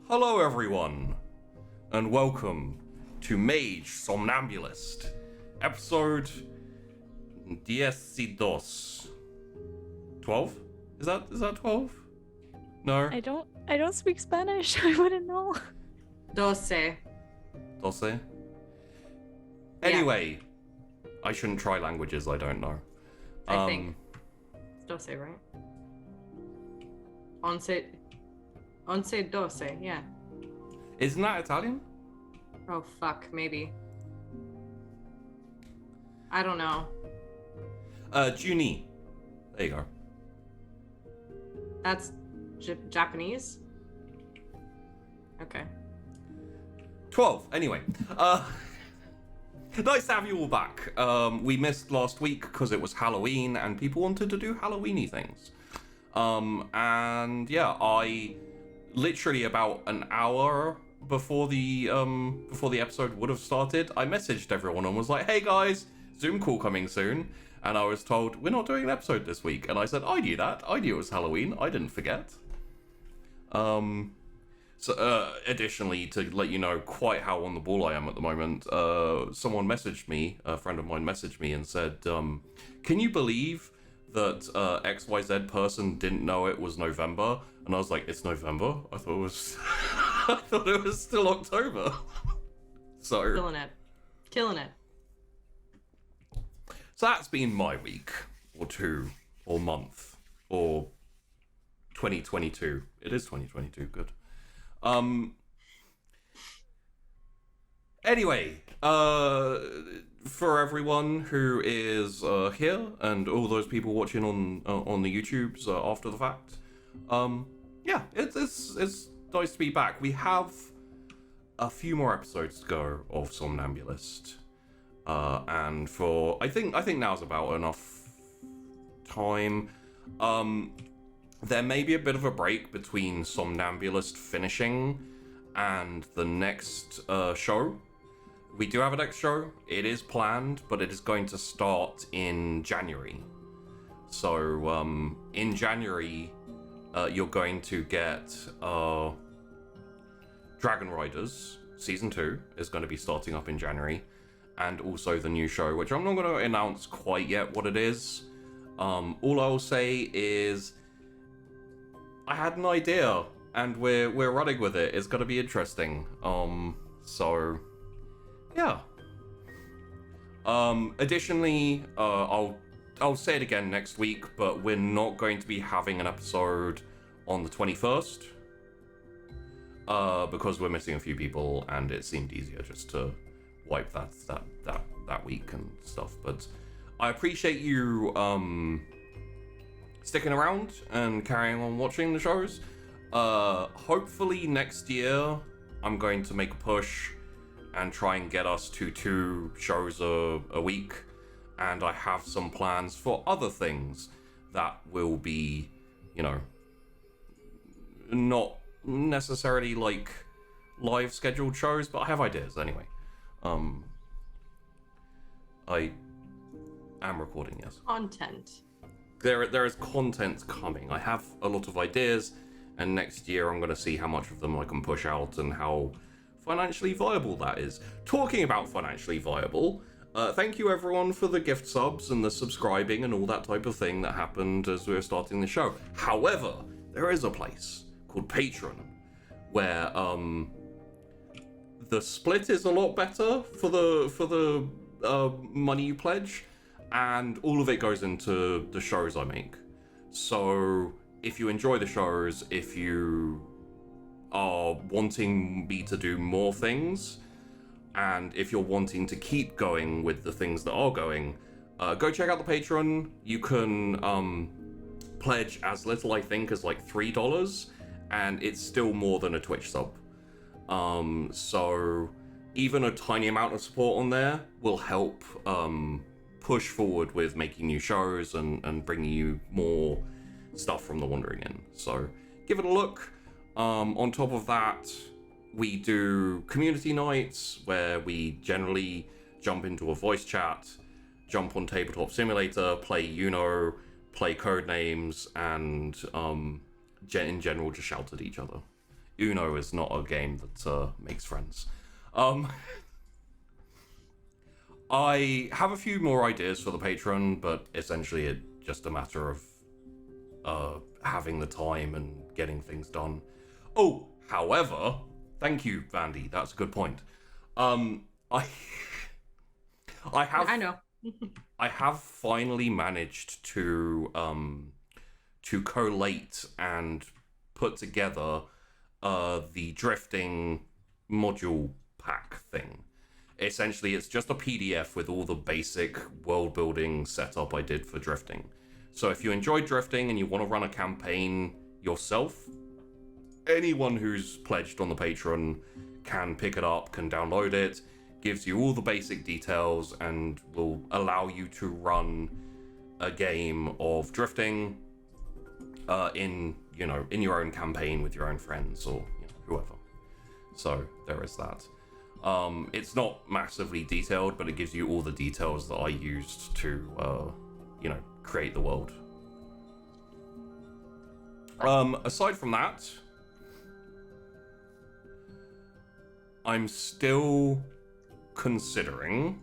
Hello everyone, and welcome to Mage, Somnambulist, episode 12. 12? Is that 12? No? I don't speak Spanish. I wouldn't know. 12. 12? Anyway, I shouldn't try languages I don't know. I think. It's 12, right? Once 12, yeah. Isn't that Italian? Oh, fuck, maybe. I don't know. Juni. There you go. That's Japanese? Okay. 12, anyway. Nice to have you all back. We missed last week because it was Halloween and people wanted to do Halloweeny things. And yeah, I literally about an hour before the episode would have started, I messaged everyone and was like, hey guys, Zoom call coming soon. And I was told, we're not doing an episode this week. And I said, I knew that. I knew it was Halloween. I didn't forget. Additionally, to let you know quite how on the ball I am at the moment, someone messaged me, a friend of mine messaged me and said, can you believe that XYZ person didn't know it was November? And I was like, it's November? I thought it was I thought it was still October. So Killing it. So that's been my week, or two, or month, or 2022. It is 2022, good. Anyway, for everyone who is here and all those people watching on the YouTubes after the fact, yeah, it's nice to be back. We have a few more episodes to go of Somnambulist, and for I think now's about enough time. There may be a bit of a break between Somnambulist finishing and the next show. We do have a next show. It is planned, but it is going to start in January. So in January, you're going to get Dragon Riders Season 2 is going to be starting up in January. And also the new show, which I'm not going to announce quite yet what it is. All I'll say is I had an idea and we're running with it. It's going to be interesting. So yeah. Additionally, I'll say it again next week, but we're not going to be having an episode on the 21st. Because we're missing a few people and it seemed easier just to wipe that week and stuff. But I appreciate you sticking around and carrying on watching the shows. Hopefully next year I'm going to make a push and try and get us to 2 shows a week, and I have some plans for other things that will be, you know, not necessarily like live scheduled shows, but I have ideas anyway. I am recording, yes. Content. There is content coming. I have a lot of ideas, and next year I'm going to see how much of them I can push out and how financially viable that is. Talking about financially viable, thank you everyone for the gift subs and the subscribing and all that type of thing that happened as we were starting the show. However, there is a place called Patreon where the split is a lot better for the money you pledge, and all of it goes into the shows I make. So if you enjoy the shows, if you are wanting me to do more things, and if you're wanting to keep going with the things that are going, go check out the Patreon. You can pledge as little, I think, as like $3, and it's still more than a Twitch sub. So even a tiny amount of support on there will help push forward with making new shows and bringing you more stuff from the Wandering Inn. So give it a look. On top of that, we do community nights where we generally jump into a voice chat, jump on Tabletop Simulator, play Uno, play Codenames, and in general just shout at each other. Uno is not a game that makes friends. I have a few more ideas for the Patreon, but essentially it's just a matter of having the time and getting things done. Oh, however, thank you, Vandy. That's a good point. I know. I have finally managed to collate and put together the drifting module pack thing. Essentially, it's just a PDF with all the basic world building setup I did for drifting. So if you enjoy drifting and you want to run a campaign yourself, anyone who's pledged on the Patreon can pick it up, can download it, gives you all the basic details, and will allow you to run a game of drifting in your own campaign with your own friends or whoever. So there is that. It's not massively detailed, but it gives you all the details that I used to create the world. Aside from that, I'm still considering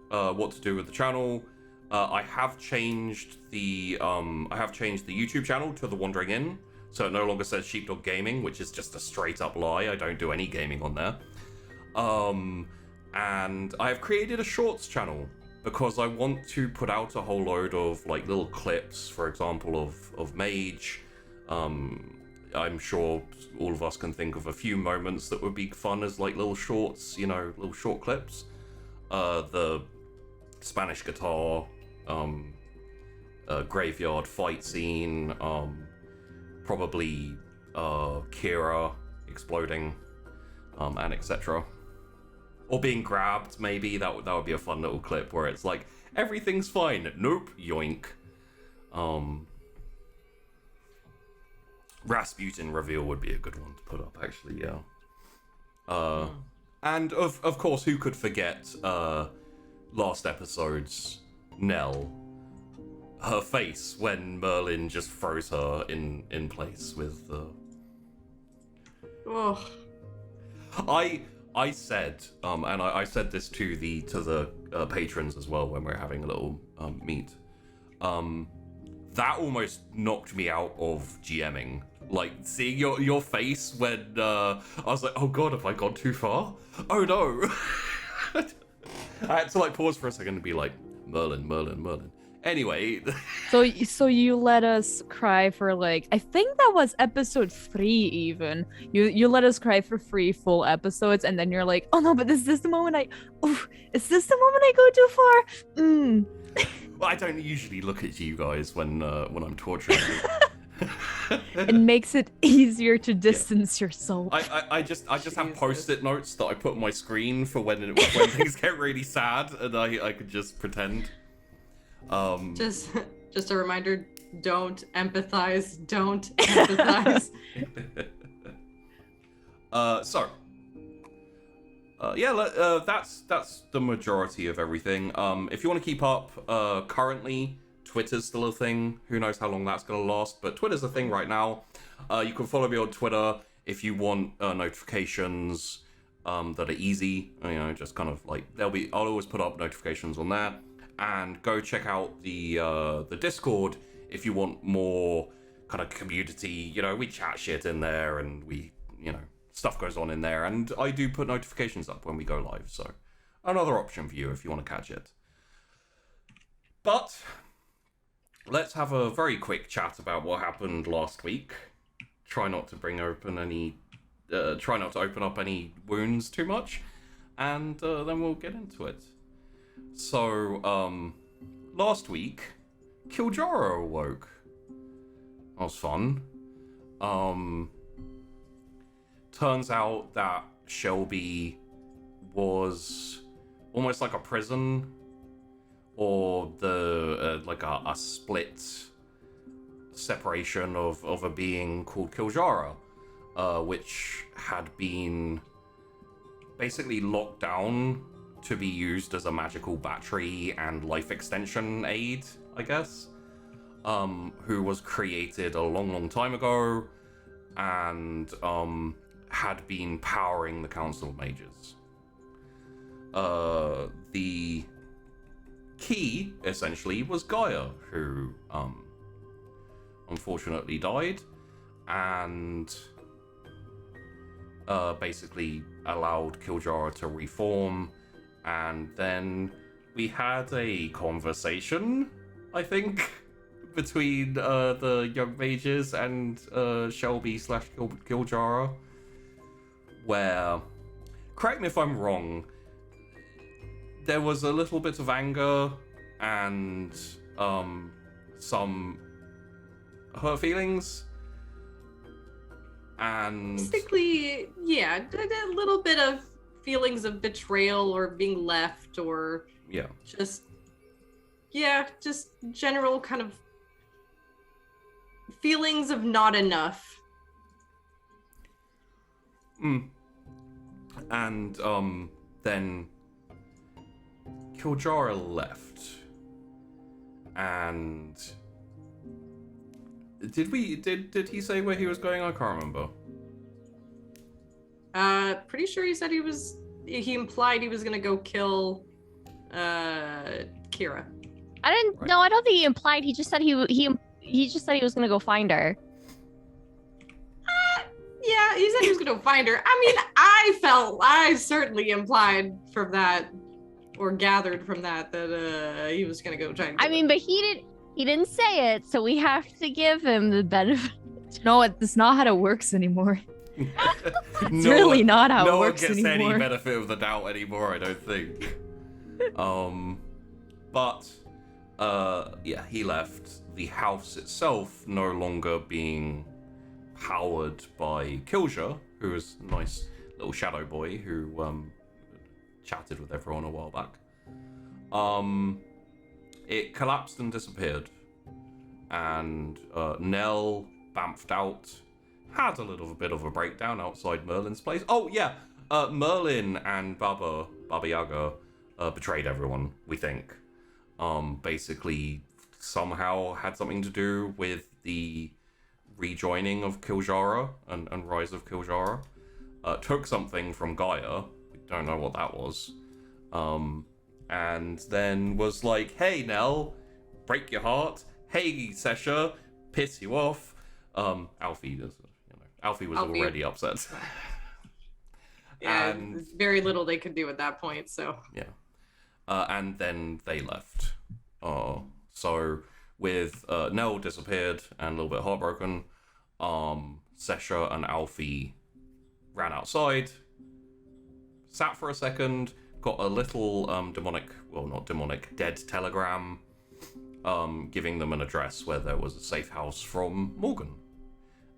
what to do with the channel. I have changed the YouTube channel to The Wandering Inn, so it no longer says Sheepdog Gaming, which is just a straight up lie. I don't do any gaming on there. And I have created a shorts channel because I want to put out a whole load of like little clips, for example, of Mage. I'm sure all of us can think of a few moments that would be fun as like little shorts, little short clips. The Spanish guitar, graveyard fight scene, probably Kira exploding, and etc. Or being grabbed, maybe. That would be a fun little clip where it's like, everything's fine. Nope, yoink. Rasputin reveal would be a good one to put up, actually, yeah. And of course, who could forget last episode's Nell? Her face when Merlin just froze her in place with Oh. I said, and I said this to the patrons as well when we were having a little meet. That almost knocked me out of GMing. Like, seeing your face when I was like, oh god, have I gone too far? Oh no. I had to like pause for a second and be like, Merlin. Anyway. So you let us cry for like, I think that was episode 3 even. You let us cry for 3 full episodes, and then you're like, oh no, but is this the moment is this the moment I go too far? Well, I don't usually look at you guys when I'm torturing you. It makes it easier to distance yourself. I just have post-it notes that I put on my screen for when things get really sad, and I could just pretend. Just a reminder: don't empathize. That's the majority of everything. If you want to keep up, currently Twitter's still a thing. Who knows how long that's gonna last, but Twitter's a thing right now. You can follow me on Twitter if you want notifications. that are easy. Just kind of like I'll always put up notifications on there, and go check out the Discord if you want more kind of community. We chat shit in there, and we stuff goes on in there, and I do put notifications up when we go live. So another option for you if you want to catch it. But let's have a very quick chat about what happened last week. Try not to open up any wounds too much, and then we'll get into it. So, last week, Kildara awoke. That was fun. Turns out that Shelby was almost like a prison, or like a split separation of a being called Kildara, which had been basically locked down to be used as a magical battery and life extension aid, I guess, who was created a long time ago, and had been powering the Council of Mages. The key, essentially, was Gaia, who unfortunately died, and basically allowed Kildara to reform. And then we had a conversation, I think, between the young mages and Shelby / Kildara, where, correct me if I'm wrong, there was a little bit of anger and some hurt feelings, and Basically, yeah, a little bit of feelings of betrayal or being left, or just general kind of feelings of not enough. And then Kildara left, and did he say where he was going? I can't remember. Pretty sure he said he implied he was gonna go kill Kira. I didn't. Right. No, I don't think he implied. He just said he just said he was gonna go find her. Yeah, he said he was gonna find her. I mean, I certainly implied from that, or gathered from that he was gonna go try and kill I mean, but he didn't say it, so we have to give him the benefit. No, it's not how it works anymore. It's No really one- not how no it one works gets anymore. any benefit of the doubt anymore, I don't think. But he left. The house itself no longer being powered by Kilja, who was a nice little shadow boy who chatted with everyone a while back. It collapsed and disappeared, and Nell bamfed out, had a little bit of a breakdown outside Merlin's place. Oh yeah, Merlin and Baba Yaga betrayed everyone, we think. Basically somehow had something to do with the rejoining of Kildara and Rise of Kildara. Took something from Gaia, we don't know what that was. And then was like, hey Nell, break your heart. Hey Sesha, piss you off. Alfie was already upset. Yeah, And there's very little they could do at that point, so. yeah. And then they left. So with Nell disappeared and a little bit heartbroken, Sesha and Alfie ran outside, sat for a second, got a little dead telegram, giving them an address where there was a safe house from Morgan.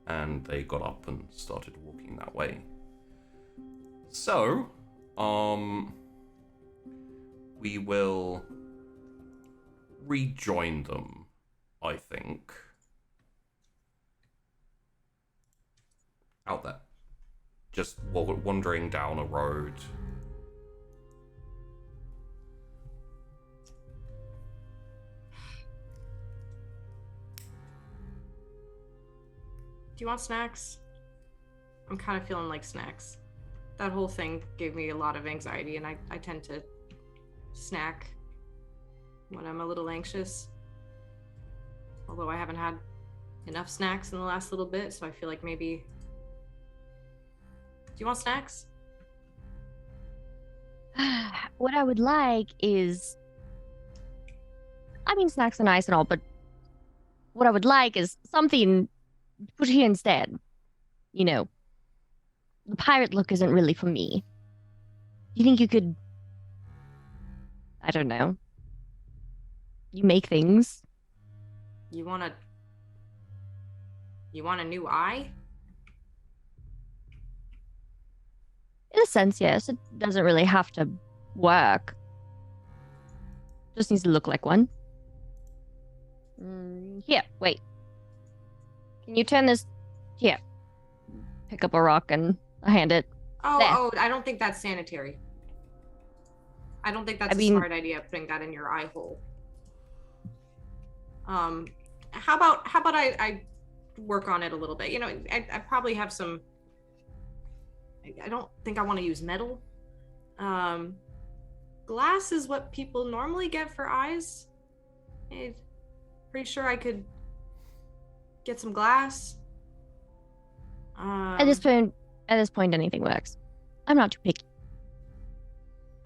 And they got up and started walking that way. So, we will rejoin them, I think. Out there. Just wandering down a road. Do you want snacks? I'm kind of feeling like snacks. that whole thing gave me a lot of anxiety, and I tend to snack when I'm a little anxious. Although I haven't had enough snacks in the last little bit, so I feel like maybe... Do you want snacks? What I would like is, I mean, snacks are nice and all, but what I would like is something put here instead. You know, the pirate look isn't really for me. You think you could, I don't know, you make things? You want a new eye? In a sense, yes. It doesn't really have to work. Just needs to look like one. Here, wait. Can you turn this? Here. Pick up a rock and hand it. Oh, I don't think that's sanitary. I don't think that's a smart idea, putting that in your eye hole. How about I work on it a little bit? You know, I probably have some... I don't think I want to use metal. Glass is what people normally get for eyes. I'm pretty sure I could get some glass. At this point, anything works. I'm not too picky.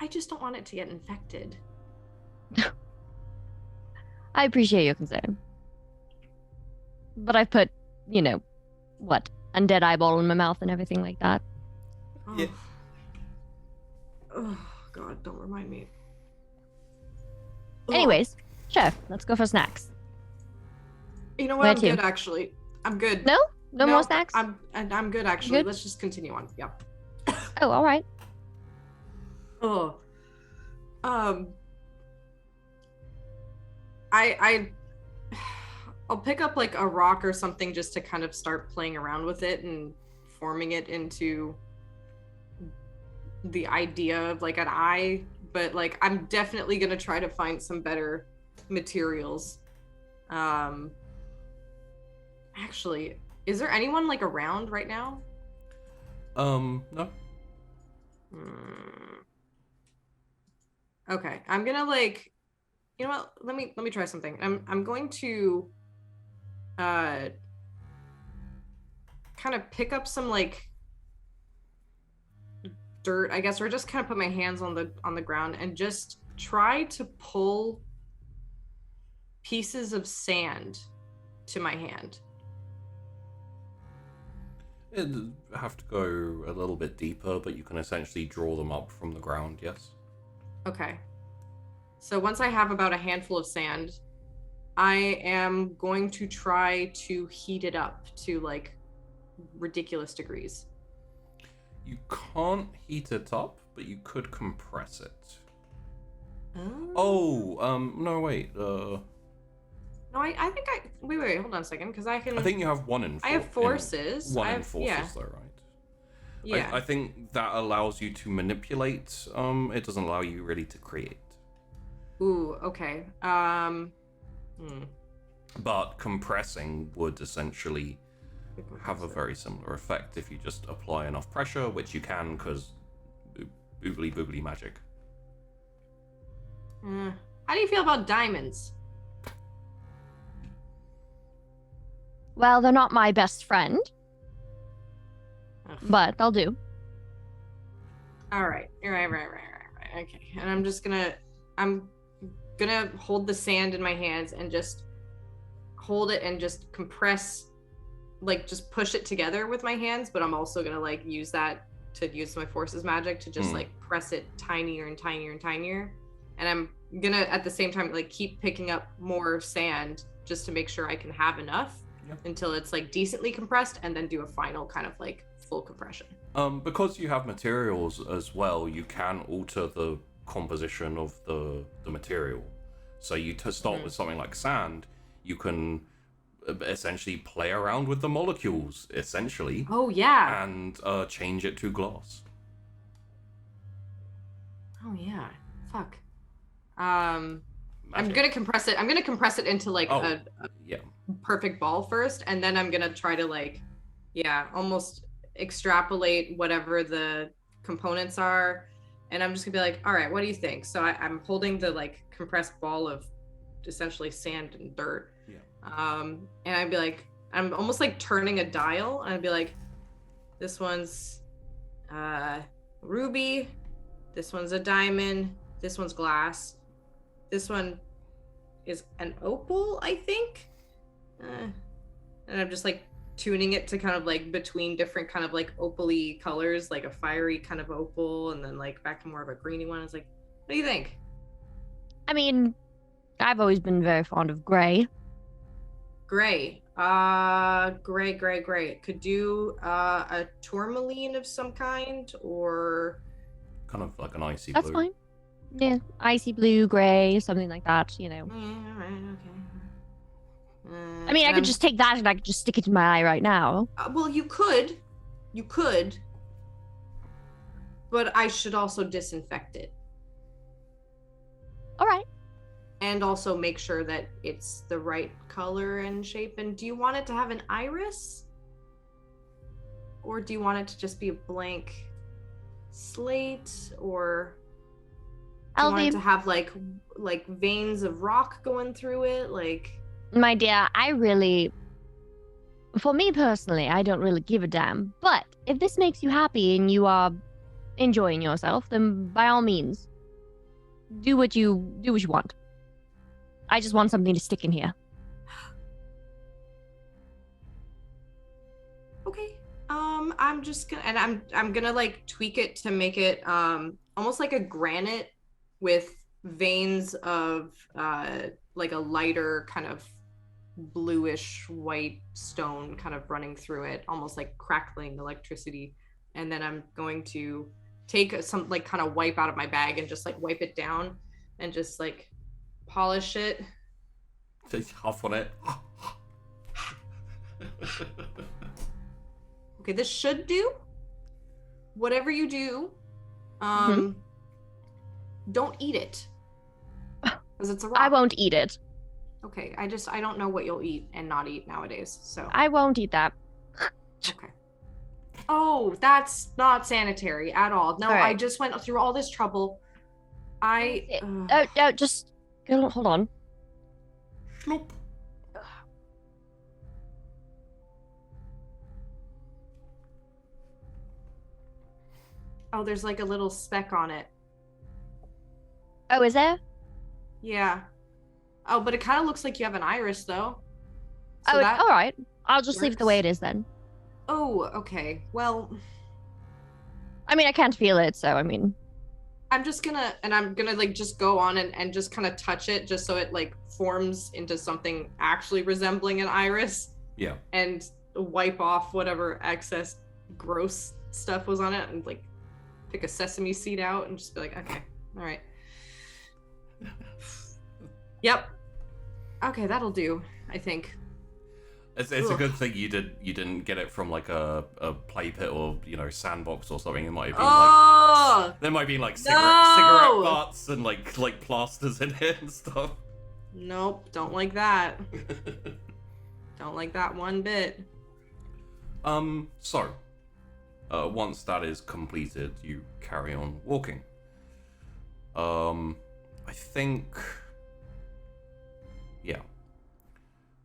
I just don't want it to get infected. I appreciate your concern. But I've put, you know, what? Undead eyeball in my mouth and everything like that. Oh. Yeah. Oh, God, don't remind me. Anyways, sure, let's go for snacks. You know what? Where I'm to? good, actually. I'm good. No? No more snacks? I'm good, actually. Good? Let's just continue on. Yep. Oh, all right. Oh. I'll pick up like a rock or something just to kind of start playing around with it and forming it into the idea of like an eye, but like I'm definitely gonna try to find some better materials. Actually, is there anyone like around right now? No. Okay, I'm gonna like, you know what? Let me try something. I'm going to kind of pick up some like dirt, I guess, or just kind of put my hands on the ground and just try to pull pieces of sand to my hand. It'd have to go a little bit deeper, but you can essentially draw them up from the ground, yes. Okay. So once I have about a handful of sand, I am going to try to heat it up to like ridiculous degrees. You can't heat it up, but you could compress it. No, wait. No, I think wait, hold on a second, because I think you have one in. I have forces. One in forces, though, right? Yeah. I think that allows you to manipulate. It doesn't allow you really to create. Ooh, okay. But compressing would essentially have a very similar effect if you just apply enough pressure, which you can, because boogly boogly magic. How do you feel about diamonds? Well, they're not my best friend, Ugh. but they'll do. All right. Right. Okay. And I'm gonna hold the sand in my hands and just hold it and just compress, like just push it together with my hands, but I'm also gonna like use that to use my forces magic to just like press it tinier and tinier and tinier. And I'm gonna at the same time like keep picking up more sand just to make sure I can have enough until it's like decently compressed, and then do a final kind of like full compression. Because you have materials as well, you can alter the composition of the material. So you start with something like sand, you can essentially play around with the molecules, essentially. Oh yeah. And change it to glass. Oh yeah. Fuck. I'm gonna compress it. I'm gonna compress it into like a perfect ball first, and then I'm gonna try to like, almost extrapolate whatever the components are, and I'm just gonna be like, all right, what do you think? So I'm holding the like compressed ball of essentially sand and dirt. Yeah. And I'd be like, I'm almost like turning a dial, and I'd be like, this one's ruby, this one's a diamond, this one's glass, this one is an opal, I think. And I'm just like tuning it to kind of like between different kind of like opal-y colors, like a fiery kind of opal, and then like back to more of a greeny one. It's like, what do you think? I mean, I've always been very fond of gray. Gray. Gray. Could do a tourmaline of some kind, or Kind of like an icy That's blue. fine. Yeah, icy blue, gray, something like that, you know. all right, okay. I mean, I could just take that and I could just stick it in my eye right now. Well, you could, but I should also disinfect it. All right. And also make sure that it's the right color and shape. And do you want it to have an iris? Or do you want it to just be a blank slate? Or do you want it to have like veins of rock going through it? Like, my dear, for me personally, I don't really give a damn. But if this makes you happy and you are enjoying yourself, then by all means, do what you want. I just want something to stick in here. okay. I'm just gonna, and I'm gonna like tweak it to make it almost like a granite with veins of like a lighter kind of bluish white stone kind of running through it, almost like crackling electricity. And then I'm going to take some like kind of wipe out of my bag and just like wipe it down and just like polish it. Just huff on it. Okay, this should do. Whatever you do, don't eat it, because it's a rock. I won't eat it. Okay, I don't know what you'll eat and not eat nowadays, so. I won't eat that. Okay. Oh, that's not sanitary at all. No, All right. I just went through all this trouble. Just hold on. Schloop. Oh, there's like a little speck on it. Oh, is there? Yeah. Oh, but it kind of looks like you have an iris, though. So All that right. I'll just leave it the way it works. is then. Oh, okay. Well, I mean, I can't feel it, so I mean. I'm gonna like just go on and just kind of touch it just so it like forms into something actually resembling an iris. Yeah. And wipe off whatever excess gross stuff was on it and like pick a sesame seed out and just be like, okay, all right. Yep. Okay, that'll do, I think. It's a good thing you didn't get it from like a play pit or sandbox or something. It might have been like there might be like cigarette butts and like plasters in it and stuff. Nope, don't like that. Don't like that one bit. So once that is completed, you carry on walking.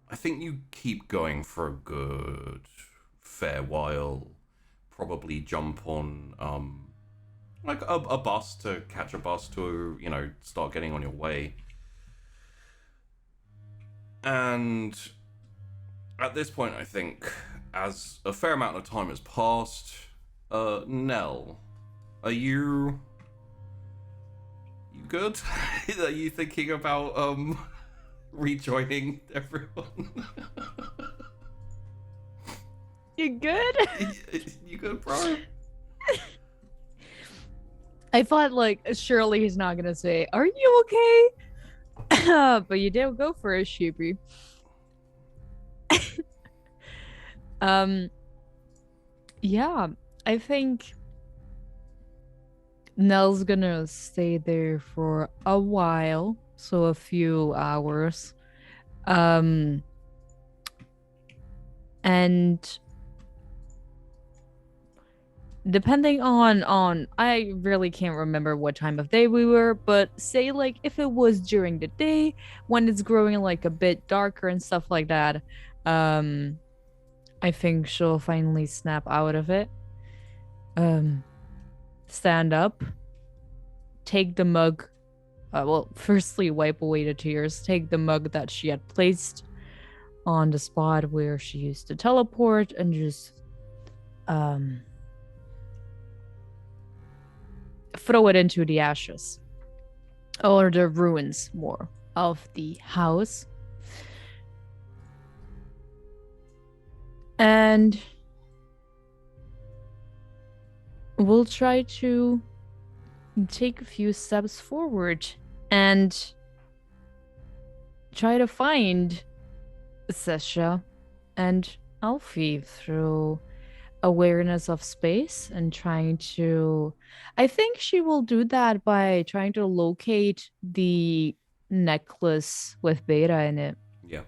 I think you keep going for a good fair while. Probably jump on like a bus to catch a bus to start getting on your way. And at this point, I think, as a fair amount of time has passed, Nell, are you good? Are you thinking about rejoining everyone? You good? You good, bro? I thought like surely he's not gonna say, "Are you okay?" But you did go for it, sheepy. Yeah, I think Nell's gonna stay there for a while, so a few hours. And depending on I really can't remember what time of day we were, but say like if it was during the day when it's growing like a bit darker and stuff like that, um I think she'll finally snap out of it. Stand up, take the mug, well, firstly wipe away the tears, take the mug that she had placed on the spot where she used to teleport and just throw it into the ashes or the ruins more of the house. And we'll try to take a few steps forward and try to find Sesha and Alfie through awareness of space and trying to. I think she will do that by trying to locate the necklace with Beta in it. Yeah.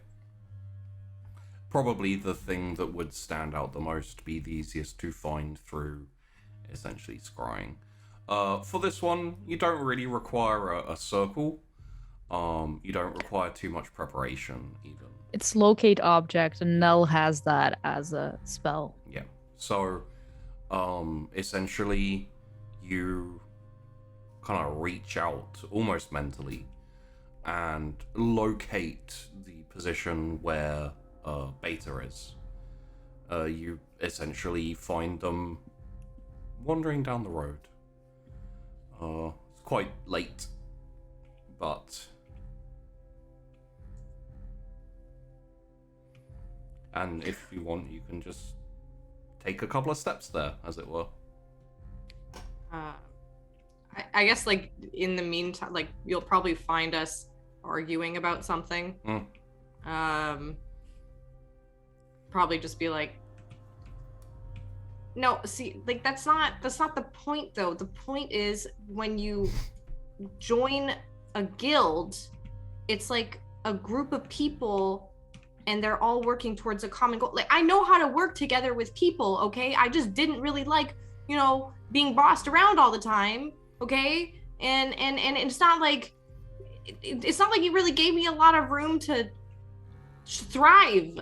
Probably the thing that would stand out the most, be the easiest to find through essentially scrying. For this one, you don't really require a circle. You don't require too much preparation, even. It's locate object, and Nell has that as a spell. Yeah. So, essentially, you kind of reach out almost mentally and locate the position where Beta is. You essentially find them wandering down the road. It's quite late, but and if you want, you can just take a couple of steps there, as it were. I guess like in the meantime, like you'll probably find us arguing about something. Probably just be like, no, see, like that's not the point though. The point is when you join a guild, it's like a group of people and they're all working towards a common goal. Like I know how to work together with people, okay? I just didn't really like, being bossed around all the time, okay? And it's not like you really gave me a lot of room to thrive.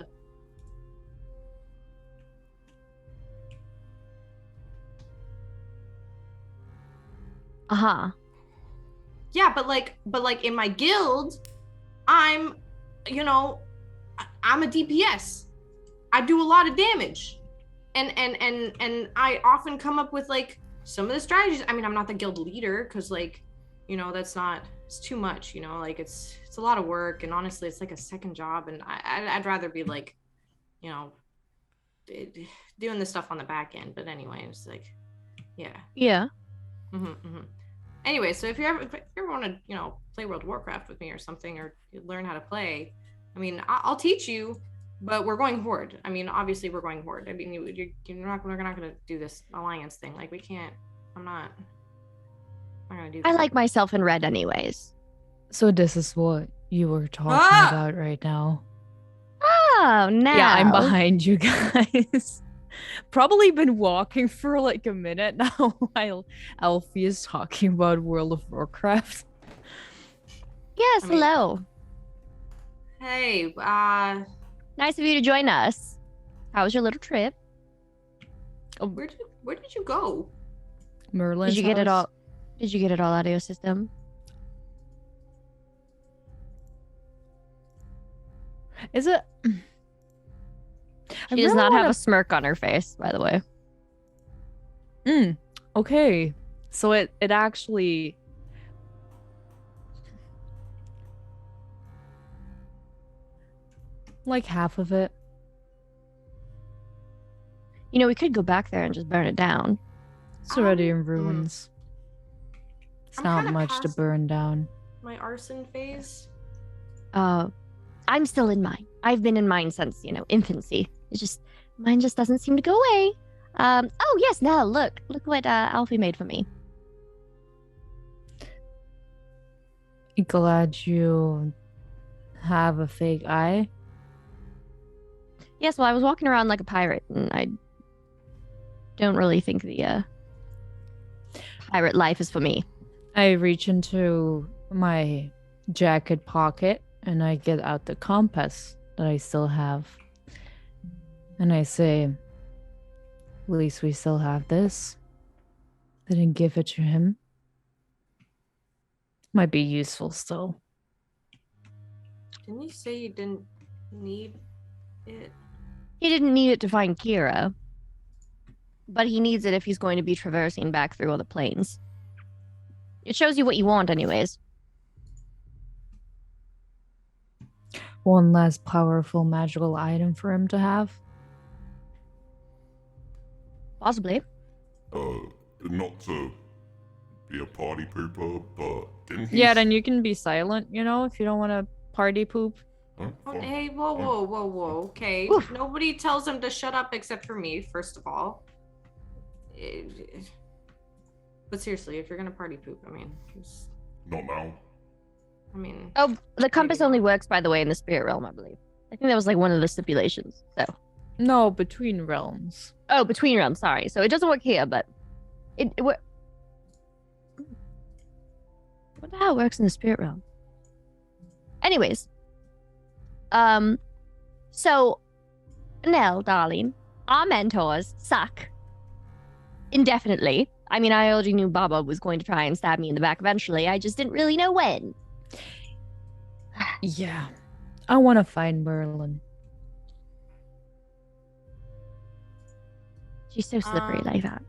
Uh-huh. Yeah, but like in my guild, I'm a DPS. I do a lot of damage. And I often come up with like some of the strategies. I mean, I'm not the guild leader because like, it's too much, like it's a lot of work, and honestly it's like a second job, and I'd rather be like, doing this stuff on the back end. But anyway, it's like, yeah. Anyway, so if you ever want to play World of Warcraft with me or something, or learn how to play, I mean, I'll teach you, but we're going Horde. I mean, obviously we're going Horde. I mean, we're not going to do this alliance thing. Like we can't. I'm not going to do that. I like myself in red anyways. So this is what you were talking about right now. Oh, no. Yeah, I'm behind you guys. Probably been walking for like a minute now while Alfie is talking about World of Warcraft. Yes, hello. Hey, nice of you to join us. How was your little trip? Where did you go? Merlin's Did you get it house. all? Did you get it all out of your system? Is it? She does not have a smirk on her face, by the way. Okay. So it actually. Like half of it. We could go back there and just burn it down. It's already in ruins. It's I'm not kinda much to past burn down. My arson phase. I'm still in mine. I've been in mine since, infancy. It's just, mine just doesn't seem to go away. Oh yes, now look what Alfie made for me. Glad you have a fake eye. Yes, well, I was walking around like a pirate, and don't really think the pirate life is for me. I reach into my jacket pocket and I get out the compass that I still have. And I say, at least we still have this. Didn't give it to him. Might be useful still. Didn't you say you didn't need it? He didn't need it to find Kira, but he needs it if he's going to be traversing back through all the planes. It shows you what you want, anyways. One less powerful magical item for him to have. Possibly. Not to be a party pooper, but didn't he? Yeah, then you can be silent, if you don't want to party poop. Huh? Oh, Fine. hey, whoa. Okay. Oof. Nobody tells him to shut up except for me, first of all. But seriously, if you're gonna party poop, Not now. Oh, the compass only works, by the way, in the spirit realm, I believe. I think that was like one of the stipulations. So. No, between realms. Oh, between realms, sorry. So it doesn't work here, but what the hell works in the spirit realm? Anyways. So, Nell, darling, our mentors suck. Indefinitely. I mean, I already knew Baba was going to try and stab me in the back eventually. I just didn't really know when. Yeah. I want to find Merlin. She's so slippery like that.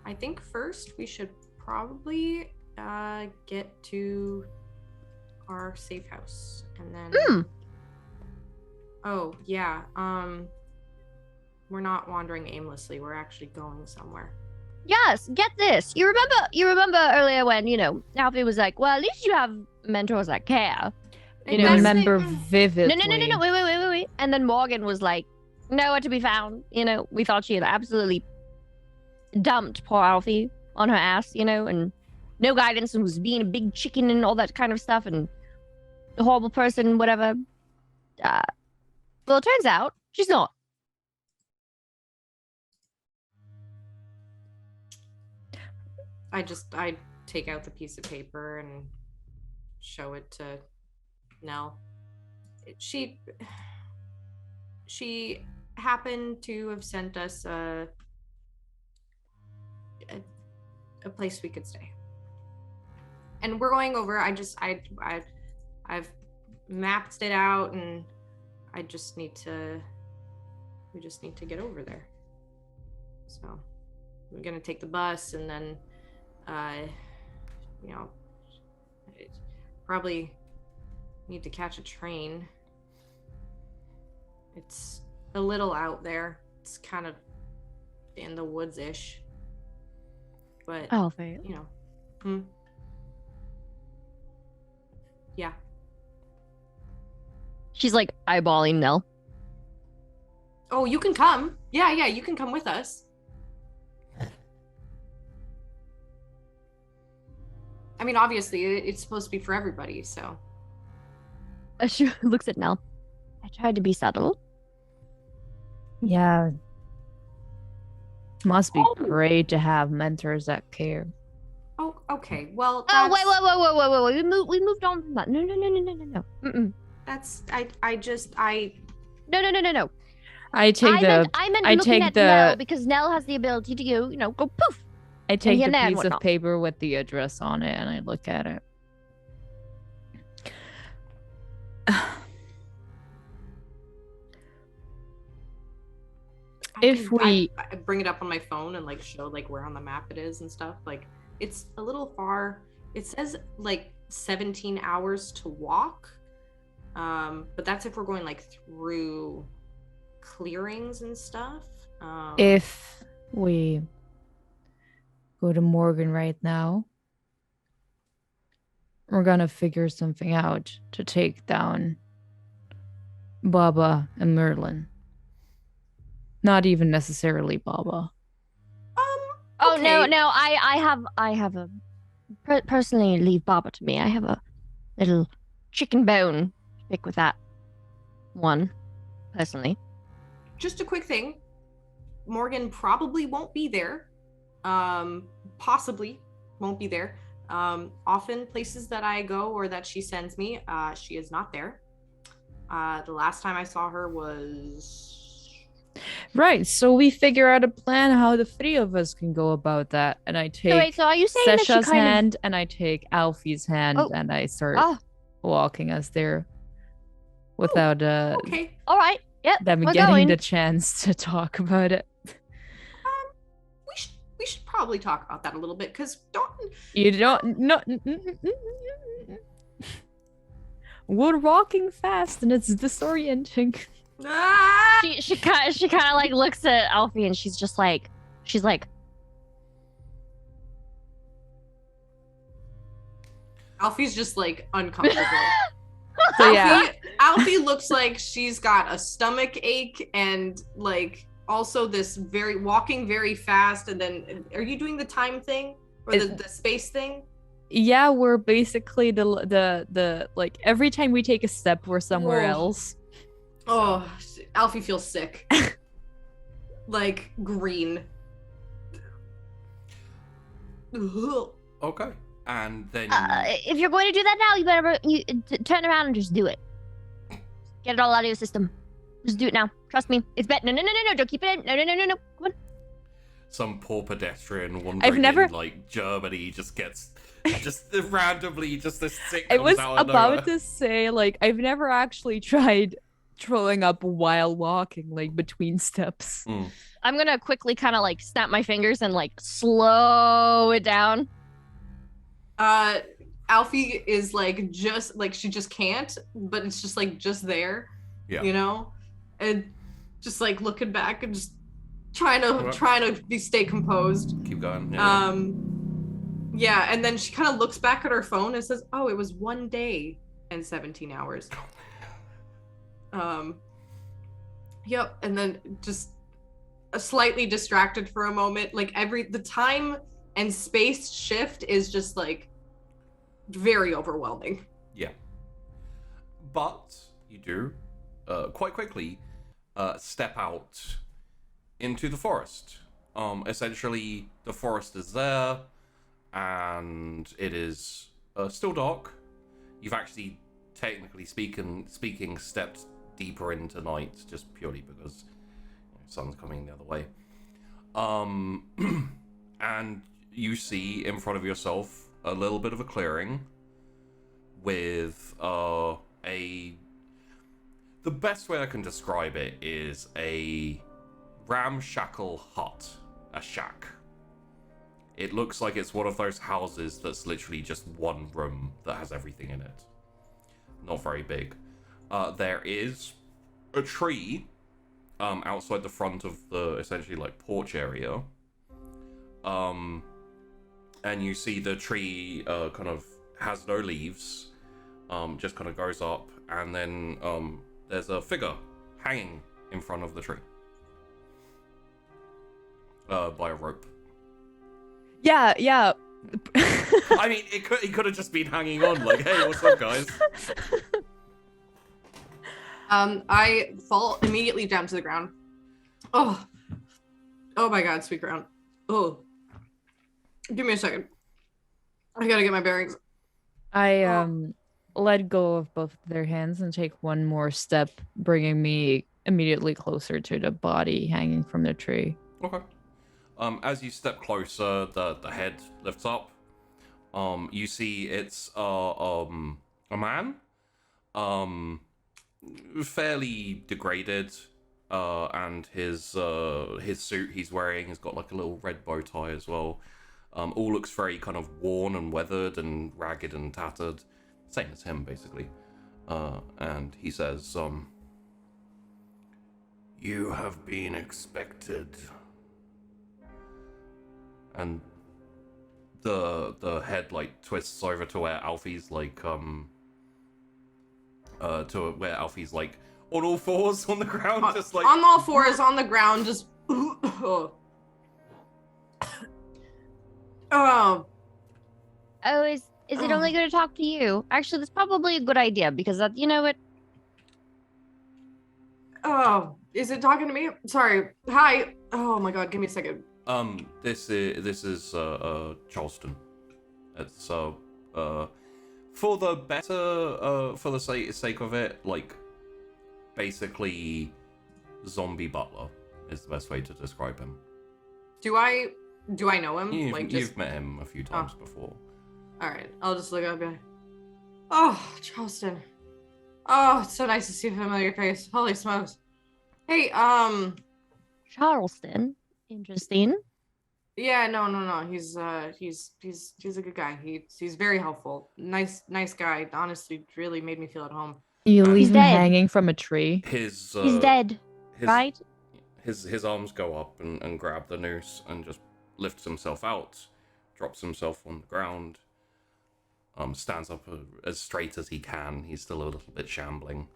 I think first we should probably get to our safe house and then Oh, yeah. We're not wandering aimlessly. We're actually going somewhere. Yes, get this. You remember earlier when, Alfie was like, well, at least you have mentors that care. I That's remember it. vividly. No, wait. And then Morgan was like, nowhere to be found. We thought she had absolutely dumped poor Alfie on her ass, and no guidance and was being a big chicken and all that kind of stuff and a horrible person, whatever. Well, it turns out she's not. I take out the piece of paper and show it to Nell. She happened to have sent us a place we could stay. And we're going over. I've mapped it out, and we just need to get over there. So we're gonna take the bus, and then probably need to catch a train. It's a little out there. It's kind of in the woods-ish. But Alfie. Yeah. She's like eyeballing Nell. Oh, you can come. Yeah, you can come with us. I mean, obviously, it's supposed to be for everybody, so. She looks at Nell. I tried to be subtle. Yeah. Must be great to have mentors that care. Oh, okay. Well, Oh, wait. We moved on from that. No. Mm-mm. That's No. I take I meant looking take at the- Nell because Nell has the ability to go poof. I take here the and there and piece of whatnot. paper with the address on it and I look at it. I bring it up on my phone and show where on the map it is and stuff. It's a little far. It says 17 hours to walk. But that's if we're going through clearings and stuff. If we go to Morgan right now, we're gonna figure something out to take down Baba and Merlin. Not even necessarily Baba. Oh Okay. no! I have a personally leave Baba to me. I have a little chicken bone to pick with that one personally. Just a quick thing. Morgan probably won't be there. Possibly won't be there. Often places that I go or that she sends me, she is not there. The last time I saw her was... Right, so we figure out a plan how the three of us can go about that. And I So wait, take so are you saying that she Sesha's kind hand and I take Alfie's hand Oh. and I start of... walking us there without Okay. all right. Yep, them we're getting going. the chance to talk about it. We should probably talk about that a little bit, because You don't no. We're walking fast and it's disorienting. Ah! She kind of like looks at Alfie and she's like, Alfie's just like uncomfortable. So yeah, Alfie looks like she's got a stomach ache and like also this walking very fast. And then, are you doing the time thing or the space thing? yeah, we're basically the like every time we take a step, we're somewhere Whoa. else. Oh, Alfie feels sick. Like green. Ugh. Okay. And then if you're going to do that now, you better turn around and just do it. Get it all out of your system. Just do it now. Trust me. It's better. No. Don't keep it in. No. Come on. some poor pedestrian I've wandering never- in like Germany just gets just randomly just this sick I comes was out of about nowhere. to say, like, I've never actually tried throwing up while walking, like, between steps. I'm gonna quickly kind of like snap my fingers and like slow it down. Alfie is like just like she just can't, but it's just like just there. Yeah. You know? And just like looking back and just trying Alright. to stay composed. Keep going. Yeah. Yeah, and then she kind of looks back at her phone and says, "Oh, it was 1 day and 17 hours." Yep, and then just slightly distracted for a moment. Like the time and space shift is just like very overwhelming. Yeah. But you do quite quickly step out into the forest. Essentially, the forest is there, and it is still dark. You've actually, technically speaking, stepped deeper into night just purely because the sun's coming the other way. And you see in front of yourself a little bit of a clearing with the best way I can describe it is a ramshackle hut, a shack. It looks like it's one of those houses that's literally just one room that has everything in it. Not very big. There is a tree outside the front of the essentially like porch area. And you see the tree kind of has no leaves, just kind of goes up, and then there's a figure hanging in front of the tree by a rope. Yeah. I mean, he could have just been hanging on, like, hey, what's up, guys? I fall immediately down to the ground. Oh my God, sweet ground. Oh, give me a second. I gotta get my bearings. I let go of both their hands and take one more step, bringing me immediately closer to the body hanging from the tree. Okay. As you step closer, the head lifts up. You see it's a man, fairly degraded, and his suit he's wearing has got like a little red bow tie as well. All looks very kind of worn and weathered and ragged and tattered, same as him basically. And he says, "You have been expected." And the head like twists over to where Alfie's like to where Alfie's like on all fours on the ground, just like on all fours on the ground, just oh. Oh, is it only going to talk to you? Actually, that's probably a good idea because that, you know what? Oh, is it talking to me? Sorry. Hi. Oh my god, give me a second. This is Charleston. It's for the better for the sake of it, like basically zombie butler is the best way to describe him. Do I know him? You've met him a few times before. All right, I'll just look up. Oh, Charleston. Oh, it's so nice to see a familiar face. Holy smokes. Hey, Charleston. Interesting. yeah, no. He's a good guy. He's very helpful. Nice guy. Honestly, really made me feel at home. You leave He's him dead. hanging from a tree. He's dead, right? His arms go up and grab the noose and just lifts himself out, drops himself on the ground, stands up as straight as he can. He's still a little bit shambling.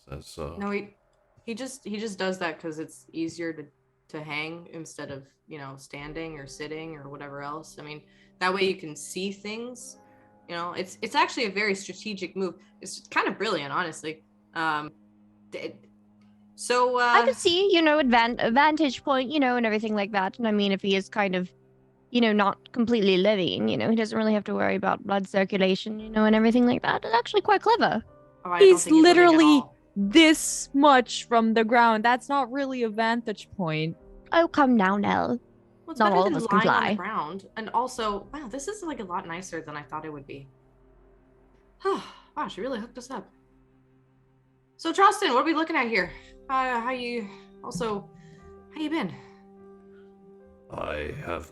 Says, No, he just does that because it's easier to hang instead of, standing or sitting or whatever else. I mean, that way you can see things. It's actually a very strategic move. It's kind of brilliant, honestly. So I could see, vantage point, and everything like that. And I mean, if he is kind of, not completely living, he doesn't really have to worry about blood circulation, and everything like that. It's actually quite clever. oh, I don't He's think living at literally all. this much from the ground. That's not really a vantage point. Oh, come now, Nell. Well, it's Not better all of than us can lying on the fly. ground. And also, wow, this is like a lot nicer than I thought it would be. Wow, she really hooked us up. So, Charleston, what are we looking at here? How you been? I have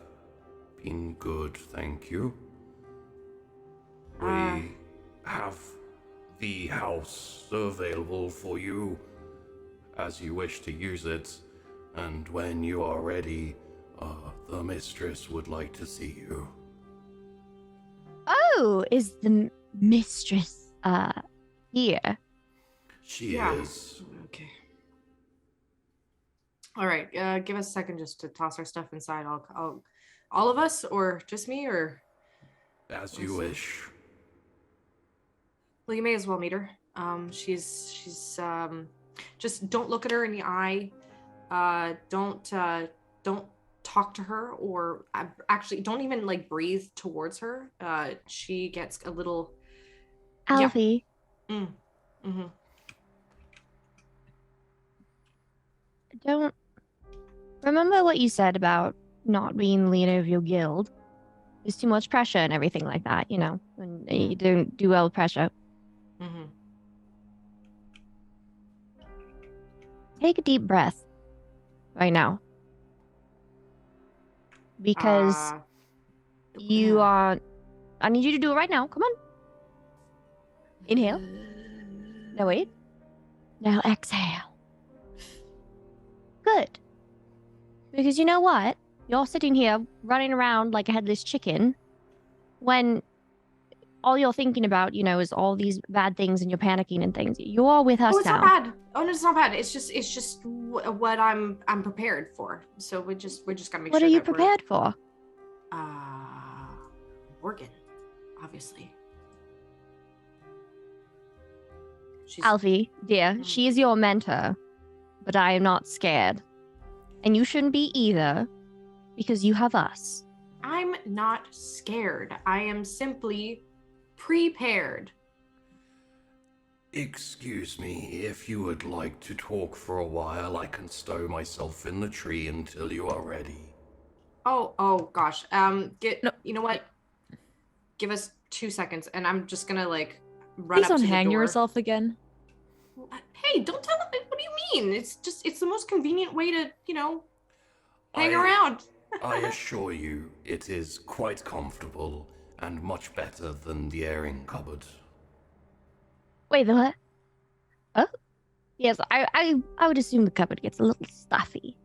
been good, thank you. Uh. We have the house available for you as you wish to use it, and when you are ready, the mistress would like to see you. Oh, is the mistress, here? She Yeah. is. Okay. All right. Give us a second just to toss our stuff inside. I'll all of us, or just me, or As you wish. well, you may as well meet her. She's just don't look at her in the eye. Don't talk to her, or actually don't even like breathe towards her. She gets a little. Alfie, Mm-hmm. don't remember what you said about not being leader of your guild. There's too much pressure and everything like that, and you don't do well with pressure. Mm-hmm. Take a deep breath right now. Because you are. I need you to do it right now. Come on. Inhale. Now wait. Now exhale. Good. Because you know what? You're sitting here running around like a headless chicken when all you're thinking about, is all these bad things and you're panicking and things. You are with us Oh, it's now. not bad. Oh no, it's not bad. It's just what I'm prepared for. So we're just gotta make What sure are you that prepared for? Morgan, obviously. She's Alfie, dear, Mm. she is your mentor, but I am not scared. And you shouldn't be either, because you have us. I'm not scared. I am simply prepared. Excuse me, if you would like to talk for a while, I can stow myself in the tree until you are ready. Oh gosh. No. You know what? Give us 2 seconds, and I'm just gonna like run Please up don't to the hang door. yourself again. Hey, don't tell them. What do you mean? It's the most convenient way to, hang I- around. I assure you, it is quite comfortable and much better than the airing cupboard. Wait, the what? Oh? Yes, I would assume the cupboard gets a little stuffy.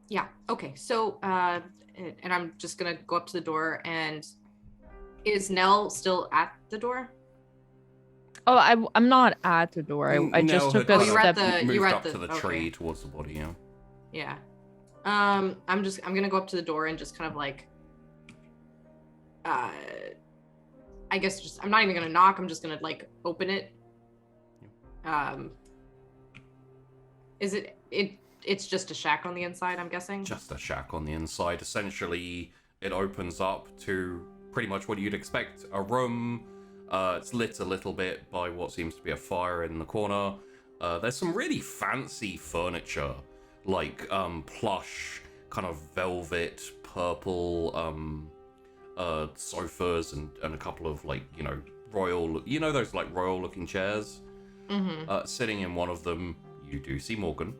Yeah. Okay. So, and I'm just gonna go up to the door. And is Nell still at the door? Oh, I'm not at the door. I just took a Oh, you were at step. the- moved were at up the- to the okay. tree towards the body, yeah. Yeah. I'm gonna go up to the door and just kind of like, I guess I'm not even gonna knock. I'm just gonna like open it. It's just a shack on the inside, I'm guessing? Just a shack on the inside. Essentially, it opens up to pretty much what you'd expect. A room. It's lit a little bit by what seems to be a fire in the corner. There's some really fancy furniture, like plush, kind of velvet, purple sofas and a couple of like, royal, those like royal looking chairs. Mm-hmm. Sitting in one of them, you do see Morgan.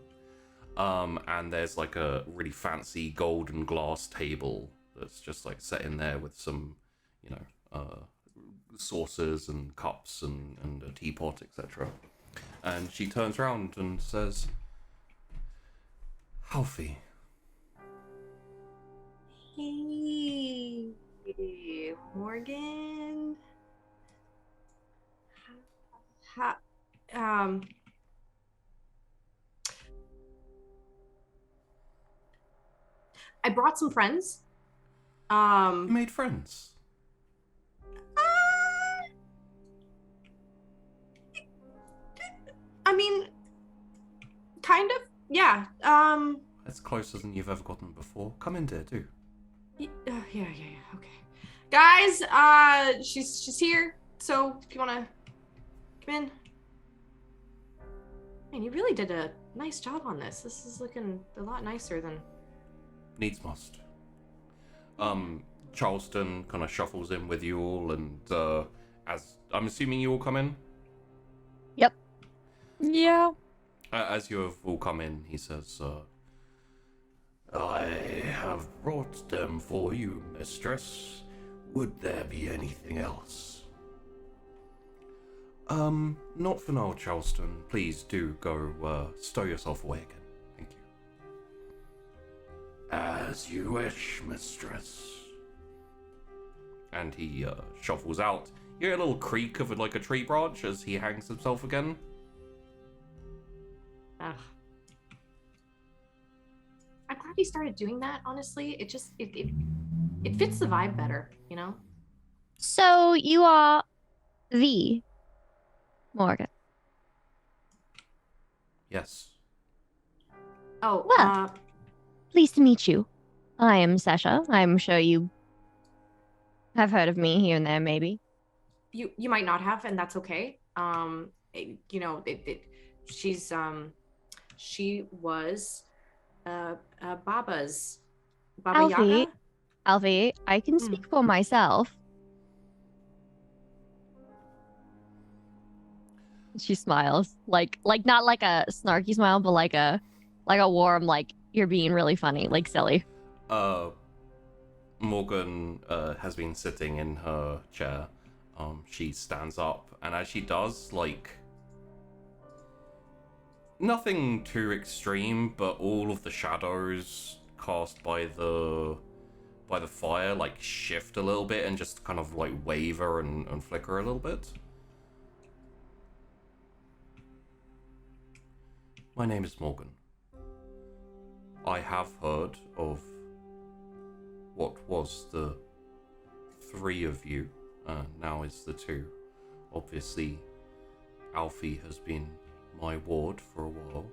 And there's like a really fancy golden glass table that's just like set in there with some, saucers and cups and a teapot, etc. And she turns around and says, Alfie. Hey, Morgan. I brought some friends. You made friends. I mean, kind of, yeah. That's closer than you've ever gotten before. Come in, dear, do. Yeah, okay. Guys, she's here, so if you wanna come in. Man, you really did a nice job on this. This is looking a lot nicer than... Needs must. Charleston kind of shuffles in with you all, and as I'm assuming you all come in? Yep. Yeah. As you have all come in, he says, I have brought them for you, mistress. Would there be anything else? Not for now, Charleston. Please do go, stow yourself away again. Thank you. As you wish, mistress. And he, shuffles out. You hear a little creak of, like, a tree branch as he hangs himself again. Ugh. I'm glad he started doing that, honestly. It just, it fits the vibe better, you know? So you are the Morgan. Yes. Oh, Well. Pleased to meet you. I am Sasha. I'm sure you have heard of me here and there, maybe. you might not have, and that's okay. She was Baba's Baba Alfie. Yaga. Alfie, I can speak for myself. She smiles, like not like a snarky smile, but like a warm, like you're being really funny, like silly. Morgan has been sitting in her chair. She stands up, and as she does, like, nothing too extreme, but all of the shadows cast by the fire like shift a little bit and just kind of like waver and flicker a little bit. My name is Morgan. I have heard of what was the three of you, now is the two. Obviously, Alfie has been my ward for a while.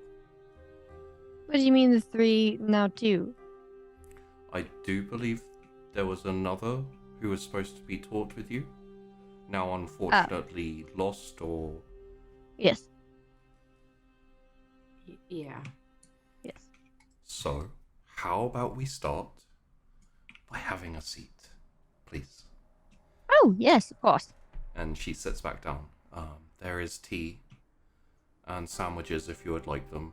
What do you mean the three, now two? I do believe there was another who was supposed to be taught with you. Now unfortunately lost or... Yes. Yeah. Yes. So, how about we start by having a seat, please? Oh, yes, of course. And she sits back down. There is tea and sandwiches if you would like them.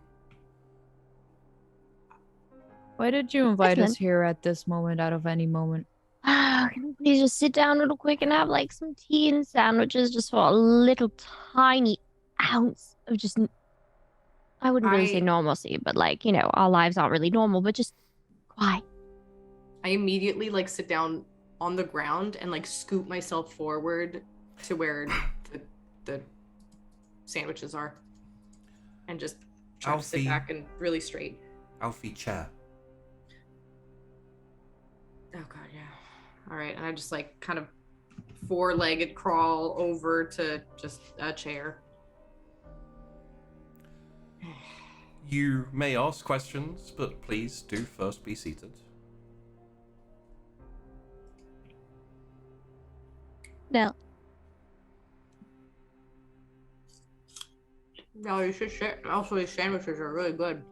Why did you invite us Excellent. here at this moment out of any moment? Can we please just sit down real quick and have like some tea and sandwiches just for a little tiny ounce of just, I wouldn't really say normalcy, but like, our lives aren't really normal, but just quiet. I immediately like sit down on the ground and like scoop myself forward to where the sandwiches are, and just try to sit back and really straight. Alfie, chair. Oh god, yeah. All right, and I just like kind of four-legged crawl over to just a chair. You may ask questions, but please do first be seated. No. No, you should share. Also, these sandwiches are really good.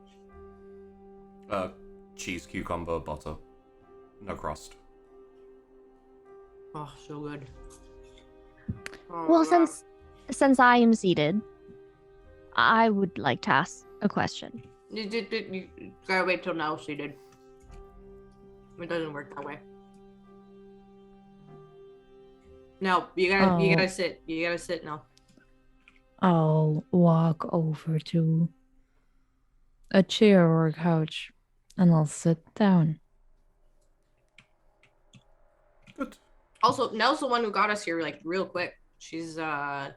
Cheese, cucumber, butter. No crust. Oh, so good. Oh, Well, yeah. since I am seated, I would like to ask a question. You gotta wait till Nell's seated. It doesn't work that way. No, you gotta sit. You gotta sit now. I'll walk over to a chair or a couch and I'll sit down. Good. Also, Nell's the one who got us here like real quick. She's God,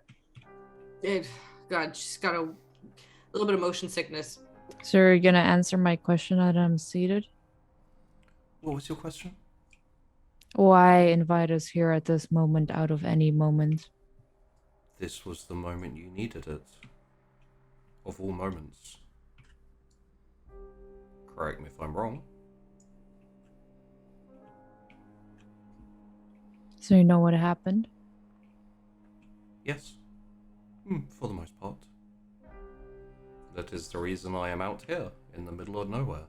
she's got a little bit of motion sickness. So you're gonna answer my question that I'm seated? What was your question? Why invite us here at this moment out of any moment? This was the moment you needed it. Of all moments. Correct me if I'm wrong. So you know what happened? Yes. For the most part. That is the reason I am out here, in the middle of nowhere.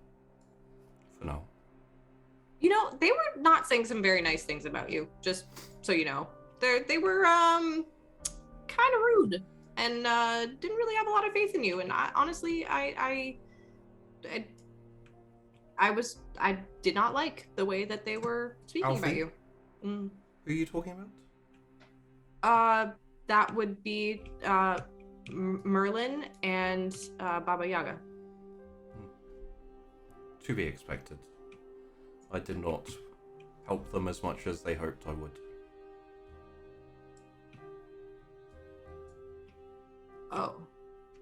For now. You know, they were not saying some very nice things about you. Just so you know, they were kind of rude and didn't really have a lot of faith in you. And honestly, I did not like the way that they were speaking about Alfie? you. Who are you talking about? That would be Merlin and Baba Yaga. To be expected. I did not help them as much as they hoped I would. Oh.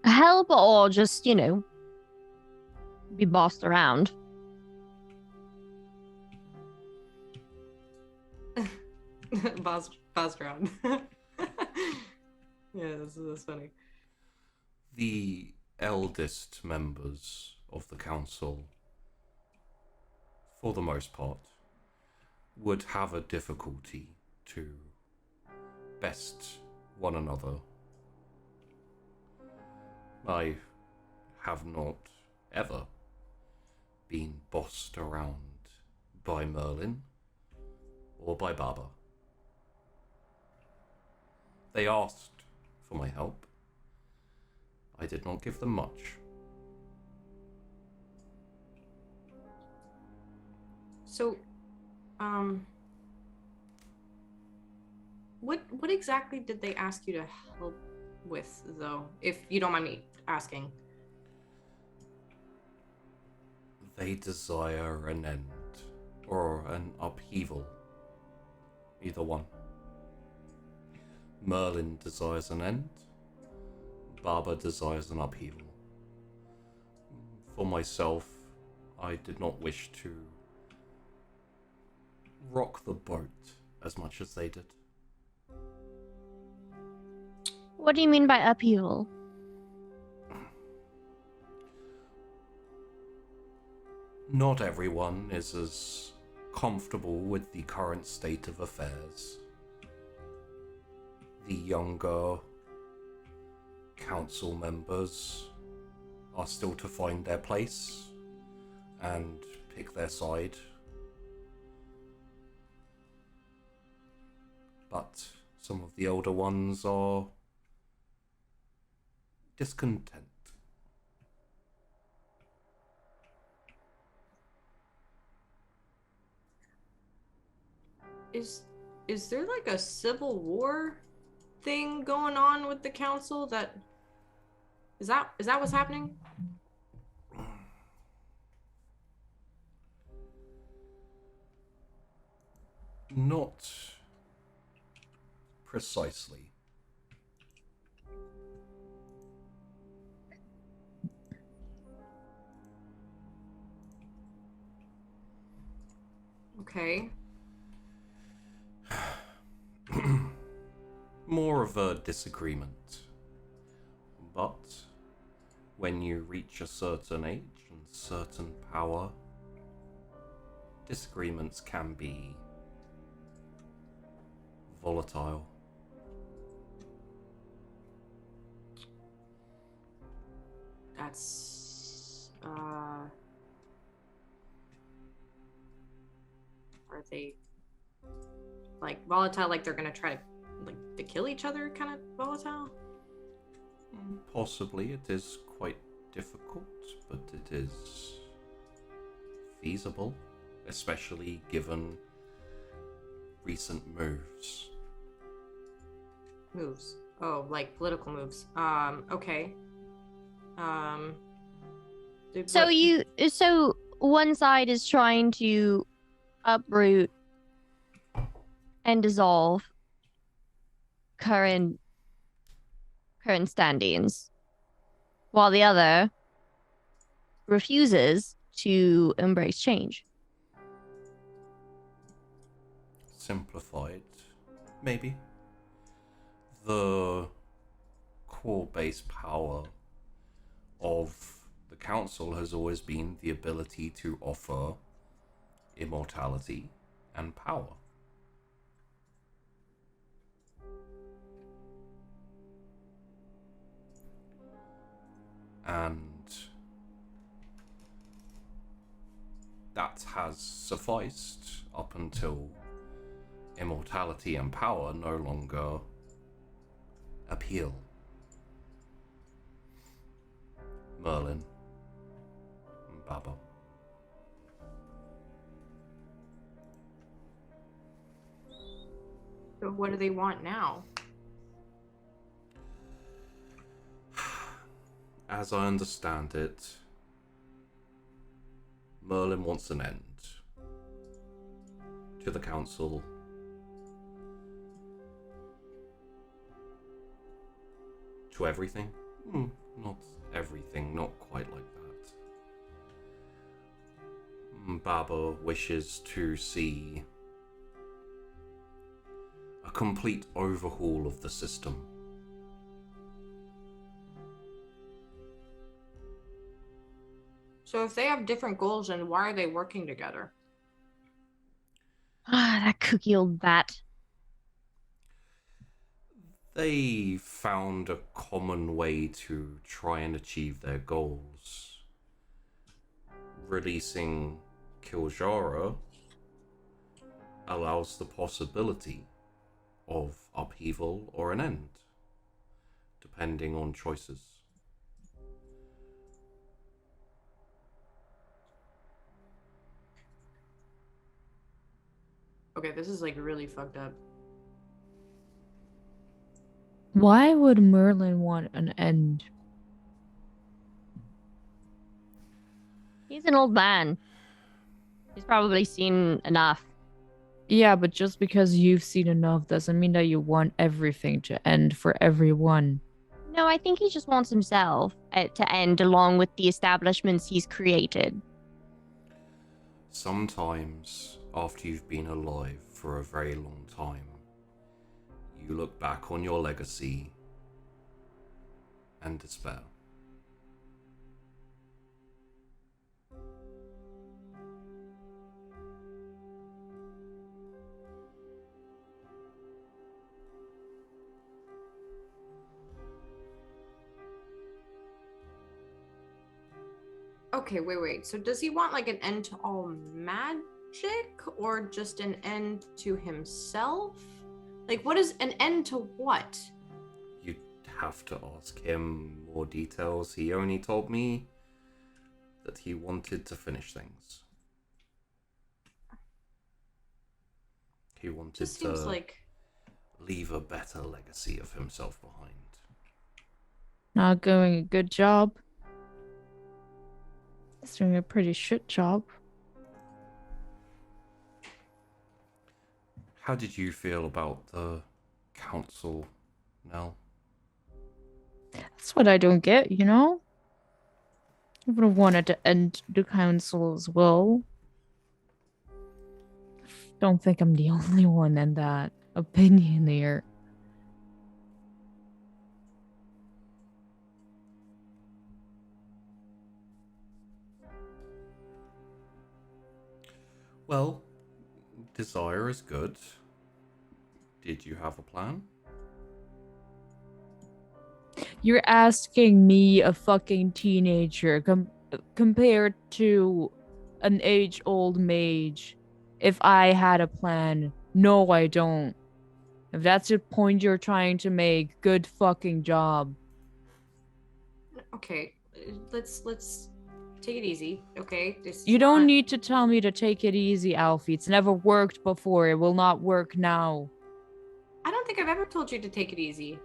Help or just, be bossed around. Paused around. Yeah, this is funny. The eldest members of the council, for the most part, would have a difficulty to best one another. I have not ever been bossed around by Merlin or by Baba. They asked for my help. I did not give them much. So, what exactly did they ask you to help with, though? If you don't mind me asking. They desire an end, or an upheaval. Either one. Merlin desires an end. Baba desires an upheaval. For myself, I did not wish to rock the boat as much as they did. What do you mean by upheaval? Not everyone is as comfortable with the current state of affairs. The younger council members are still to find their place and pick their side. But some of the older ones are discontent. Is there like a civil war thing going on with the council? Is that what's happening? Not precisely. Okay. More of a disagreement. But when you reach a certain age and certain power, disagreements can be volatile. That's are they like volatile, like they're gonna try to like to kill each other kind of volatile? Possibly it is quite difficult, but it is feasible, especially given recent moves. Moves. Oh, like political moves. Okay. So one side is trying to uproot and dissolve current standings, while the other refuses to embrace change. Simplified, maybe. The core base power of the council has always been the ability to offer immortality and power. And that has sufficed up until immortality and power no longer appeal. Merlin and Baba. So what do they want now? As I understand it, Merlin wants an end to the council. To everything? Not everything, not quite like that. Baba wishes to see a complete overhaul of the system. So if they have different goals, then why are they working together? Ah, that cookie old bat. They found a common way to try and achieve their goals. Releasing Kiljara allows the possibility of upheaval or an end, depending on choices. Okay, this is like really fucked up. Why would Merlin want an end? He's an old man. He's probably seen enough. Yeah, but just because you've seen enough doesn't mean that you want everything to end for everyone. No, I think he just wants himself to end along with the establishments he's created. Sometimes, after you've been alive for a very long time, you look back on your legacy and despair. Okay, wait. So does he want like an end to all magic or just an end to himself? Like what is an end to what? You'd have to ask him more details. He only told me that he wanted to finish things. He wanted Just seems to like leave a better legacy of himself behind. Not doing a good job. He's doing a pretty shit job. How did you feel about the council, Nell? That's what I don't get, you know? I would have wanted to end the council as well. Don't think I'm the only one in that opinion here. Well, desire is good. Did you have a plan? You're asking me, a fucking teenager, compared to an age-old mage, if I had a plan. No, I don't. If that's the point you're trying to make, good fucking job. Okay, let's take it easy. Okay, this is You don't not- need to tell me to take it easy, Alfie. It's never worked before. It will not work now. I don't think I've ever told you to take it easy.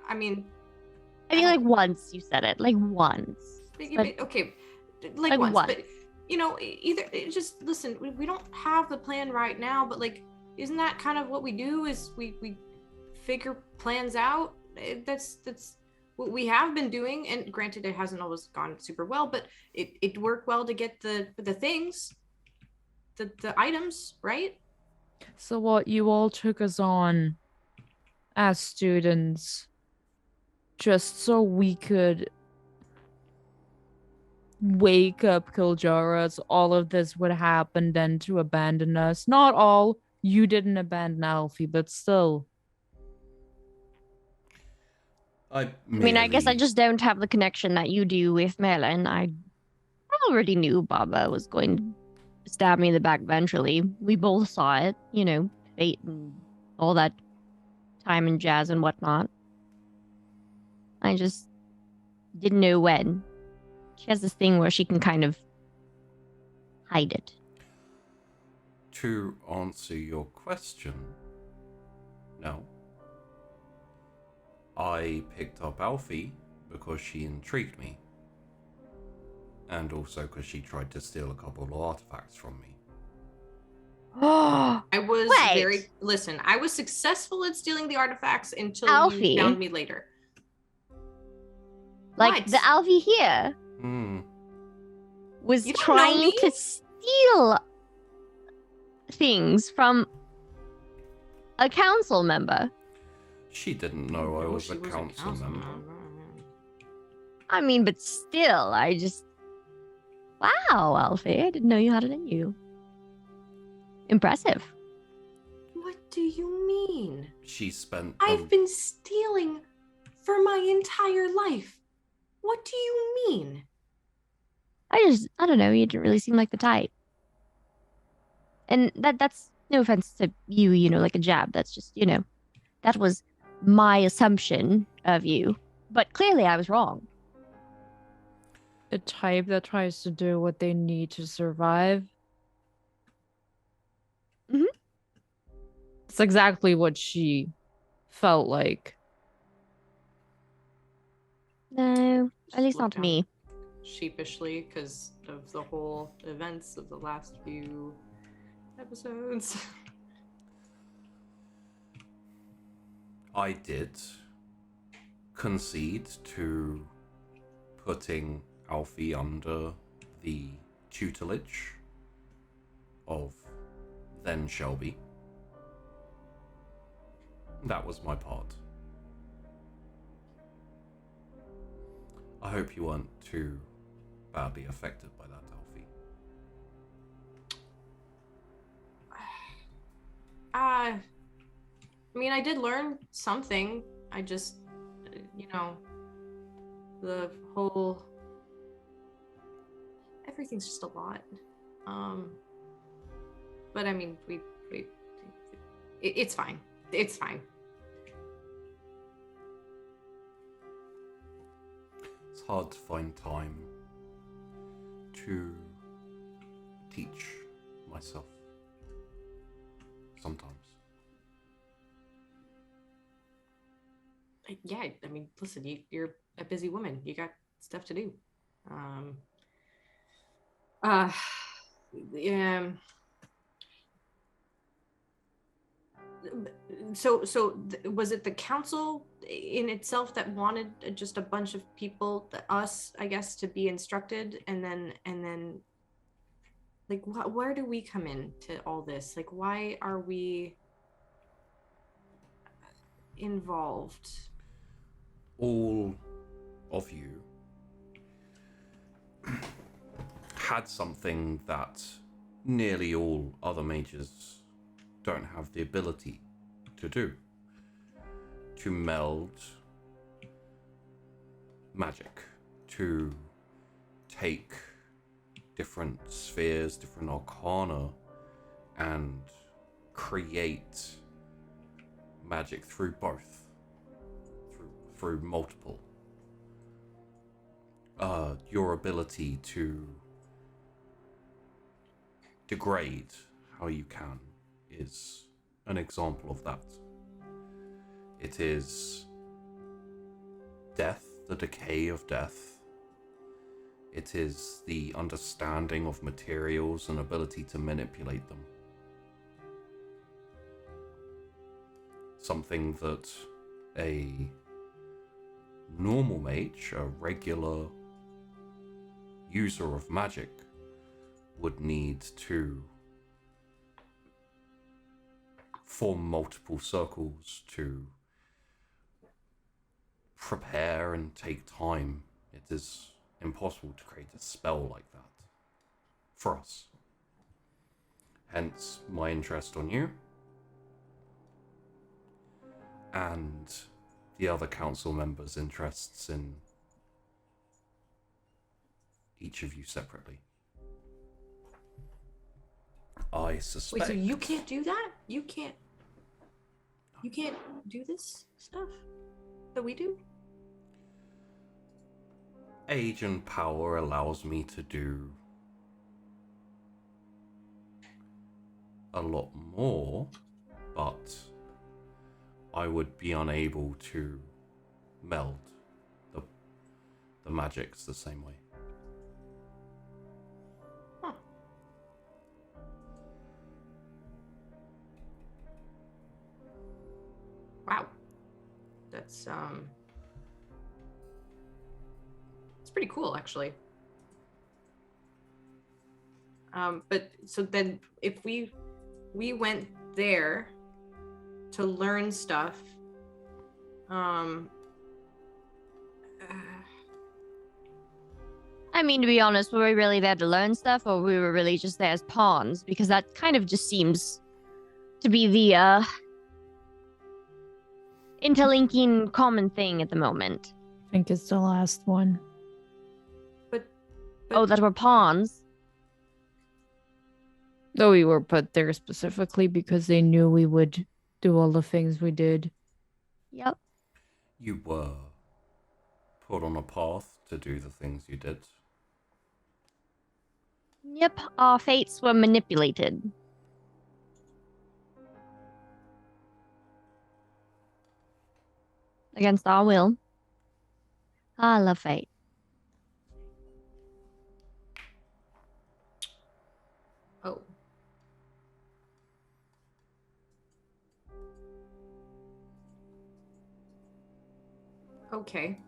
I mean, I mean, like once you said it, like once. But okay, like once, once. but either just listen. We don't have the plan right now, but like, isn't that kind of what we do? Is we figure plans out? That's what we have been doing, and granted, it hasn't always gone super well, but it worked well to get the things, the items, right? So what, you all took us on as students just so we could wake up Kiljaras, all of this would happen then to abandon us. Not all. You didn't abandon Alfie, but still. I mean, I guess I merely- just don't have the connection that you do with Melon. I already knew Baba was going to stab me in the back eventually. We both saw it, fate and all that time and jazz and whatnot. I just didn't know when. She has this thing where she can kind of hide it. To answer your question, no. I picked up Alfie because she intrigued me. And also because she tried to steal a couple of artifacts from me. I was Wait. listen, I was successful at stealing the artifacts until Alfie? you found me later. Like What? the Alfie here was You don't know trying me? to steal things from a council member. She didn't know I No, was she a wasn't council member. I mean, but still, wow, Alfie, I didn't know you had it in you. Impressive. What do you mean? She spent I've been stealing for my entire life. What do you mean? I don't know, you didn't really seem like the type. And that's no offense to you, like a jab. That's just, that was my assumption of you. But clearly I was wrong. A type that tries to do what they need to survive. Mhm. It's exactly what she felt like. No, at Just least look not down me. Sheepishly, because of the whole events of the last few episodes. I did concede to putting Alfie under the tutelage of then Shelby. That was my part. I hope you weren't too badly affected by that, Alfie. I mean, I did learn something. I just, the whole everything's just a lot. But I mean, it's fine. It's fine. It's hard to find time to teach myself sometimes. Yeah, I mean, listen, you're a busy woman. You got stuff to do. Yeah. So was it the council in itself that wanted just a bunch of people, us, I guess, to be instructed, and then like where do we come in to all this? Like, why are we involved? All of you had something that nearly all other mages don't have the ability to do. To meld magic, to take different spheres, different arcana, and create magic through both, through multiple. Your ability to degrade how you can is an example of that. It is death, the decay of death. It is the understanding of materials and ability to manipulate them. Something that a normal mage, a regular user of magic, would need to form multiple circles, to prepare and take time. It is impossible to create a spell like that for us. Hence my interest on you and the other council members' interests in each of you separately. I suspect... Wait, so you can't do that? You can't do this stuff that we do? Age and power allows me to do a lot more, but I would be unable to meld the magics the same way. Huh. Wow. That's it's pretty cool actually. But so then if we went there to learn stuff, I mean, to be honest, were we really there to learn stuff, or we were really just there as pawns? Because that kind of just seems to be the interlinking common thing at the moment. I think it's the last one. but Oh, that we're pawns. Though we were put there specifically because they knew we would do all the things we did. Yep. You were put on a path to do the things you did. Yep, our fates were manipulated. Against our will. I love fate. oh. Okay.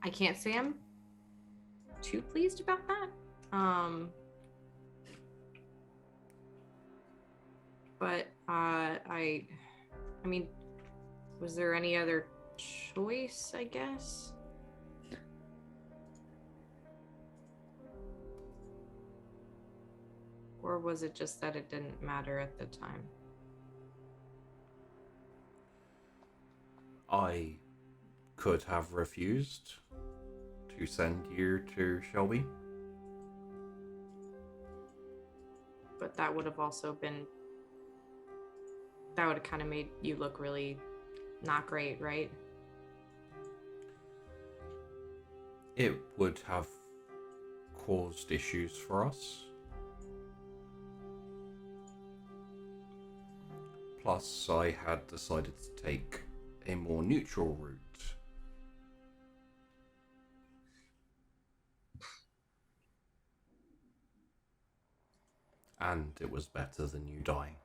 I can't say I'm too pleased about that. But I mean, was there any other choice, I guess? Or was it just that it didn't matter at the time? I could have refused to send you to Shelby. But that would have also been, that would have kind of made you look really not great, right? It would have caused issues for us. Plus, I had decided to take a more neutral route. And it was better than you dying.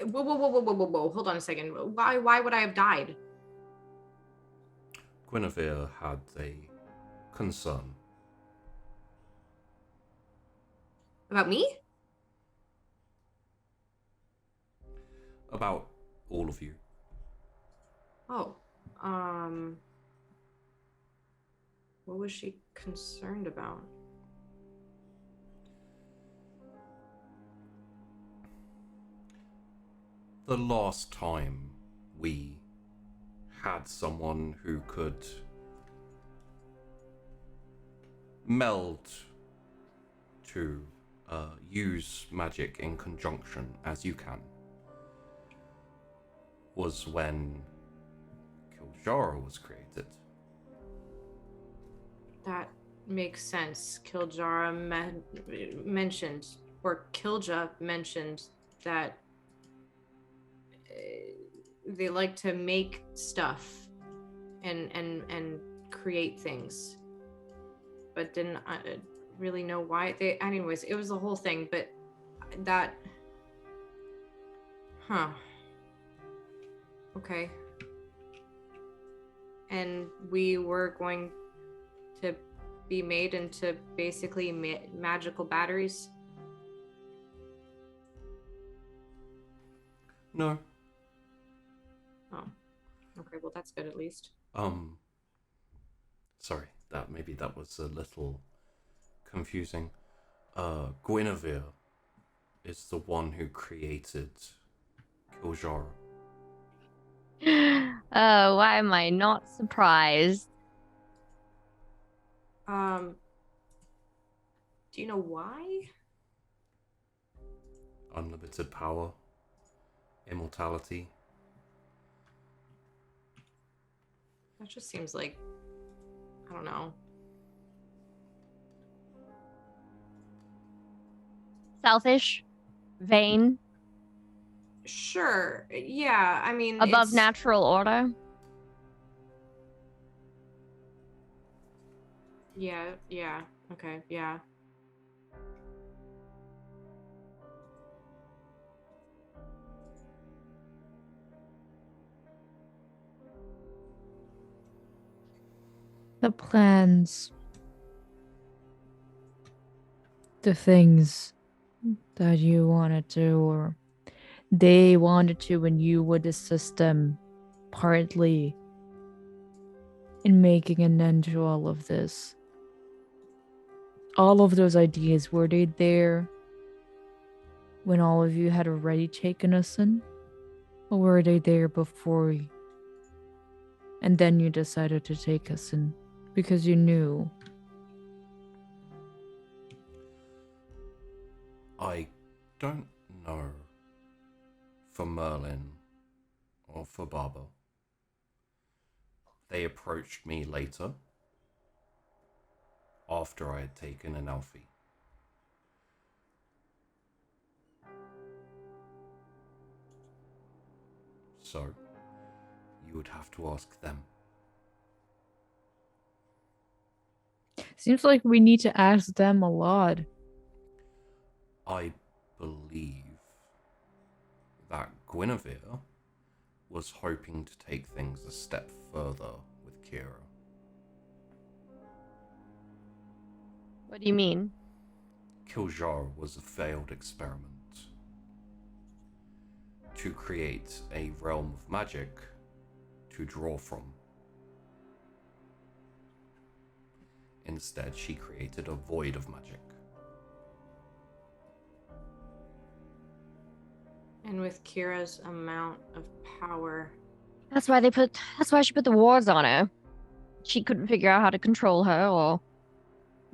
Whoa. Hold on a second. Why would I have died? Guinevere had a concern. About me? About all of you. Oh. What was she concerned about? The last time we had someone who could meld to use magic in conjunction as you can was when Kiljara was created. That makes sense. Kiljara mentioned, or Kilja mentioned, that they like to make stuff and create things, but didn't really know why. Anyways, it was the whole thing, but that, okay. And we were going to be made into basically magical batteries. No. Oh, okay. Well, that's good at least. Sorry, that was a little confusing. Guinevere is the one who created Kiljara. Oh, why am I not surprised? Do you know why? Unlimited power, immortality. That just seems like, I don't know. Selfish, vain, Sure. Yeah. I mean, above it's... natural order. Yeah. Yeah. Okay. Yeah. The plans, the things that you wanted to, or they wanted to, when you would assist them partly in making an end to all of this. All of those ideas, were they there when all of you had already taken us in? Or were they there before and then you decided to take us in because you knew? I don't know for Merlin or for Barbara. They approached me later, after I had taken an Alfie. So, you would have to ask them. Seems like we need to ask them a lot. I believe that Guinevere was hoping to take things a step further with Kira. What do you mean? Kiljar was a failed experiment to create a realm of magic to draw from. Instead, she created a void of magic. And with Kira's amount of power. That's why she put the wards on her. She couldn't figure out how to control her, or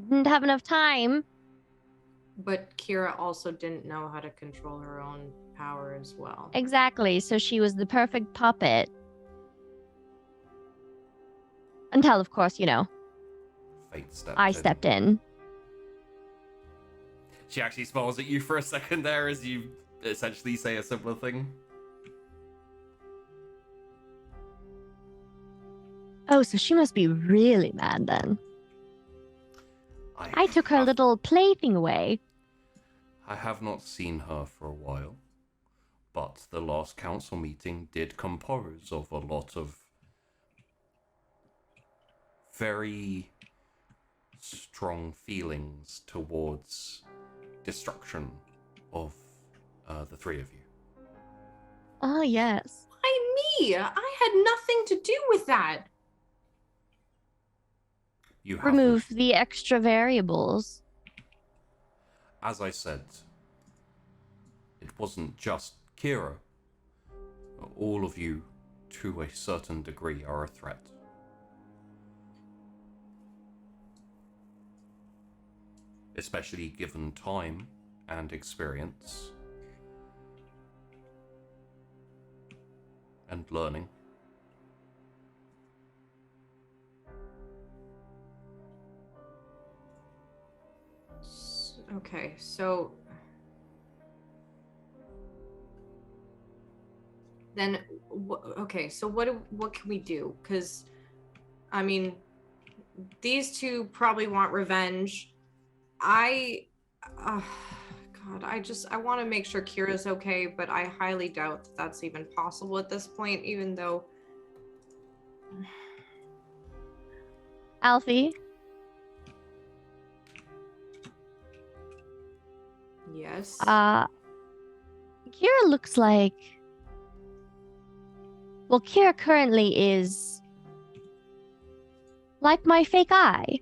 didn't have enough time. But Kira also didn't know how to control her own power as well. Exactly, so she was the perfect puppet. Until, of course, Fate I stepped in. She actually smiles at you for a second there as you essentially say a similar thing. Oh, so she must be really mad then. I took her little plaything away. I have not seen her for a while, but the last council meeting did compose of a lot of very strong feelings towards destruction of the three of you. Oh, yes. Why me? I had nothing to do with that. You have remove the extra variables. As I said, it wasn't just Kira. All of you, to a certain degree, are a threat. Especially given time and experience and learning. Okay, so then, okay, so what can we do? Because, I mean, these two probably want revenge. God, I want to make sure Kira's okay, but I highly doubt that that's even possible at this point, even though. Alfie, Yes. Kira looks like. Well, Kira currently is like my fake eye.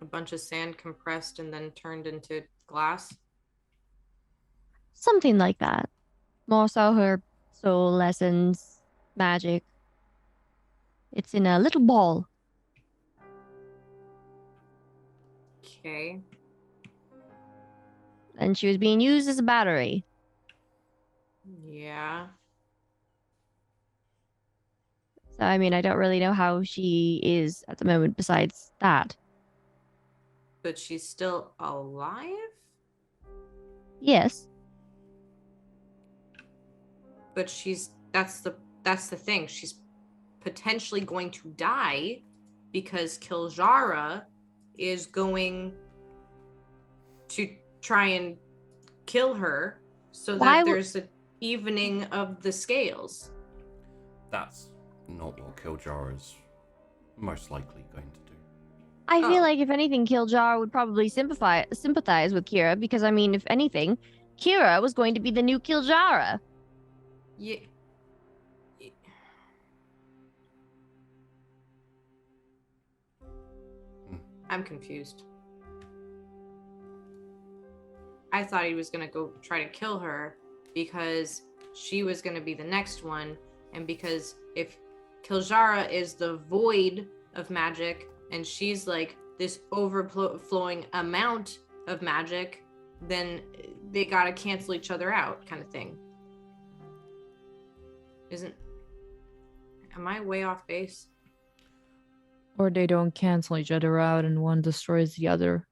A bunch of sand compressed and then turned into glass. Something like that. More so her soul lessons, magic. It's in a little ball. Okay. And she was being used as a battery. Yeah. So, I mean, I don't really know how she is at the moment besides that. But she's still alive? Yes. But that's the thing. She's potentially going to die because Kiljara is going to try and kill her so Why that there's an evening of the scales. That's not what Kiljar is most likely going to do. I feel Oh. like if anything, Kiljar would probably sympathize with Kira because, I mean, if anything, Kira was going to be the new Kiljara. Yeah. I'm confused. I thought he was going to go try to kill her because she was going to be the next one. And because if Kiljara is the void of magic and she's like this overflowing amount of magic, then they got to cancel each other out kind of thing. Am I way off base? Or they don't cancel each other out and one destroys the other.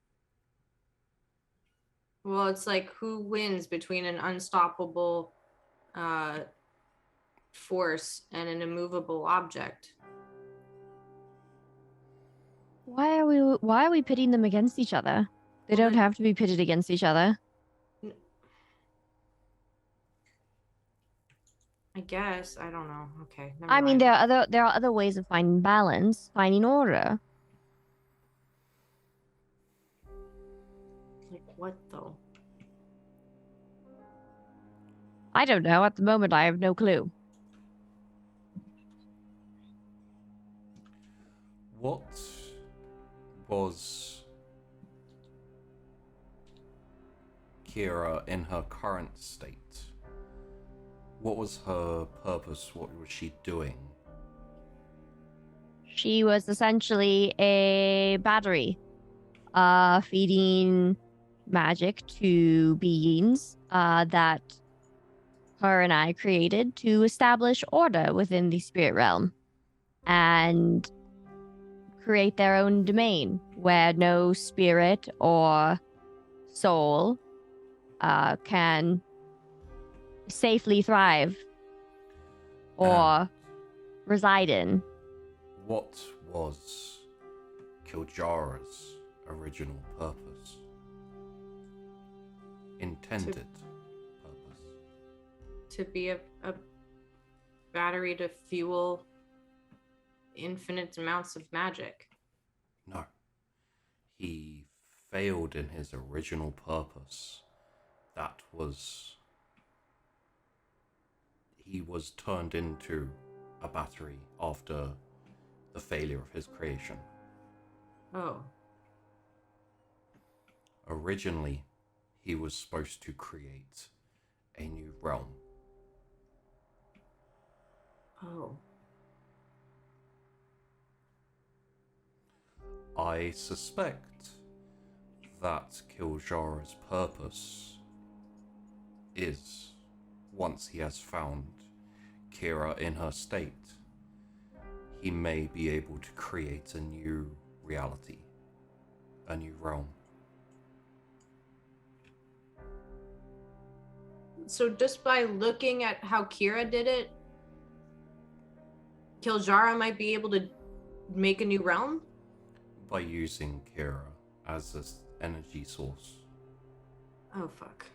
Well, it's like who wins between an unstoppable force and an immovable object. Why are we pitting them against each other? They Well, don't have to be pitted against each other. I guess. I don't know. Okay. Never I mean, mind. there are other ways of finding balance, finding order. Like what though? I don't know. At the moment, I have no clue. What was Kira in her current state? What was her purpose? What was she doing? She was essentially a battery, feeding magic to beings that her and I created to establish order within the spirit realm and create their own domain where no spirit or soul can safely thrive or reside in. What was Kiljara's original purpose? Intended purpose? To be a battery to fuel infinite amounts of magic. No. He failed in his original purpose. That was... He was turned into a battery after the failure of his creation. Oh. Originally, he was supposed to create a new realm. Oh. I suspect that Kiljara's purpose is, once he has found Kira in her state, he may be able to create a new reality, a new realm. So just by looking at how Kira did it, Kiljara might be able to make a new realm? By using Kira as an energy source. Oh, fuck.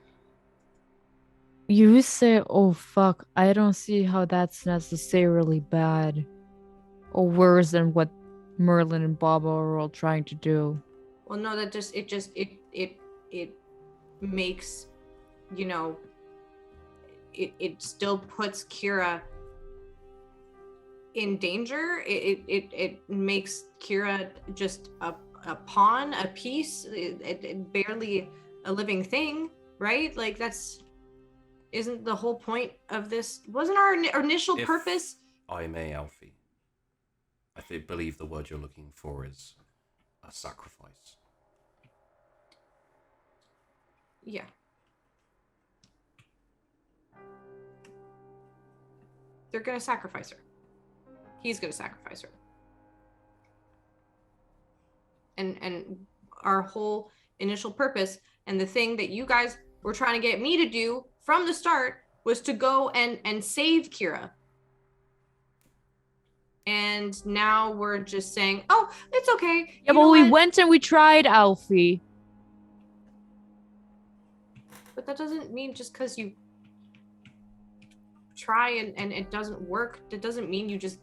You say, oh fuck, I don't see how that's necessarily bad. Or worse than what Merlin and Baba are all trying to do. Well, no, that just it makes, you know, it still puts Kira in danger. It makes Kira just a pawn, a piece, it barely a living thing, right? Like isn't the whole point of this? Wasn't our initial If purpose? I may, Alfie. I believe the word you're looking for is a sacrifice. Yeah. They're gonna sacrifice her. He's gonna sacrifice her. And our whole initial purpose and the thing that you guys were trying to get me to do from the start was to go and save Kira. And now we're just saying, oh, it's okay. Yeah, but we went and we tried, Alfie. But that doesn't mean just because you try and it doesn't work, that doesn't mean you just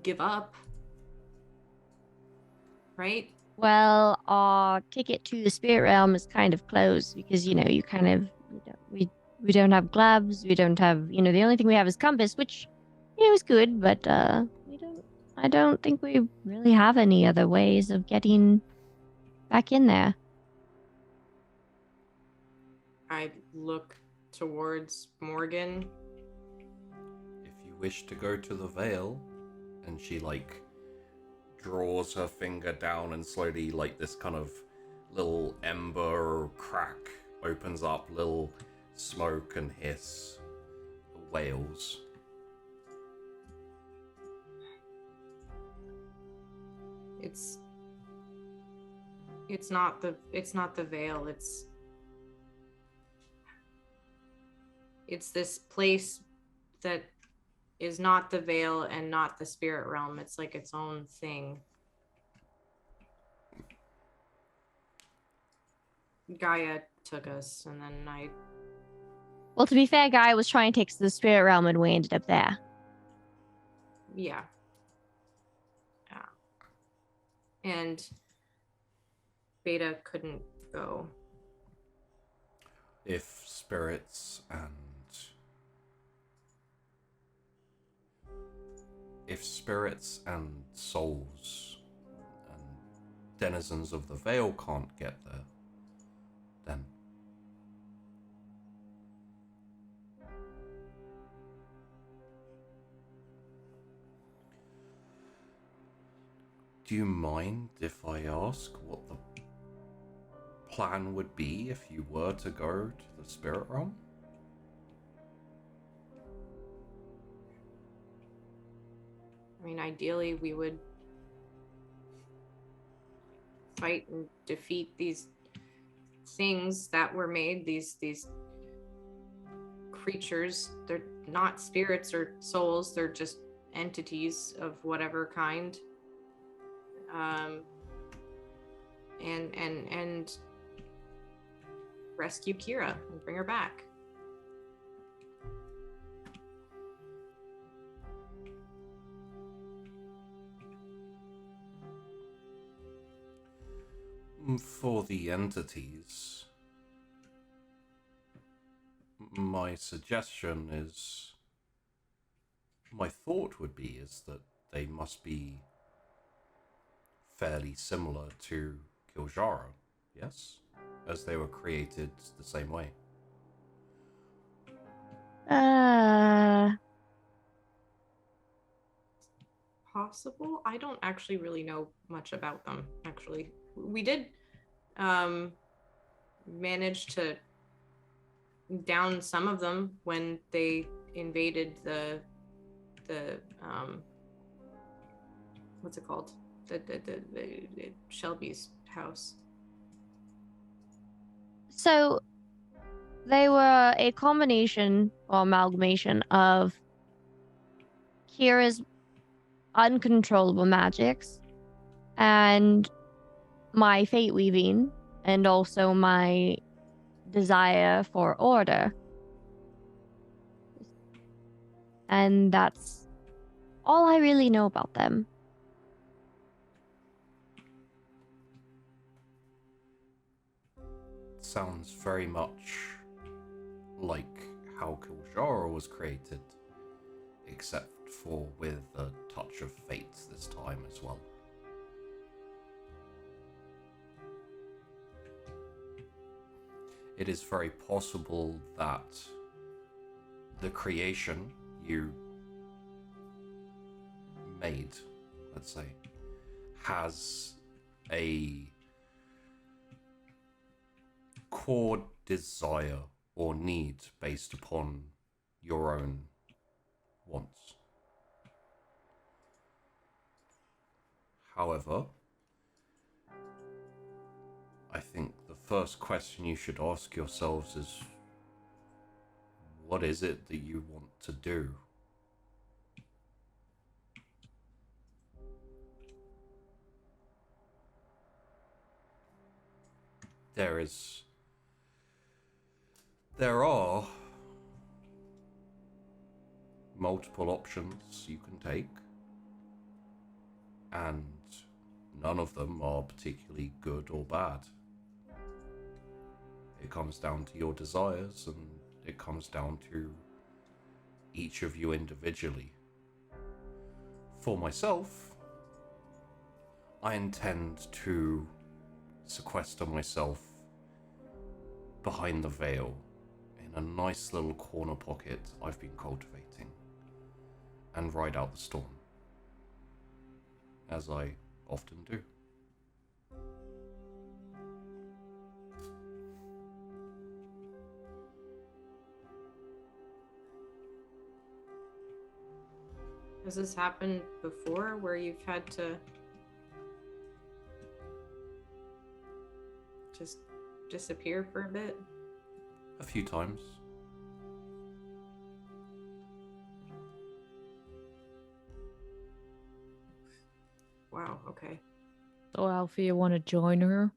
give up. Right? Well, our ticket to the spirit realm is kind of closed because you kind of we don't have gloves, we don't have the only thing we have is compass, which is good, but I don't think we really have any other ways of getting back in there. I look towards Morgan. If you wish to go to the Vale, and she draws her finger down and slowly this kind of little ember crack opens up, little smoke and hiss wails. It's not the veil, it's this place that is not the veil and not the spirit realm. It's like its own thing. Gaia took us, and then Well, to be fair, Guy was trying to take us to the spirit realm and we ended up there. Yeah. And Beta couldn't go. If spirits and souls and denizens of the Vale can't get there, then do you mind if I ask what the plan would be if you were to go to the spirit realm? I mean, ideally, we would fight and defeat these things that were made, these creatures. They're not spirits or souls, they're just entities of whatever kind. And rescue Kira and bring her back. For the entities, my suggestion is, my thought would be is that they must be fairly similar to Kiljara, yes? As they were created the same way. Possible. I don't actually really know much about them. Actually, we did manage to down some of them when they invaded the what's it called, the Shelby's house. So they were a combination or amalgamation of Kira's uncontrollable magics and my fate weaving, and also my desire for order. And that's all I really know about them. Sounds very much like how Kiljara was created, except for with a touch of fate this time as well. It is very possible that the creation you made, let's say, has a core desire or need based upon your own wants. However, I think the first question you should ask yourselves is, what is it that you want to do? There are multiple options you can take, and none of them are particularly good or bad. It comes down to your desires, and it comes down to each of you individually. For myself, I intend to sequester myself behind the veil in a nice little corner pocket I've been cultivating and ride out the storm, as I often do. Has this happened before where you've had to just disappear for a bit? A few times. Wow, okay. So, Alfie, you want to join her?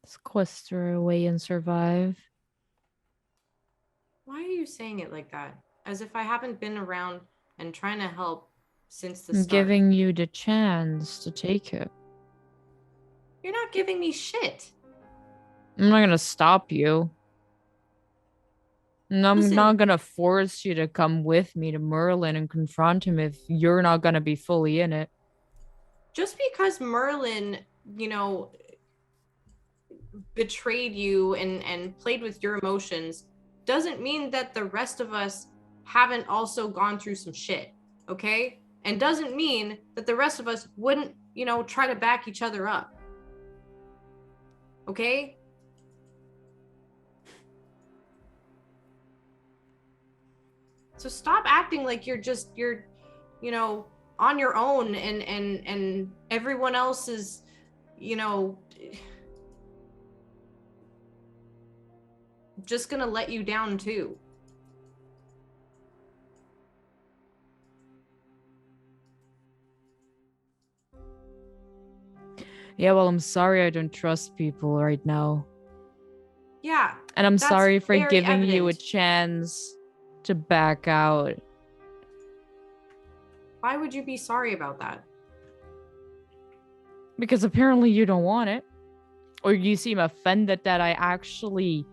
Sequester away and survive? Why are you saying it like that? As if I haven't been around and trying to help since the I'm start. giving you the chance to take it. You're not giving me shit. I'm not gonna stop you. And I'm Listen. not gonna force you to come with me to Merlin and confront him if you're not gonna be fully in it. Just because Merlin, betrayed you and played with your emotions doesn't mean that the rest of us haven't also gone through some shit, okay? And doesn't mean that the rest of us wouldn't, try to back each other up. Okay? So stop acting like you're on your own and everyone else is, just gonna let you down too. Yeah, well, I'm sorry I don't trust people right now. Yeah. And I'm that's sorry for very giving you a evident. chance to back out. Why would you be sorry about that? Because apparently you don't want it. Or you seem offended that I actually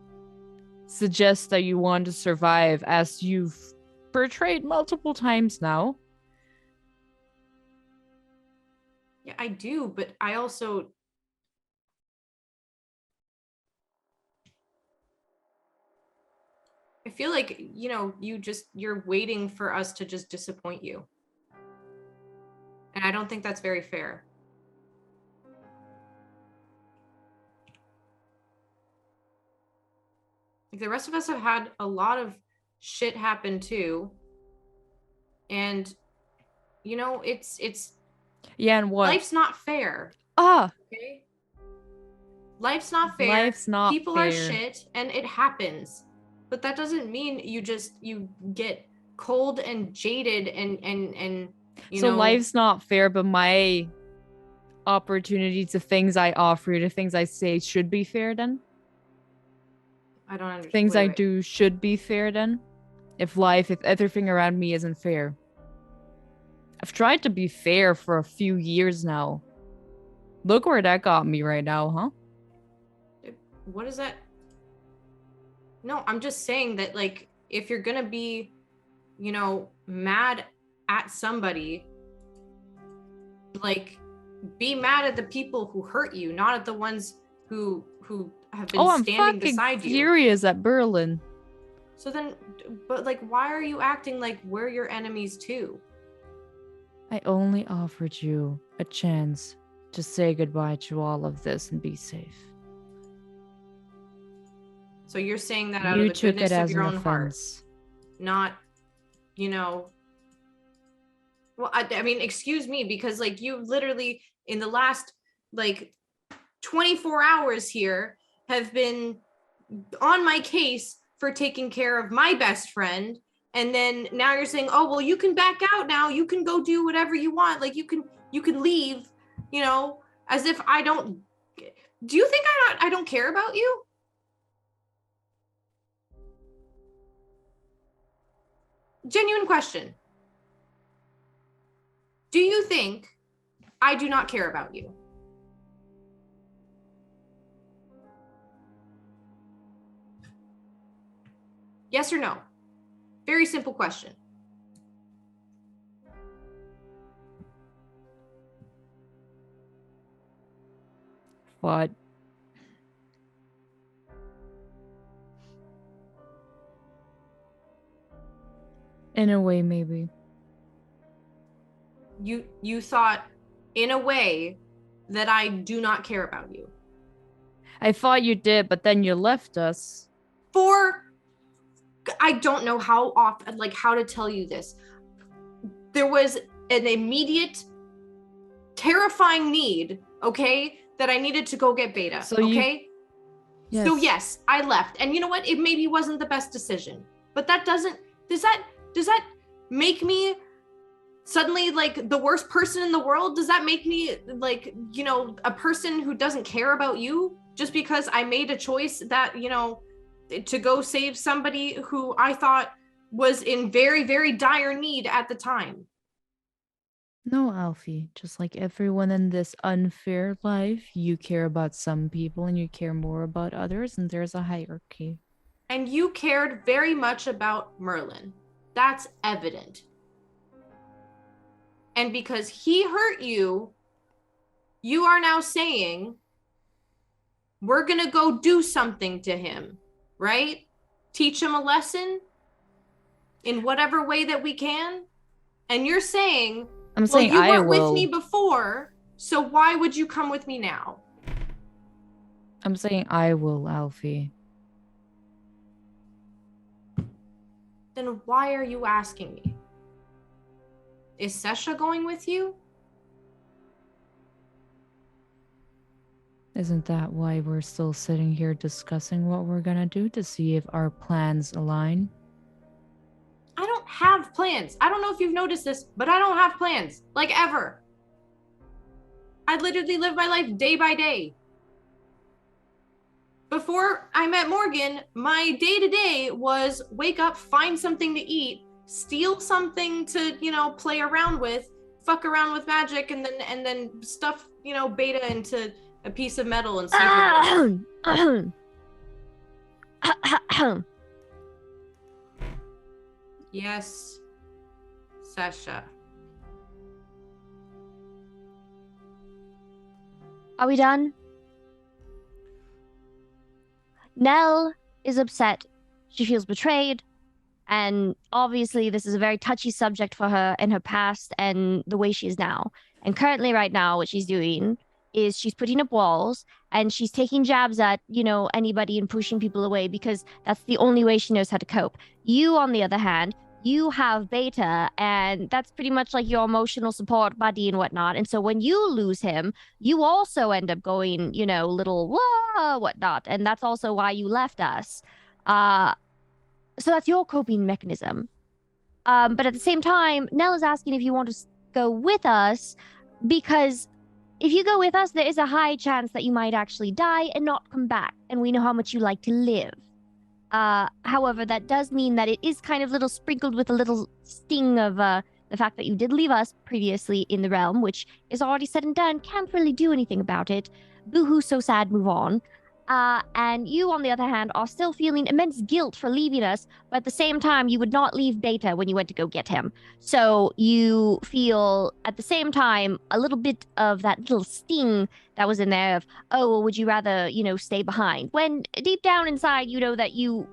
suggest that you want to survive, as you've portrayed multiple times now. Yeah, I do, but I also I feel like, you're waiting for us to just disappoint you. And I don't think that's very fair. Like the rest of us have had a lot of shit happen too. And it's Yeah, and what? life's not fair. Ah, Okay? Life's not fair. life's not People are fair. shit and it happens. But that doesn't mean you get cold and jaded and So life's not fair, but my opportunity to things I offer, to things I say should be fair then? I don't understand. Things I do should be fair then? If everything around me isn't fair. I've tried to be fair for a few years now. Look where that got me right now, huh? What is that? No, I'm just saying that, like, if you're gonna be, mad at somebody, like, be mad at the people who hurt you, not at the ones who have been I'm standing fucking beside you. furious at Berlin. So then, but like, why are you acting like we're your enemies too? I only offered you a chance to say goodbye to all of this and be safe. So you're saying that out You of the took goodness it of as your an own heart, offense. not, well, I mean, excuse me, because like you literally in the last like 24 hours here have been on my case for taking care of my best friend, and then now you're saying, oh well, you can back out now, you can go do whatever you want, like you can leave, as if I don't. Do you think I don't care about you? Genuine question. Do you think I do not care about you? Yes or no? Very simple question. What? In a way, maybe. You thought in a way that I do not care about you. I thought you did, but then you left us. I don't know how often, like how to tell you this. There was an immediate terrifying need, okay, that I needed to go get Beta, So okay? Yes. So yes, I left. And you know what? It maybe wasn't the best decision. But does that make me suddenly like the worst person in the world? Does that make me like, a person who doesn't care about you just because I made a choice that, to go save somebody who I thought was in very, very dire need at the time? No, Alfie. Just like everyone in this unfair life, you care about some people and you care more about others, and there's a hierarchy. And you cared very much about Merlin. That's evident. And because he hurt you, you are now saying, we're going to go do something to him, right? Teach him a lesson in whatever way that we can. And you're saying, I'm saying you I weren't will. with me before, so why would you come with me now? I'm saying I will, Alfie. Then why are you asking me? Is Sesha going with you? Isn't that why we're still sitting here discussing what we're gonna do to see if our plans align? I don't have plans. I don't know if you've noticed this, but I don't have plans, like ever. I literally live my life day by day. Before I met Morgan, my day-to-day was wake up, find something to eat, steal something to, play around with, fuck around with magic, and then stuff, Beta into a piece of metal and see if it works. Yes, Sesha. Are we done? Nell is upset. She feels betrayed. And obviously, this is a very touchy subject for her in her past and the way she is now. And currently, right now, what she's doing is she's putting up walls and she's taking jabs at, anybody and pushing people away because that's the only way she knows how to cope. You, on the other hand, you have Beta, and that's pretty much like your emotional support buddy and whatnot. And so when you lose him, you also end up going, little whoa, whatnot. And that's also why you left us. So that's your coping mechanism. But at the same time, Nell is asking if you want to go with us because if you go with us, there is a high chance that you might actually die and not come back. And we know how much you like to live. However, that does mean that it is kind of little sprinkled with a little sting of the fact that you did leave us previously in the realm, which is already said and done. Can't really do anything about it. Boo-hoo, so sad, move on. And you, on the other hand, are still feeling immense guilt for leaving us, but at the same time, you would not leave Beta when you went to go get him. So you feel, at the same time, a little bit of that little sting that was in there of, oh, well, would you rather, stay behind? When deep down inside, you know that you,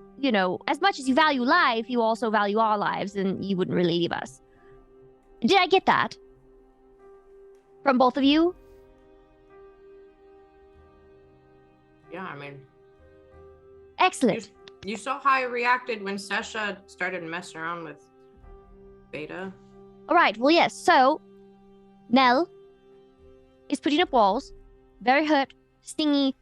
as much as you value life, you also value our lives, and you wouldn't really leave us. Did I get that? From both of you? Yeah, I mean, Excellent. you saw how I reacted when Sesha started messing around with Beta. All right, well, yes. So, Nell is putting up walls. Very hurt, stingy.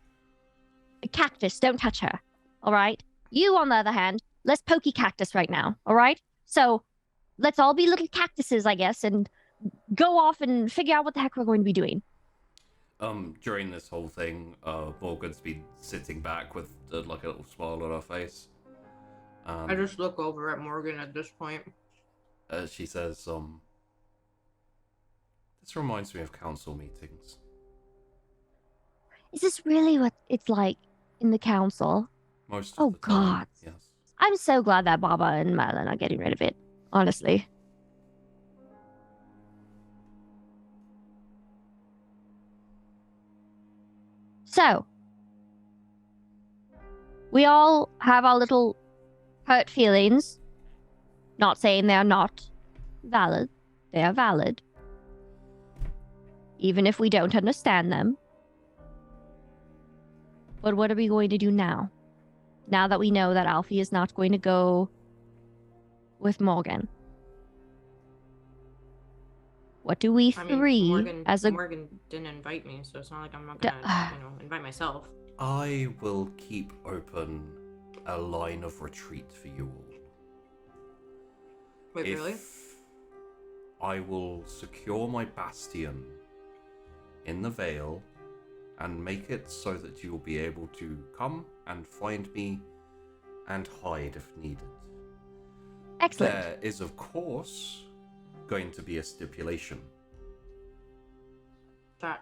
A cactus, don't touch her. All right? You, on the other hand, less pokey cactus right now. All right? So, let's all be little cactuses, I guess, and go off and figure out what the heck we're going to be doing. During this whole thing, Morgan's been sitting back with like a little smile on her face. I just look over at Morgan at this point. She says, this reminds me of council meetings. Is this really what it's like in the council? Most of the time, God. yes. I'm so glad that Baba and Merlin are getting rid of it, honestly. So, we all have our little hurt feelings. Not saying they're not valid. They are valid. Even if we don't understand them. But what are we going to do now? Now that we know that Alfie is not going to go with Morgan. What do we Morgan didn't invite me, so it's not like I'm not gonna, invite myself. I will keep open a line of retreat for you all. Wait, really? I will secure my bastion in the Vale and make it so that you will be able to come and find me and hide if needed. Excellent. There is, of course, going to be a stipulation. That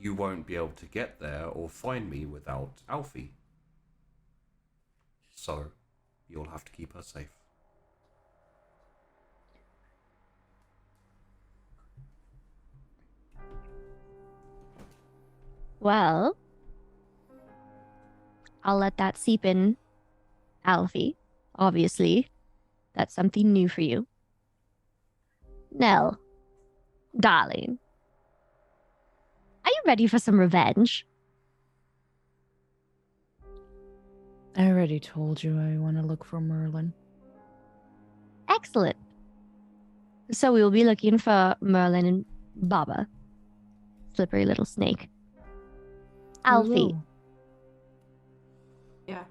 You won't be able to get there or find me without Alfie. So, you'll have to keep her safe. Well, I'll let that seep in, Alfie. Obviously, that's something new for you. Nell, darling, are you ready for some revenge? I already told you I want to look for Merlin. Excellent. So we will be looking for Merlin and Baba. Slippery little snake. Alfie. yeah.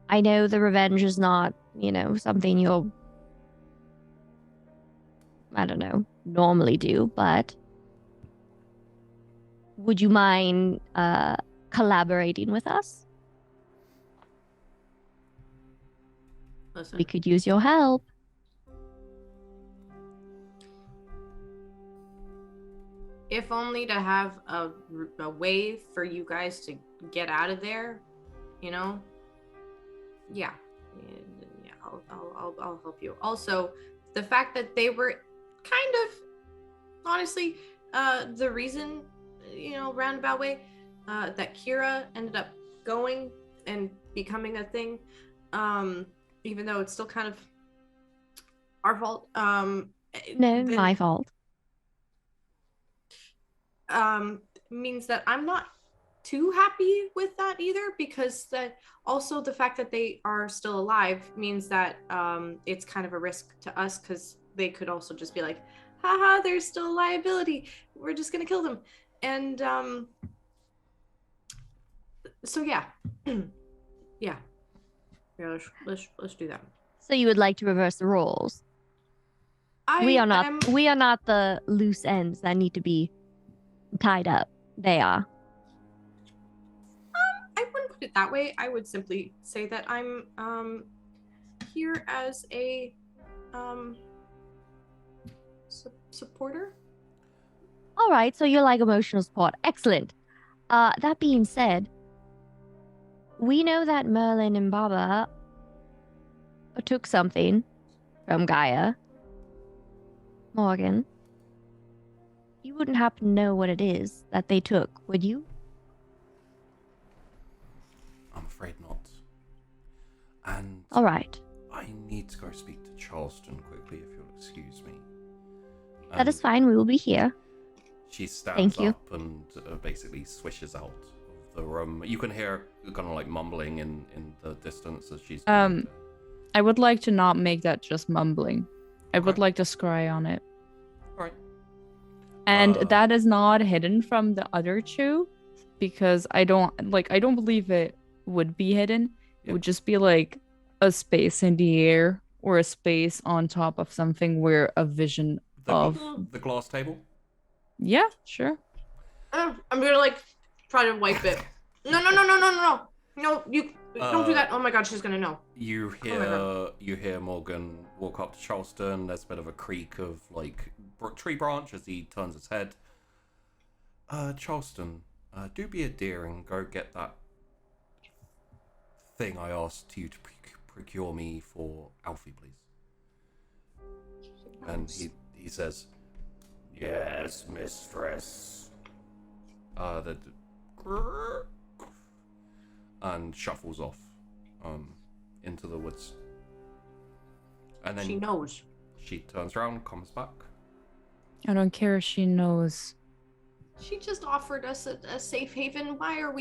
I know the revenge is not, something you'll, I don't know, normally do, but would you mind collaborating with us? Listen. We could use your help. If only to have a way for you guys to get out of there, yeah, I'll help you. Also, the fact that they were kind of, honestly, the reason, roundabout way, that Kira ended up going and becoming a thing, even though it's still kind of our fault. No, my fault. Means that I'm not too happy with that either, because that also the fact that they are still alive means that it's kind of a risk to us, because they could also just be like, haha, there's still a liability, we're just gonna kill them. And so yeah. yeah, let's do that. So you would like to reverse the roles? We are not the loose ends that need to be tied up. They are. I wouldn't put it that way. I would simply say that I'm here as a supporter. All right, so you're like emotional support. Excellent. That being said, we know that Merlin and Baba took something from Gaia. Morgan, you wouldn't happen to know what it is that they took, would you? I'm afraid not. And All right. I need to go speak to Charleston quickly, if you'll excuse me. That is fine. We will be here. She stands Thank you. up and basically swishes out of the room. You can hear kind of like mumbling in the distance as she's. I would like to not make that just mumbling. I would Okay. like to scry on it. Alright. And that is not hidden from the other two, because I don't believe it would be hidden. It would just be like a space in the air or a space on top of something where a vision of the glass table. Yeah, sure. I'm gonna try to wipe it. No, you don't do that. Oh my god, she's gonna know. You hear Morgan walk up to Charleston. There's a bit of a creak of tree branch as he turns his head. Charleston, do be a dear and go get that thing I asked you to procure me for Alfie, please. And he says, yes, mistress. And shuffles off into the woods. And then She knows. She turns around, comes back. I don't care if she knows. She just offered us a safe haven. Why are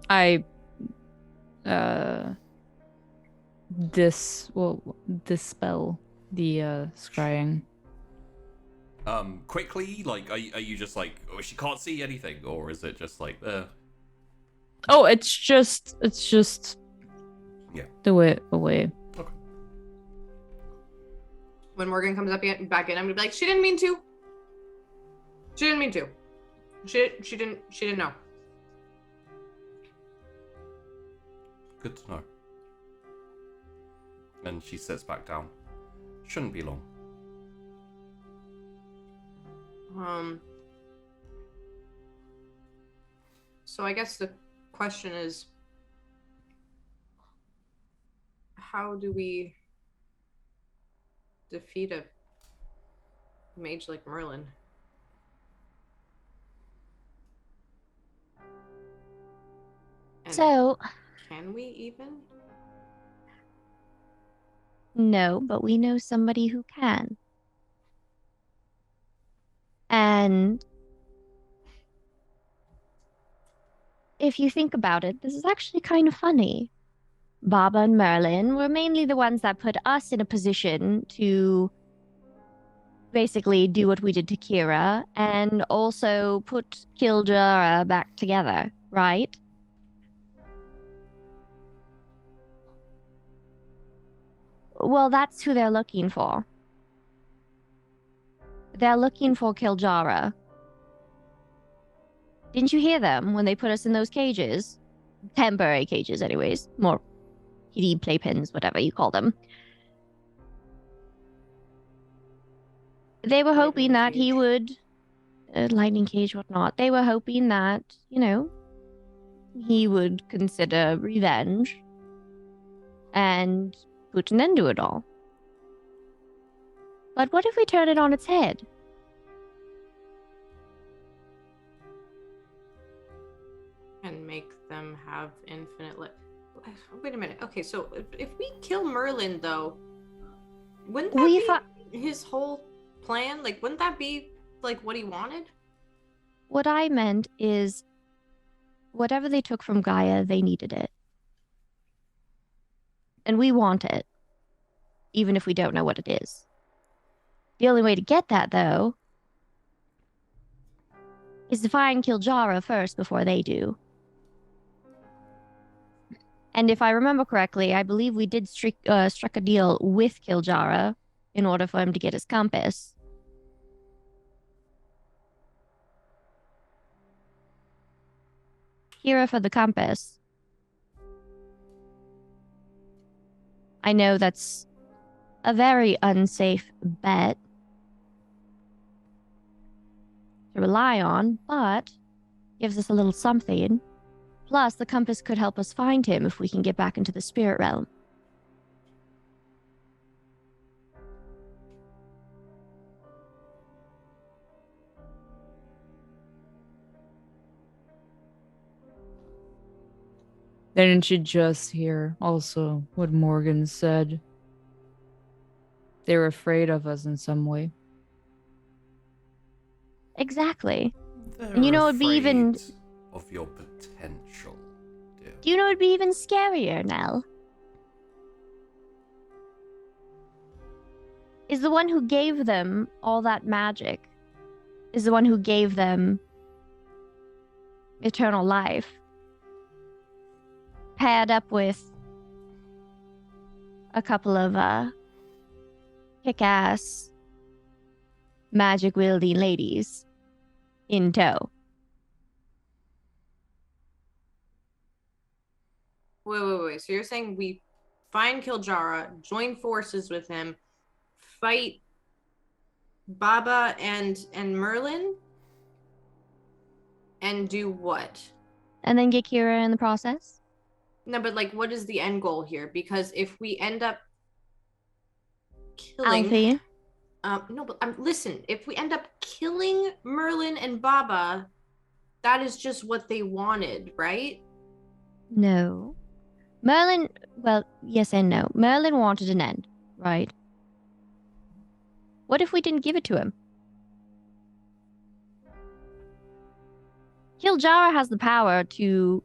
I dispel the scrying. Quickly, are you just she can't see anything, or is it just Oh, it's just yeah, do it away. Okay. When Morgan comes back in, I'm gonna be like, she didn't mean to. She didn't mean to. She didn't know. Good to know. And she sits back down. Shouldn't be long. So I guess the question is, how do we defeat a mage like Merlin? And So, can we even? no, but we know somebody who can. And if you think about it, this is actually kind of funny. Baba and Merlin were mainly the ones that put us in a position to basically do what we did to Kira and also put Kildara back together, right? Well, that's who they're looking for. They're looking for Kildara. Didn't you hear them when they put us in those cages? Temporary cages, anyways. More kitty playpens, whatever you call them. They were hoping that he would... lightning cage, whatnot. They were hoping that, he would consider revenge and put an end to it all. But what if we turn it on its head? And make them have infinite Wait a minute. Okay, so if we kill Merlin, though, wouldn't that be his whole plan? Like, wouldn't that be, like, what he wanted? What I meant is, whatever they took from Gaia, they needed it. And we want it, even if we don't know what it is. The only way to get that, though, is to find Kil'jaara first before they do. And if I remember correctly, I believe we did struck a deal with Kil'jaara in order for him to get his compass. Kira for the compass. I know that's a very unsafe bet to rely on, but gives us a little something. Plus, the compass could help us find him if we can get back into the spirit realm. Didn't you just hear also what Morgan said? They were afraid of us in some way. Exactly. They're And you know, it'd be even... afraid of your potential, dear. Do you know it'd be even scarier, Nell? Is the one who gave them all that magic, is the one who gave them eternal life, paired up with a couple of kick-ass magic-wielding ladies in tow. Wait. So you're saying we find Kil'jaara, join forces with him, fight Baba and Merlin, and do what? And then get Kira in the process? No, but like, what is the end goal here? Because if we end up killing... Alfie. No, but listen, if we end up killing Merlin and Baba, that is just what they wanted, right? No. Merlin, well, yes and no. Merlin wanted an end, right? What if we didn't give it to him? Kil'jaara has the power to,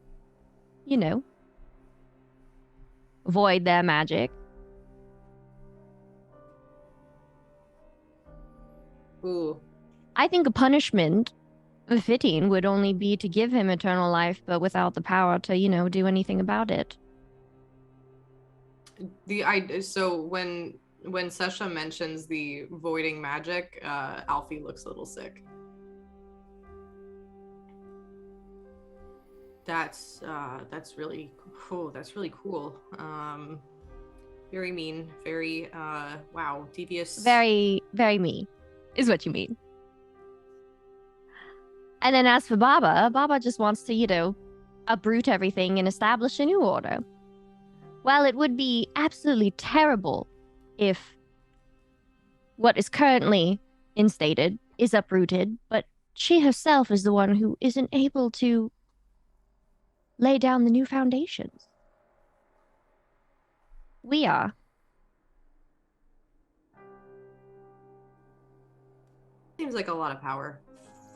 you know, void their magic. Ooh. I think a punishment befitting would only be to give him eternal life, but without the power to, you know, do anything about it. So when Sesha mentions the voiding magic, Alfie looks a little sick. That's really cool. That's really cool. Very mean, very wow, devious. Very, very mean, is what you mean. And then as for Baba, Baba just wants to, you know, uproot everything and establish a new order. Well, it would be absolutely terrible if what is currently instated is uprooted, but she herself is the one who isn't able to lay down the new foundations. We are. Seems like a lot of power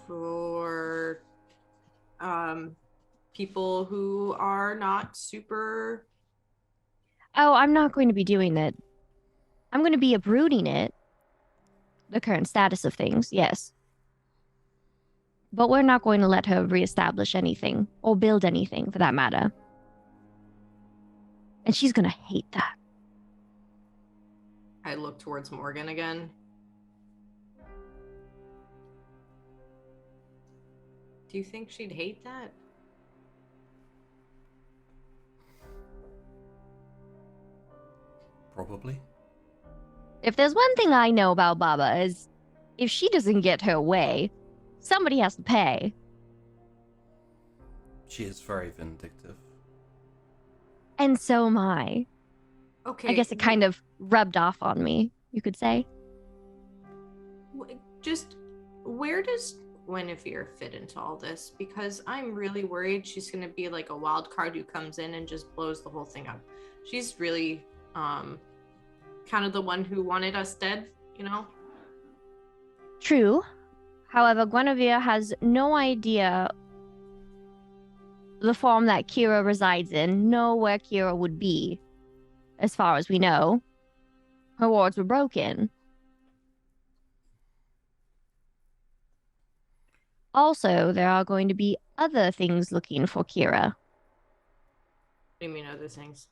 for people who are not super... Oh, I'm not going to be doing it. I'm going to be uprooting it. The current status of things, yes. But we're not going to let her reestablish anything, or build anything for that matter. And she's going to hate that. I look towards Morgan again. Do you think she'd hate that? Probably. If there's one thing I know about Baba is, if she doesn't get her way, somebody has to pay. She is very vindictive. And so am I. Okay. I guess it kind of rubbed off on me, you could say. just where does Guinevere fit into all this? Because I'm really worried she's gonna be like a wild card who comes in and just blows the whole thing up. She's really kind of the one who wanted us dead, you know? True. However, Guinevere has no idea the form that Kira resides in, nor where Kira would be, as far as we know. Her wards were broken. Also, there are going to be other things looking for Kira. What do you mean other things?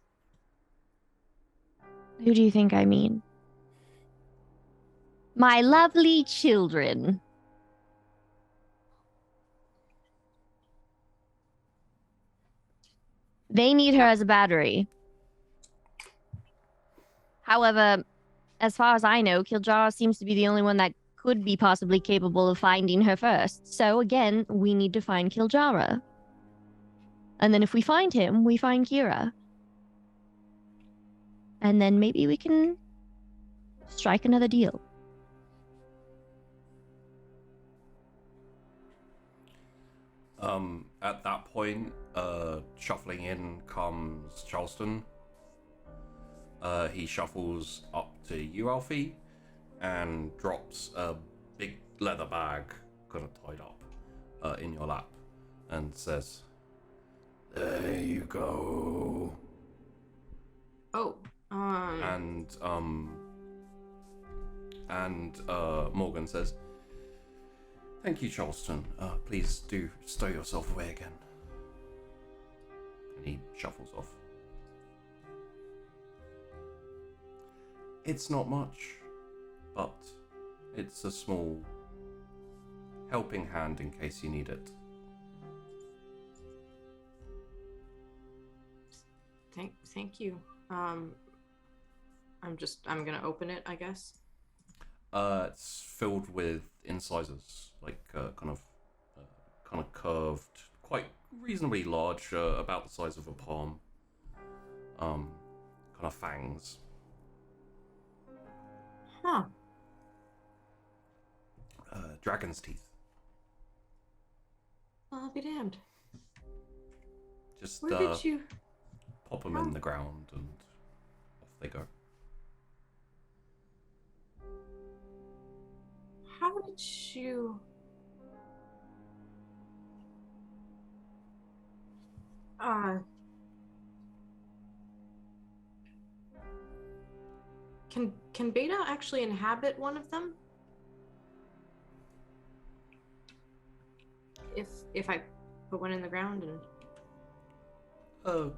Who do you think I mean? My lovely children. They need her as a battery. However, as far as I know, Kiljara seems to be the only one that could be possibly capable of finding her first. So again, we need to find Kiljara. And then if we find him, we find Kira. And then maybe we can strike another deal. At that point, shuffling in comes Charleston. He shuffles up to you, Alfie, and drops a big leather bag, kind of tied up, in your lap, and says, "There you go." Oh, And Morgan says, "Thank you, Charleston. Please do stow yourself away again." And he shuffles off. It's not much, but it's a small helping hand in case you need it. thank you. I'm gonna open it, I guess. It's filled with incisors, like kind of curved, quite reasonably large, about the size of a palm. Kind of fangs. Huh. Dragon's teeth. I'll be damned. Just Where did you? pop them in the ground and off they go. How did you? Can Beta actually inhabit one of them? If I put one in the ground and.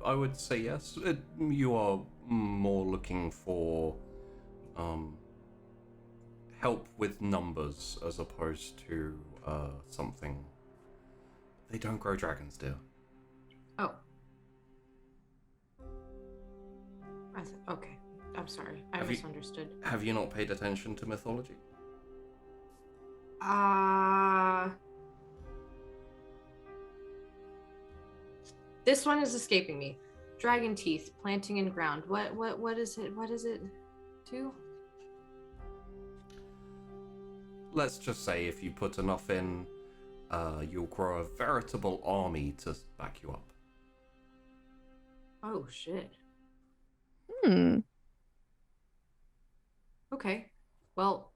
I would say yes. You are more looking for help with numbers as opposed to something. They don't grow dragons, dear. Oh. Okay. I'm sorry. I misunderstood. Have you not paid attention to mythology? This one is escaping me. Dragon teeth planting in ground. What is it? What does it do? Let's just say if you put enough in, you'll grow a veritable army to back you up. Oh shit. Okay. Well,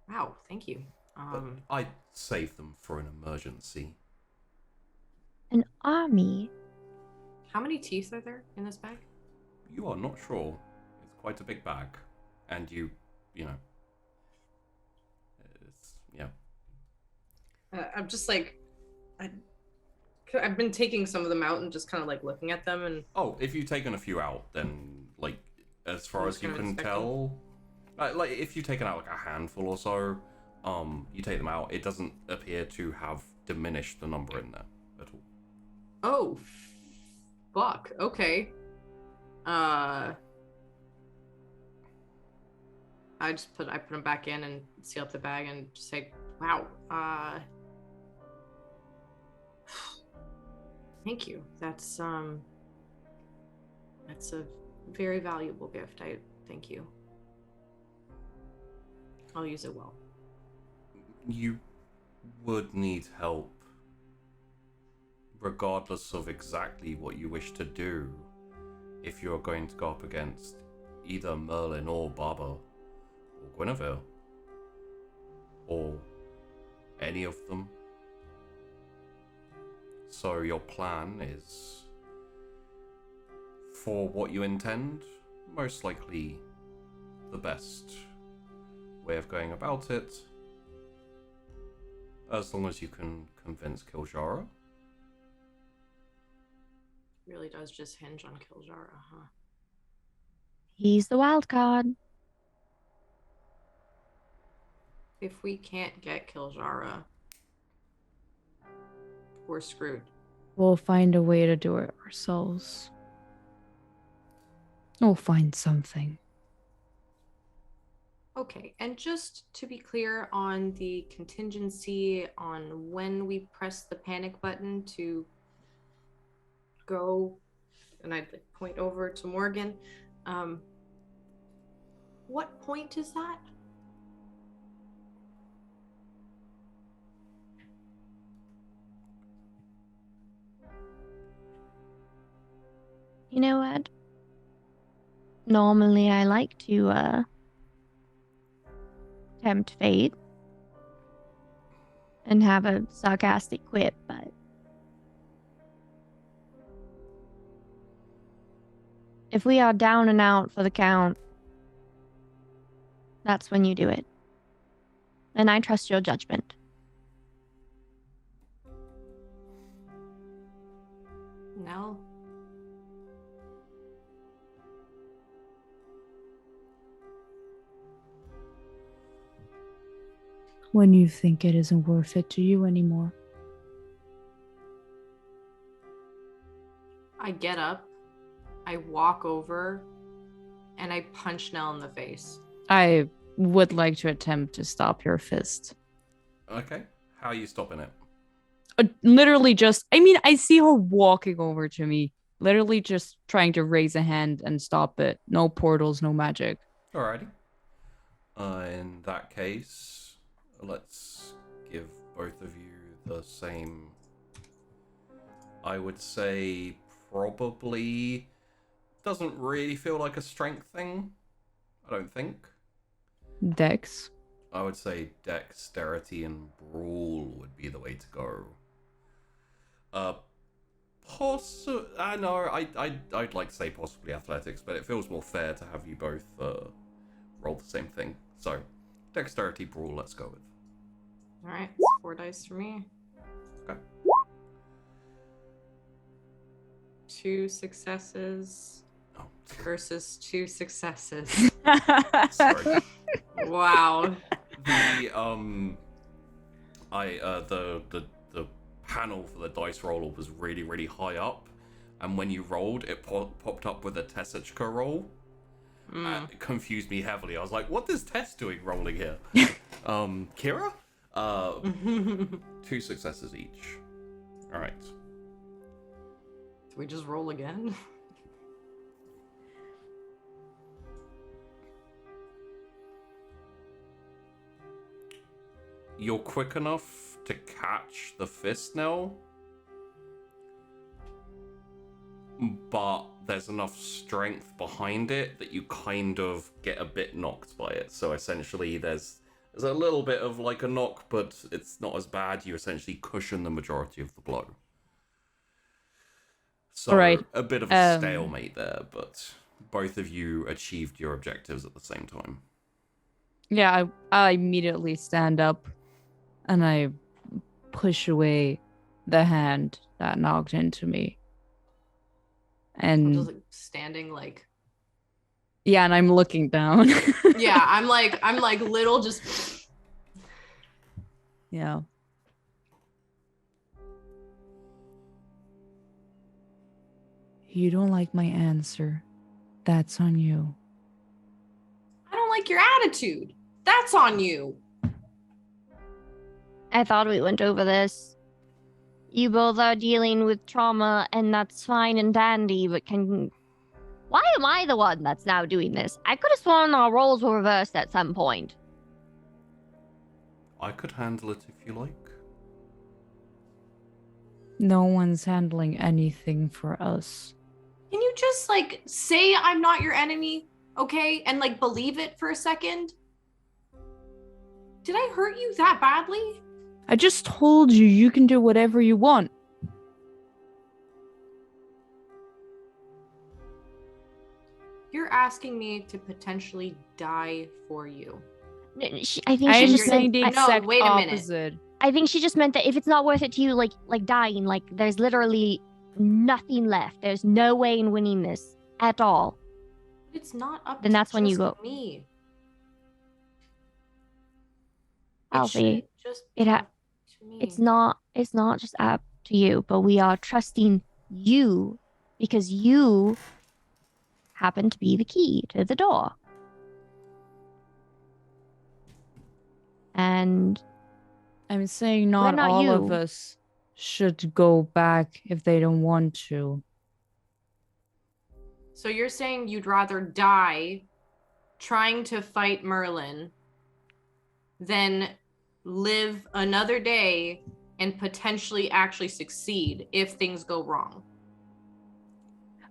wow, thank you. But I'd save them for an emergency. An army? How many teeth are there in this bag? You are not sure. It's quite a big bag. And you know. It's, yeah. I'm just like, I've been taking some of them out and just kind of like looking at them and. Oh, if you've taken a few out, then, like, as far I'm as just you kinda can inspecting. tell, like, if you've taken out, like, a handful or so, you take them out, it doesn't appear to have diminished the number in there at all. Oh, fuck. Okay. I put them back in and seal up the bag and just say, wow. Thank you. That's a very valuable gift. I thank you. I'll use it well. You would need help, regardless of exactly what you wish to do, if you're going to go up against either Merlin or Baba, or Guinevere, or any of them. So your plan is, for what you intend, most likely the best way of going about it, as long as you can convince Kiljara. Really does just hinge on Kiljara, huh? He's the wild card. If we can't get Kiljara, we're screwed. We'll find a way to do it ourselves. We'll find something. Okay, and just to be clear on the contingency on when we press the panic button to go, and I'd like point over to Morgan. What point is that? You know what? Normally I like to tempt fate and have a sarcastic quip, but if we are down and out for the count, that's when you do it. And I trust your judgment. No. When you think it isn't worth it to you anymore. I get up, I walk over, and I punch Nell in the face. I would like to attempt to stop your fist. Okay, how are you stopping it? Literally just, I mean, I see her walking over to me. Literally just trying to raise a hand and stop it. No portals, no magic. Alrighty. In that case, let's give both of you the same. I would say probably doesn't really feel like a strength thing. I don't think. Dex. I would say dexterity and brawl would be the way to go. No, I'd like to say possibly athletics, but it feels more fair to have you both roll the same thing. So, dexterity, brawl, let's go with. All right, 4 dice for me. Okay. 2 successes Oh. versus 2 successes. Sorry. Wow. The panel for the dice roller was really, really high up, and when you rolled, it popped up with a Tessichka roll. It confused me heavily. I was like, what is Tess doing rolling here? Kira? 2 successes each. Alright. Do we just roll again? You're quick enough to catch the fist now, but there's enough strength behind it that you kind of get a bit knocked by it. So essentially there's a little bit of like a knock, but it's not as bad. You essentially cushion the majority of the blow. So Right. a bit of a stalemate there, but both of you achieved your objectives at the same time. Yeah, I immediately stand up and I push away the hand that knocked into me. I'm And just like standing like yeah, and I'm looking down. yeah, I'm like little just Yeah. You don't like my answer. That's on you. I don't like your attitude. That's on you. I thought we went over this. You both are dealing with trauma, and that's fine and dandy, but why am I the one that's now doing this? I could have sworn our roles were reversed at some point. I could handle it if you like. No one's handling anything for us. Can you just like say I'm not your enemy, okay? And like believe it for a second? Did I hurt you that badly? I just told you you can do whatever you want. You're asking me to potentially die for you. I think I she am just saying meant. the No, exact wait a minute. opposite. I think she just meant that if it's not worth it to you, like dying, like there's literally nothing left. There's no way in winning this at all. It's not up Then to that's when you just go. me. Alfie, It just it ha- up to me. it's not just up to you, but we are trusting you because you happen to be the key to the door. And I'm saying not not all of you. us should go back if they don't want to. So you're saying you'd rather die trying to fight Merlin than live another day and potentially actually succeed if things go wrong?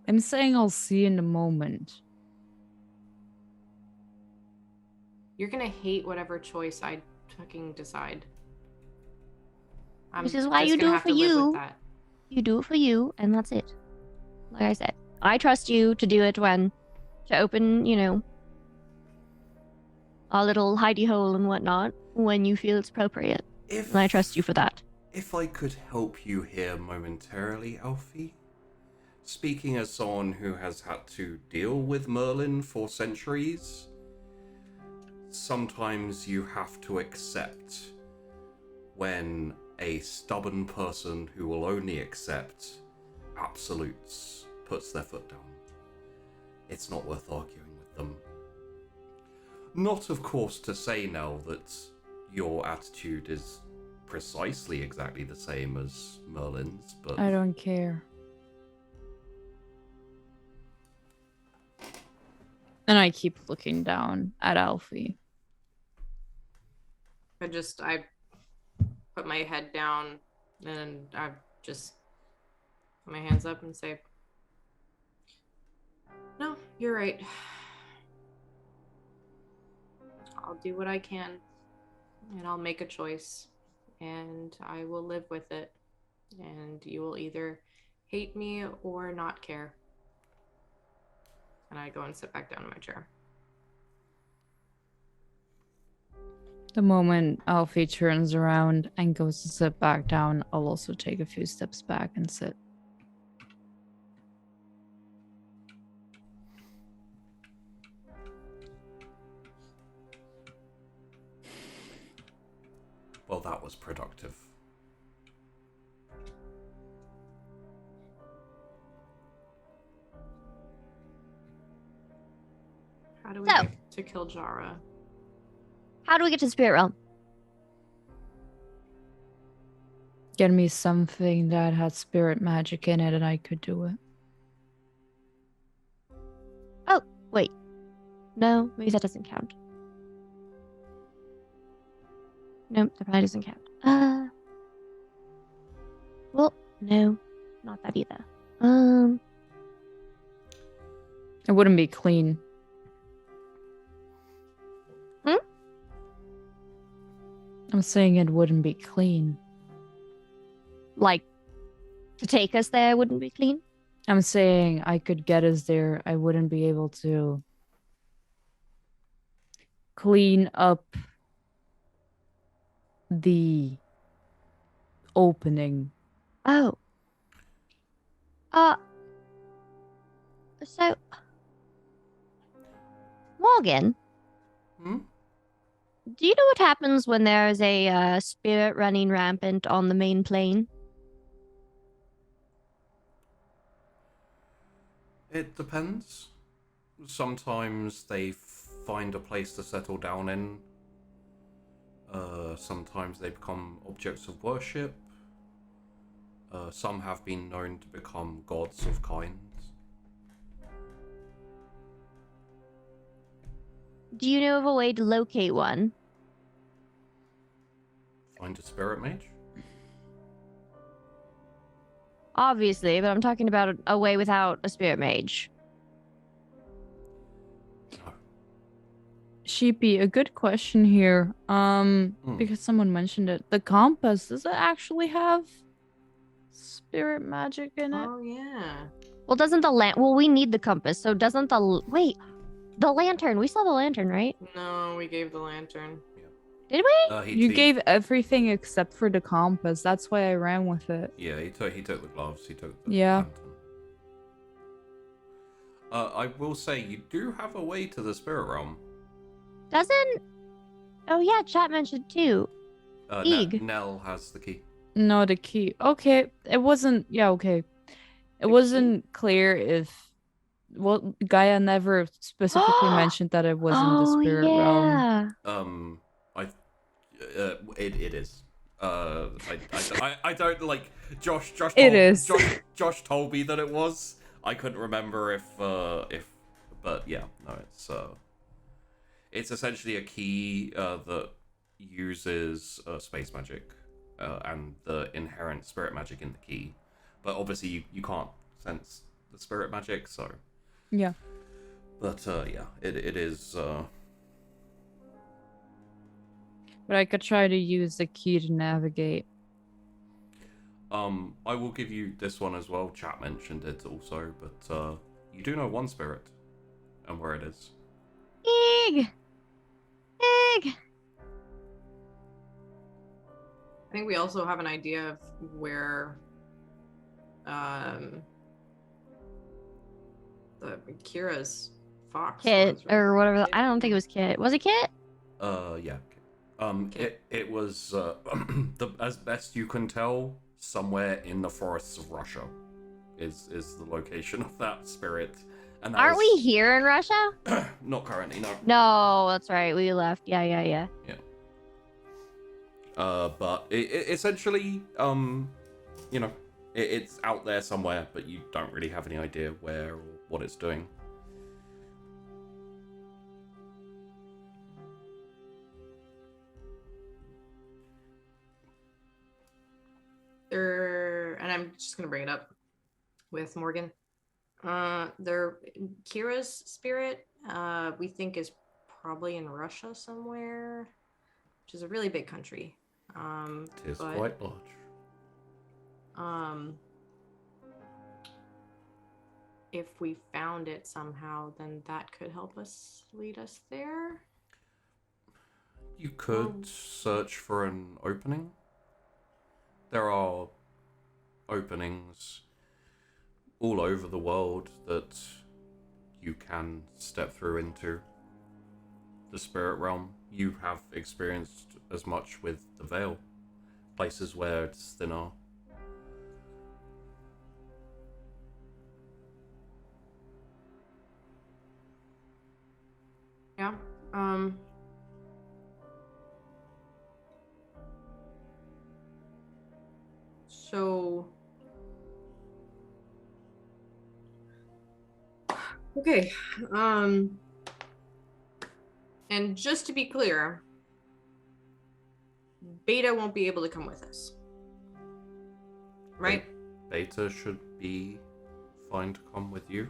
I'm saying I'll see in the moment. You're gonna hate whatever choice I fucking decide. I'm Which is why just you gonna do it have for to live you. with that. You do it for you, and that's it. Like I said, I trust you to do it to open, our little hidey hole and whatnot when you feel it's appropriate. And I trust you for that. If I could help you here momentarily, Alfie. Speaking as someone who has had to deal with Merlin for centuries, sometimes you have to accept when a stubborn person who will only accept absolutes puts their foot down. It's not worth arguing with them. Not, of course, to say now that your attitude is precisely exactly the same as Merlin's, but I don't care. And I keep looking down at Alfie. I put my head down and I just put my hands up and say, no, you're right. I'll do what I can and I'll make a choice and I will live with it. And you will either hate me or not care. And I go and sit back down in my chair. The moment Alfie turns around and goes to sit back down, I'll also take a few steps back and sit. well, that was productive. How do we So- get to kill Jara? How do we get to the spirit realm? Get me something that had spirit magic in it and I could do it. Oh, wait. No, maybe that doesn't count. Nope, that probably doesn't count. Well, no, not that either. It wouldn't be clean. I'm saying it wouldn't be clean. Like, to take us there wouldn't be clean? I'm saying I could get us there. I wouldn't be able to clean up the opening. Oh. So, Morgan, Hmm? do you know what happens when there's a spirit running rampant on the main plane? It depends. Sometimes they find a place to settle down in. Sometimes they become objects of worship. Some have been known to become gods of kinds. Do you know of a way to locate one? Find a spirit mage? Obviously, but I'm talking about a way without a spirit mage. No. Sheepy, a good question here. Because someone mentioned it. The compass, does it actually have spirit magic in it? Oh yeah. Well, doesn't the well, we need the compass, so doesn't wait, the lantern, we saw the lantern, right? No, we gave the lantern. Did we? You gave everything except for the compass. That's why I ran with it. Yeah, he took the gloves. He took the Yeah. lantern. I will say you do have a way to the spirit realm. Doesn't? Oh yeah, chat mentioned too. Eeg. Nell has the key. No, the key. Okay, it wasn't. Yeah, okay. It wasn't clear if. Well, Gaia never specifically mentioned that it was in the spirit realm. Yeah. It is. I don't like Josh. It is. Josh told me that it was. I couldn't remember if, but yeah, no, it's essentially a key that uses space magic and the inherent spirit magic in the key, but obviously you can't sense the spirit magic, so Yeah. But yeah, it is. But I could try to use the key to navigate. I will give you this one as well. Chat mentioned it also, but you do know one spirit and where it is. Eeg. Eeg. I think we also have an idea of where the Kira's fox Kit was, right? or whatever. I don't think it was Kit. Was it Kit? Yeah. It was as best you can tell, somewhere in the forests of Russia is the location of that spirit. And that Aren't was... we here in Russia? Not currently, no. No, that's right. We left. Yeah. But it essentially, you know, it's out there somewhere, but you don't really have any idea where or what it's doing. And I'm just gonna bring it up with Morgan. Kira's spirit, we think is probably in Russia somewhere, which is a really big country. It is quite large. If we found it somehow, then that could help us lead us there. You could search for an opening. There are openings all over the world that you can step through into the spirit realm. You have experienced as much with the veil, places where it's thinner. Yeah. So okay. And just to be clear, Beta won't be able to come with us. Right? Beta should be fine to come with you.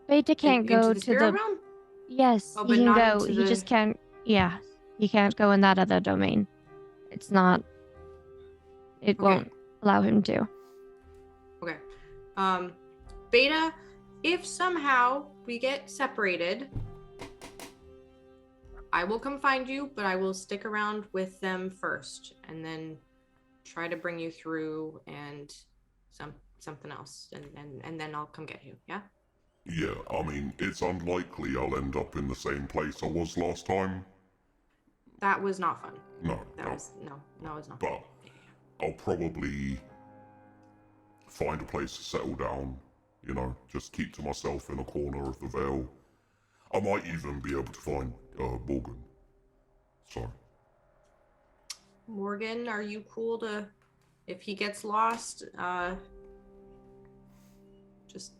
Beta can't go into to spirit the. realm? Yes, Oh, he but can not go. into He the- just can't. Yeah, he can't go in that other domain. It's not. It Okay. won't allow him to. Okay. Beta, if somehow we get separated, I will come find you, but I will stick around with them first and then try to bring you through and something else and then I'll come get you. Yeah? Yeah, I mean, it's unlikely I'll end up in the same place I was last time. That was not fun. No, That was no, it's not But fun. I'll probably find a place to settle down, you know, just keep to myself in a corner of the veil. I might even be able to find Morgan. Sorry. Morgan, are you cool to, if he gets lost, just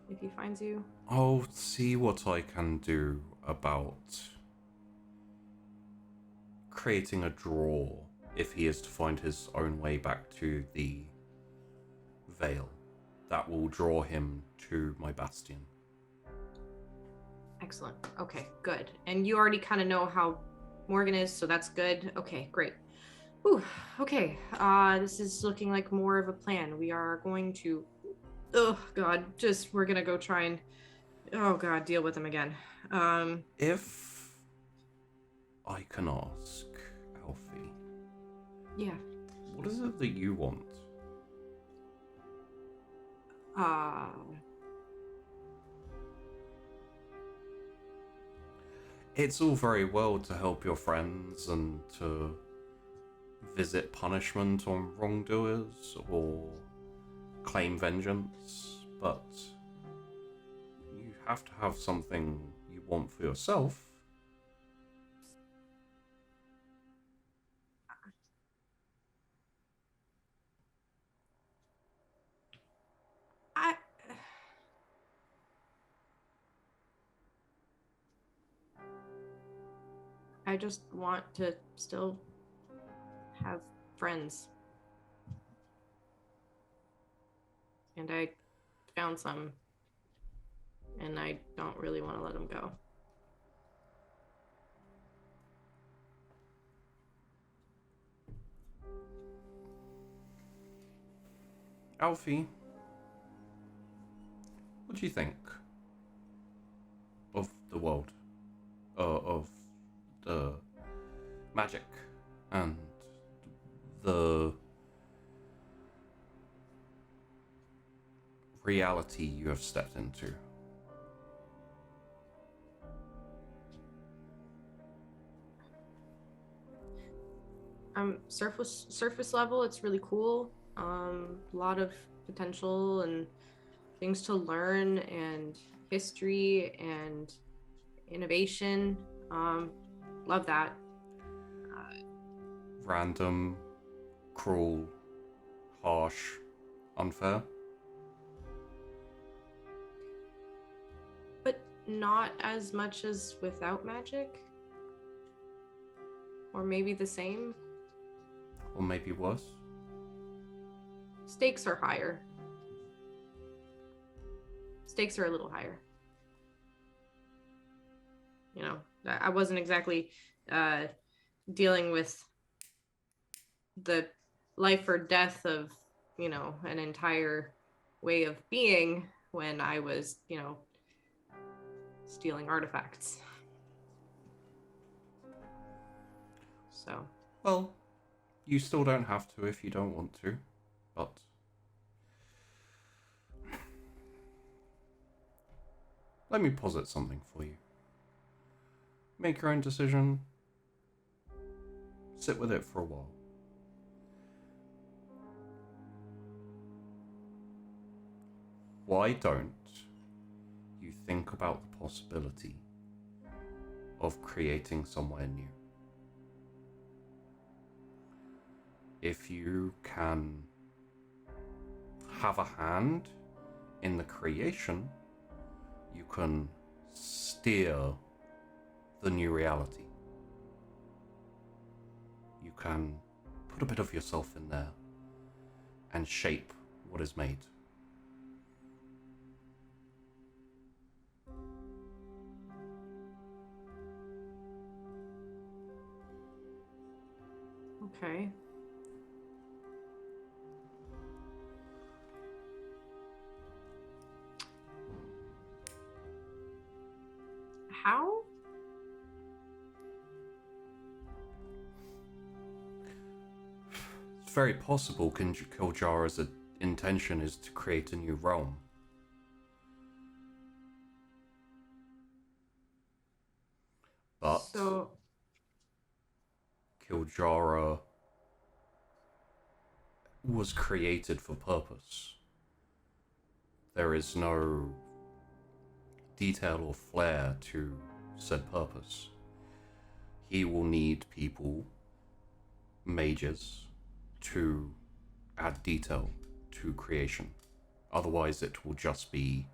if he finds you? I'll see what I can do about creating a draw if he is to find his own way back to the Vale. That will draw him to my bastion. Excellent. Okay, good. And you already kind of know how Morgan is, so that's good. Okay, great. Ooh, okay. This is looking like more of a plan. We are going to, oh God, we're gonna go try and, oh God, deal with him again. If I can ask, Alfie. Yeah. What is it that you want? It's all very well to help your friends and to visit punishment on wrongdoers or claim vengeance, but you have to have something you want for yourself. I just want to still have friends. And I found some, and I don't really want to let them go. Alfie, what do you think of the world, of the magic and the reality you have stepped into? Surface level, it's really cool. A lot of potential and things to learn, and history and innovation. Love that. Random, cruel, harsh, unfair? But not as much as without magic. Or maybe the same. Or maybe worse? Stakes are higher. Stakes are a little higher. You know, I wasn't exactly dealing with the life or death of, you know, an entire way of being when I was, you know, stealing artifacts. So. Well, you still don't have to if you don't want to, but let me posit something for you. Make your own decision. Sit with it for a while. Why don't you think about the possibility of creating somewhere new? If you can have a hand in the creation, you can steer the new reality. You can put a bit of yourself in there and shape what is made. Okay. How? It's very possible Kiljara's intention is to create a new realm. But So, Kiljara was created for purpose. There is no detail or flair to said purpose. He will need people, mages, to add detail to creation. Otherwise, it will just be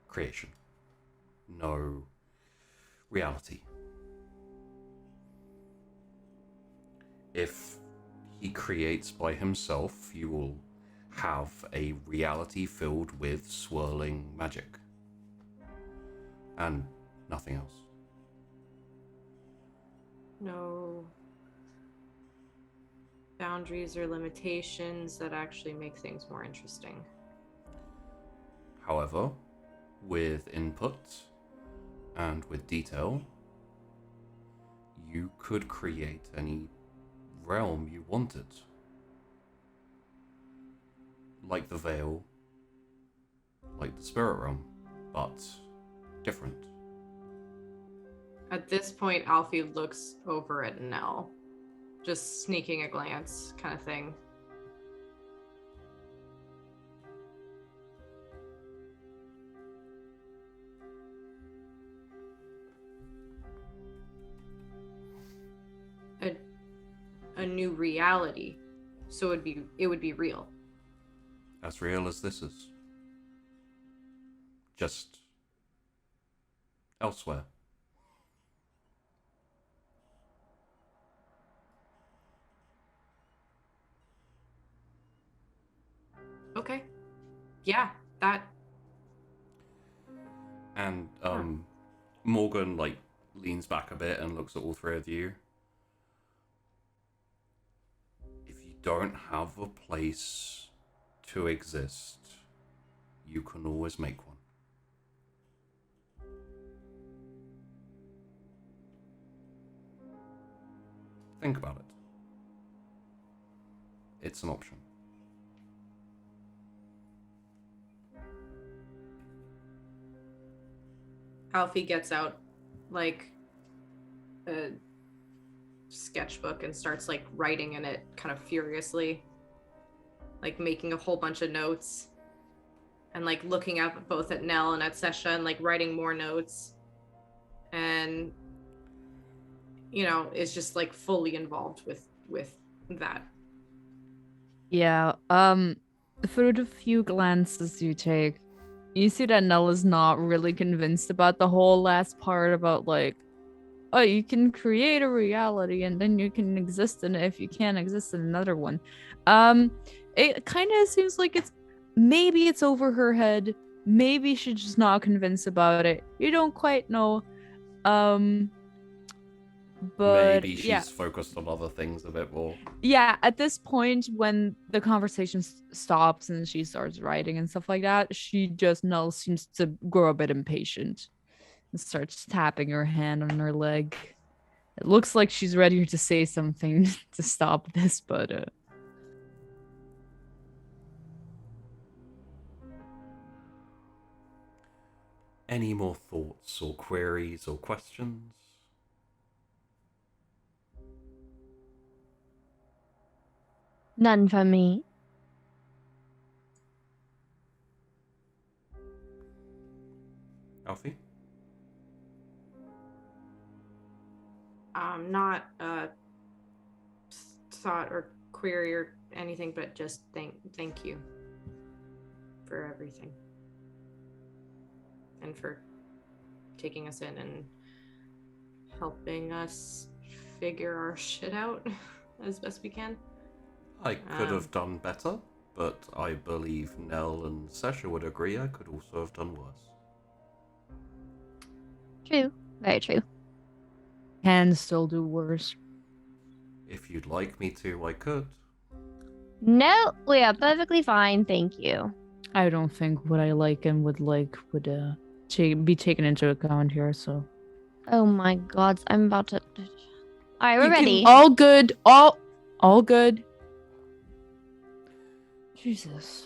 creation. No reality. If he creates by himself, you will have a reality filled with swirling magic. And nothing else. No boundaries or limitations that actually make things more interesting. However, with input and with detail, you could create any realm you wanted. Like the Veil, like the Spirit Realm, but different. At this point, Alfie looks over at Nell, just sneaking a glance kind of thing. A new reality, so it would be real. As real as this is. Just elsewhere. Okay. Yeah, that. And Morgan like leans back a bit and looks at all three of you. If you don't have a place to exist, you can always make one. Think about it. It's an option. Alfie gets out like a sketchbook and starts like writing in it kind of furiously, like making a whole bunch of notes and like looking up both at Nell and at Sesha and like writing more notes, and you know, is just like fully involved with that. Yeah, through the few glances you take, you see that Nell is not really convinced about the whole last part about like, oh, you can create a reality and then you can exist in it if you can't exist in another one. It kind of seems like maybe it's over her head. Maybe she's just not convinced about it. You don't quite know. But maybe she's yeah. focused on other things a bit more. Yeah, at this point when the conversation stops and she starts writing and stuff like that, Nell seems to grow a bit impatient and starts tapping her hand on her leg. It looks like she's ready to say something to stop this, but Any more thoughts or queries or questions? None from me. Alfie? Not thought or query or anything, but just thank you for everything and for taking us in and helping us figure our shit out as best we can. I could have done better, but I believe Nell and Sesha would agree I could also have done worse. True. Very true. can still do worse. If you'd like me to, I could. No, we are perfectly fine, thank you. I don't think what I like and would be taken into account here, so. Oh my god, I'm about to. Alright, we're ready. All good. All good. Jesus.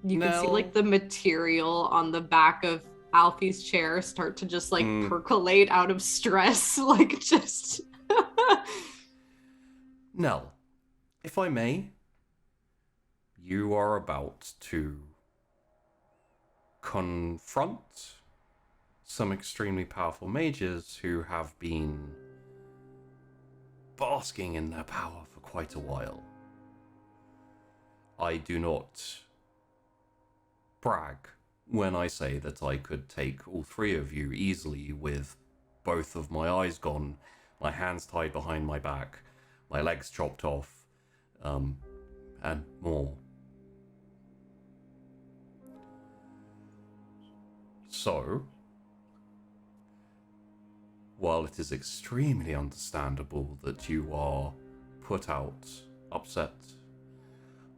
You can see Nell. like the material on the back of Alfie's chair start to just like percolate out of stress, like just. Nell, if I may, you are about to confront some extremely powerful mages who have been basking in their power for quite a while. I do not brag when I say that I could take all three of you easily with both of my eyes gone, my hands tied behind my back, my legs chopped off, and more. So, while it is extremely understandable that you are put out, upset,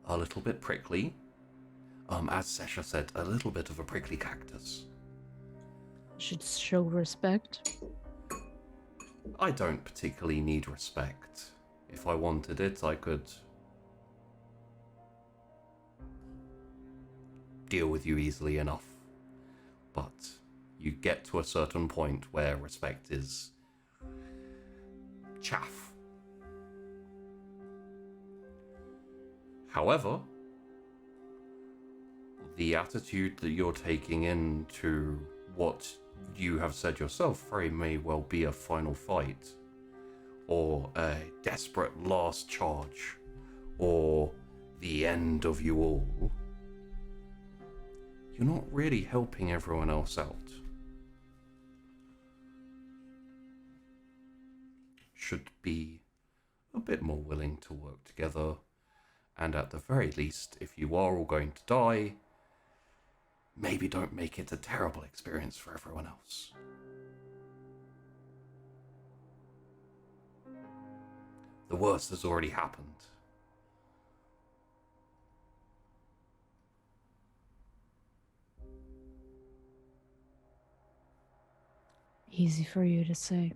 a little bit prickly, as Sesha said, a little bit of a prickly cactus. Should show respect. I don't particularly need respect. If I wanted it, I could deal with you easily enough. But you get to a certain point where respect is chaff. However, the attitude that you're taking into what you have said yourself very may well be a final fight, or a desperate last charge, or the end of you all, you're not really helping everyone else out. Should be a bit more willing to work together, and at the very least, if you are all going to die, maybe don't make it a terrible experience for everyone else. The worst has already happened. Easy for you to say.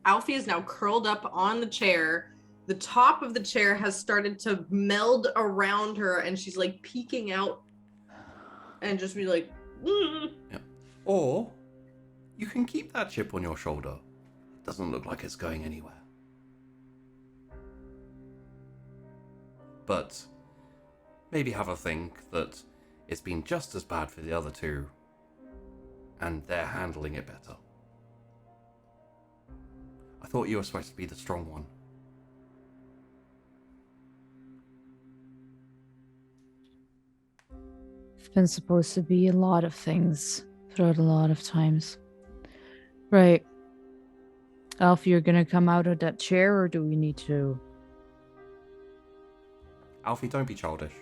Alfie is now curled up on the chair. The top of the chair has started to meld around her, and she's like peeking out and just be like, Yeah. Or you can keep that chip on your shoulder. It doesn't look like it's going anywhere. But maybe have a think that it's been just as bad for the other two, and they're handling it better. I thought you were supposed to be the strong one. It's been supposed to be a lot of things throughout a lot of times. Right. Alfie, you're gonna come out of that chair, or do we need to? Alfie, don't be childish.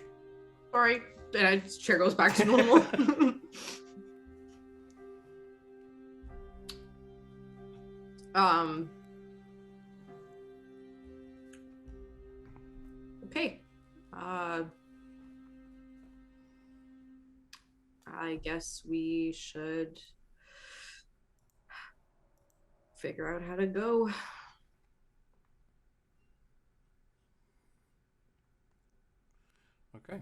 sorry. And chair goes back to normal. Okay. I guess we should figure out how to go. Okay.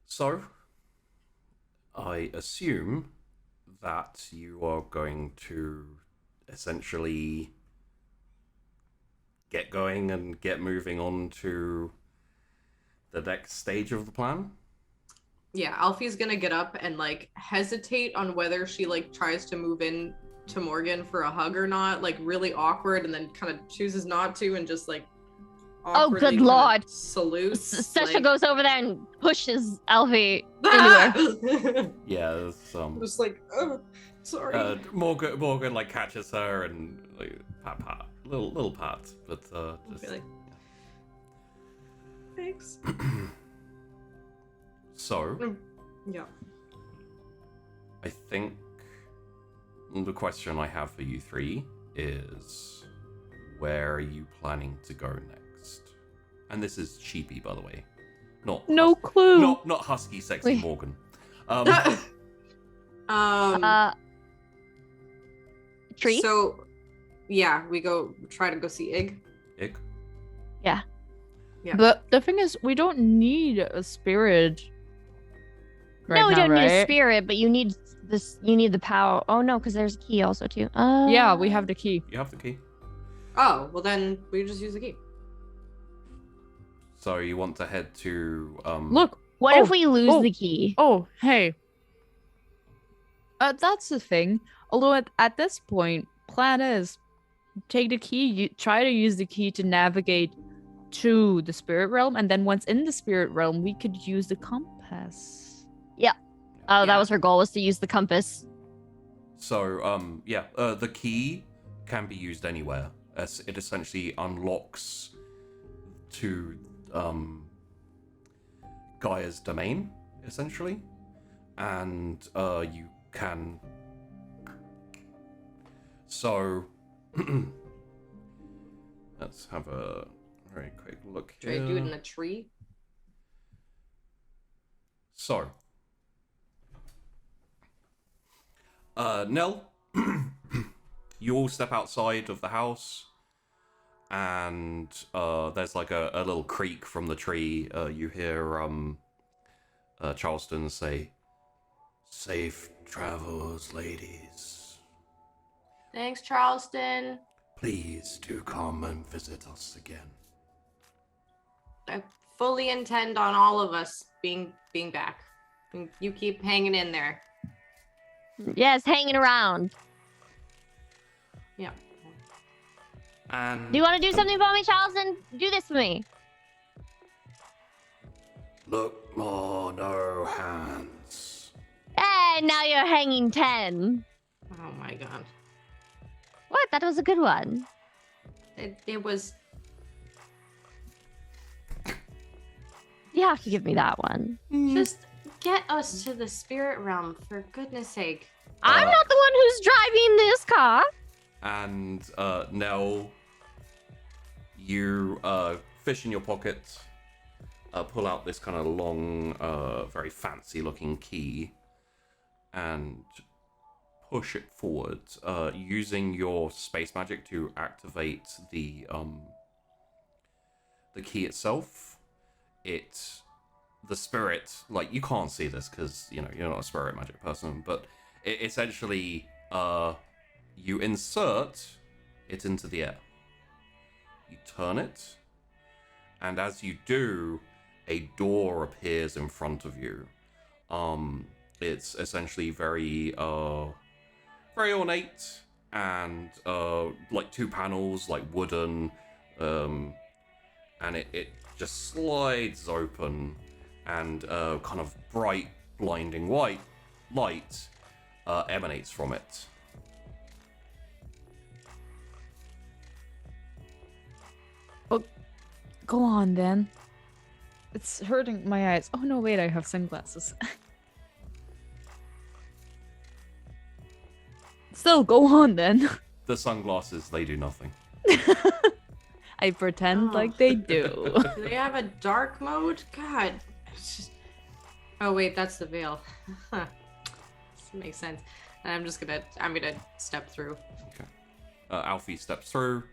So, I assume that you are going to essentially get going and get moving on to the next stage of the plan. Yeah, Alfie's gonna get up and like hesitate on whether she like tries to move in to Morgan for a hug or not, like really awkward, and then kind of chooses not to and just like awkwardly good kinda lord. salutes. Sesha goes over there and pushes Alfie into her. Yeah, there's Just like, oh, sorry. Morgan like catches her and like pat, little pat, but just Really? Thanks. So, Yeah. I think the question I have for you three is, where are you planning to go next? And this is cheapy, by the way. No clue. Not husky, sexy Wait. Morgan. Tree? So, yeah, we try to go see Ig. Ig? Yeah. But the thing is, we don't need a spirit. No, we now, don't need a right? spirit, but you need this. You need the power. Oh no, because there's a key also too. Yeah, we have the key. You have the key. Oh, well then we just use the key. So you want to head to Look. What Oh, if we lose oh. the key? Oh, hey. That's the thing. Although at this point, plan is take the key. You try to use the key to navigate to the spirit realm, and then once in the spirit realm, we could use the compass. Oh, that Yeah. was her goal, was to use the compass. So, the key can be used anywhere. As it essentially unlocks to Gaia's domain, essentially, and you can. So, let's have a very quick look Try here. to do it in a tree. So, Nell, you all step outside of the house, and there's like a little creak from the tree. You hear Charleston say, "Safe travels, ladies. Thanks, Charleston. Please do come and visit us again." I fully intend on all of us being back. You keep hanging in there. Yes, hanging around. Yeah. And Do you want to do something for me, Charleston? Do this for me. look more, no hands. Hey, now you're hanging 10. Oh my god. What? That was a good one. It was. You have to give me that one. Just get us to the spirit realm, for goodness sake. I'm not the one who's driving this car. And Nell, you fish in your pocket, pull out this kind of long, very fancy-looking key, and push it forward, using your space magic to activate the key itself. The spirit, like, you can't see this because, you know, you're not a spirit magic person, but it essentially, you insert it into the air. You turn it, and as you do, a door appears in front of you. It's essentially very ornate, and like 2 panels, like wooden, and it just slides open, and kind of bright, blinding white light emanates from it. Go on then. It's hurting my eyes. Oh no, wait, I have sunglasses. Still, go on then. The sunglasses, they do nothing. I pretend Oh. like they do. Do they have a dark mode? God. It's just... Oh wait, that's the veil. Huh. This makes sense. And I'm gonna step through. Alfie steps through.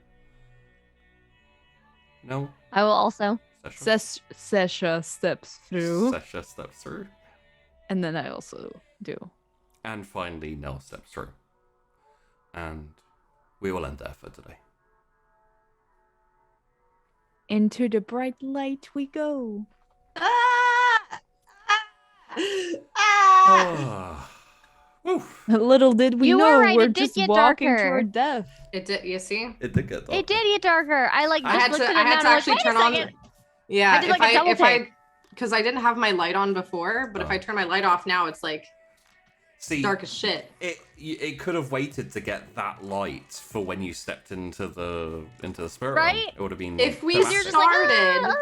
No? I will also. Sesha? Sesha steps through, Sesha steps through. and then I also do. And finally, Nell steps through. And we will end there for today. Into the bright light we go. Ah! Ah! Woo. Little did we You were know right, we're it did just get walking to darker. our death. It did. You see? It did get dark. It did get darker. I like I just had looked to. at it I now had and to I'm like, actually wait a turn on. second. Yeah. I did like a double take. because I didn't have my light on before, but if Oh. I turn my light off now, it's like See, dark as shit. it could have waited to get that light for when you stepped into the spirit Right? realm. It would have been If we You're dramatic. just like, started, "Ah."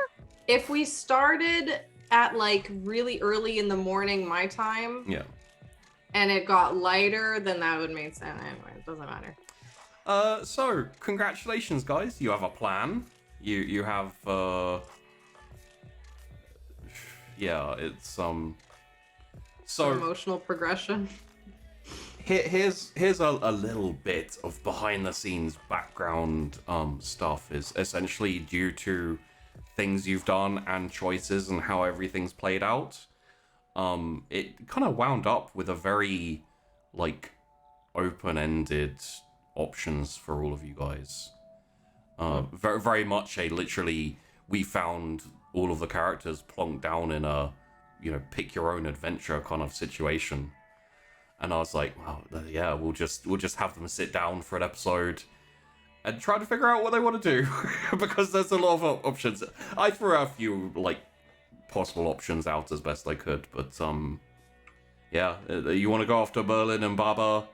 if we started at like really early in the morning my time, Yeah. and it got lighter, then that would make sense. Anyway, it doesn't matter. So congratulations, guys. You have a plan. You have yeah, it's Some so emotional progression. here's a little bit of behind the scenes background stuff. Is essentially due to things you've done and choices and how everything's played out. It kind of wound up with a very like open-ended options for all of you guys. Very, very much a literally, we found all of the characters plonked down in a, you know, pick your own adventure kind of situation. And I was like, well, yeah, we'll just have them sit down for an episode and try to figure out what they want to do because there's a lot of options. I threw out a few like possible options out as best I could, but Yeah, you want to go after Merlin and Baba,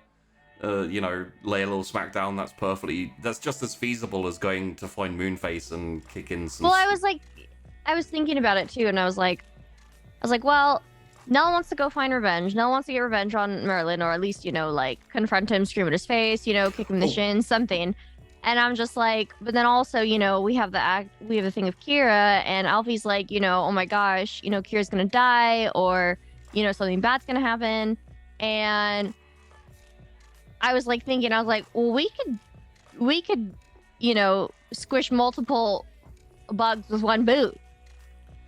you know, lay a little smackdown. That's just as feasible as going to find Moonface and kick in some. Well, I was thinking about it too, and I was like, well, Nell wants to go find revenge. Nell wants to get revenge on Merlin, or at least, you know, like confront him, scream at his face, you know, kick him in the shins, something. And I'm just like, but then also, you know, we have the thing of Kira, and Alfie's like, you know, oh my gosh, you know, Kira's gonna die, or, you know, something bad's gonna happen. And I was like thinking, I was like, well, we could, you know, squish multiple bugs with one boot.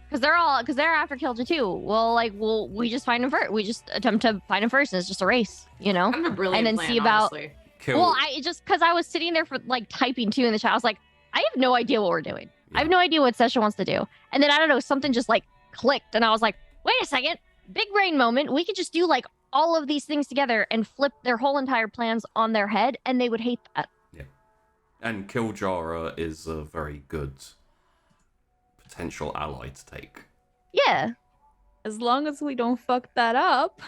Because they're after Kilter too. Well, like, we just find him first. We just attempt to find him first, and it's just a race, you know? Kind of a brilliant and then plan, see about. honestly. Kill. Well, because I was sitting there for like typing too in the chat. I was like, I have no idea what we're doing. I have no idea what Session wants to do. And then I don't know, something just like clicked, and I was like, wait a second, big brain moment. We could just do like all of these things together and flip their whole entire plans on their head, and they would hate that. Yeah, and Killjarra is a very good potential ally to take. Yeah. As long as we don't fuck that up.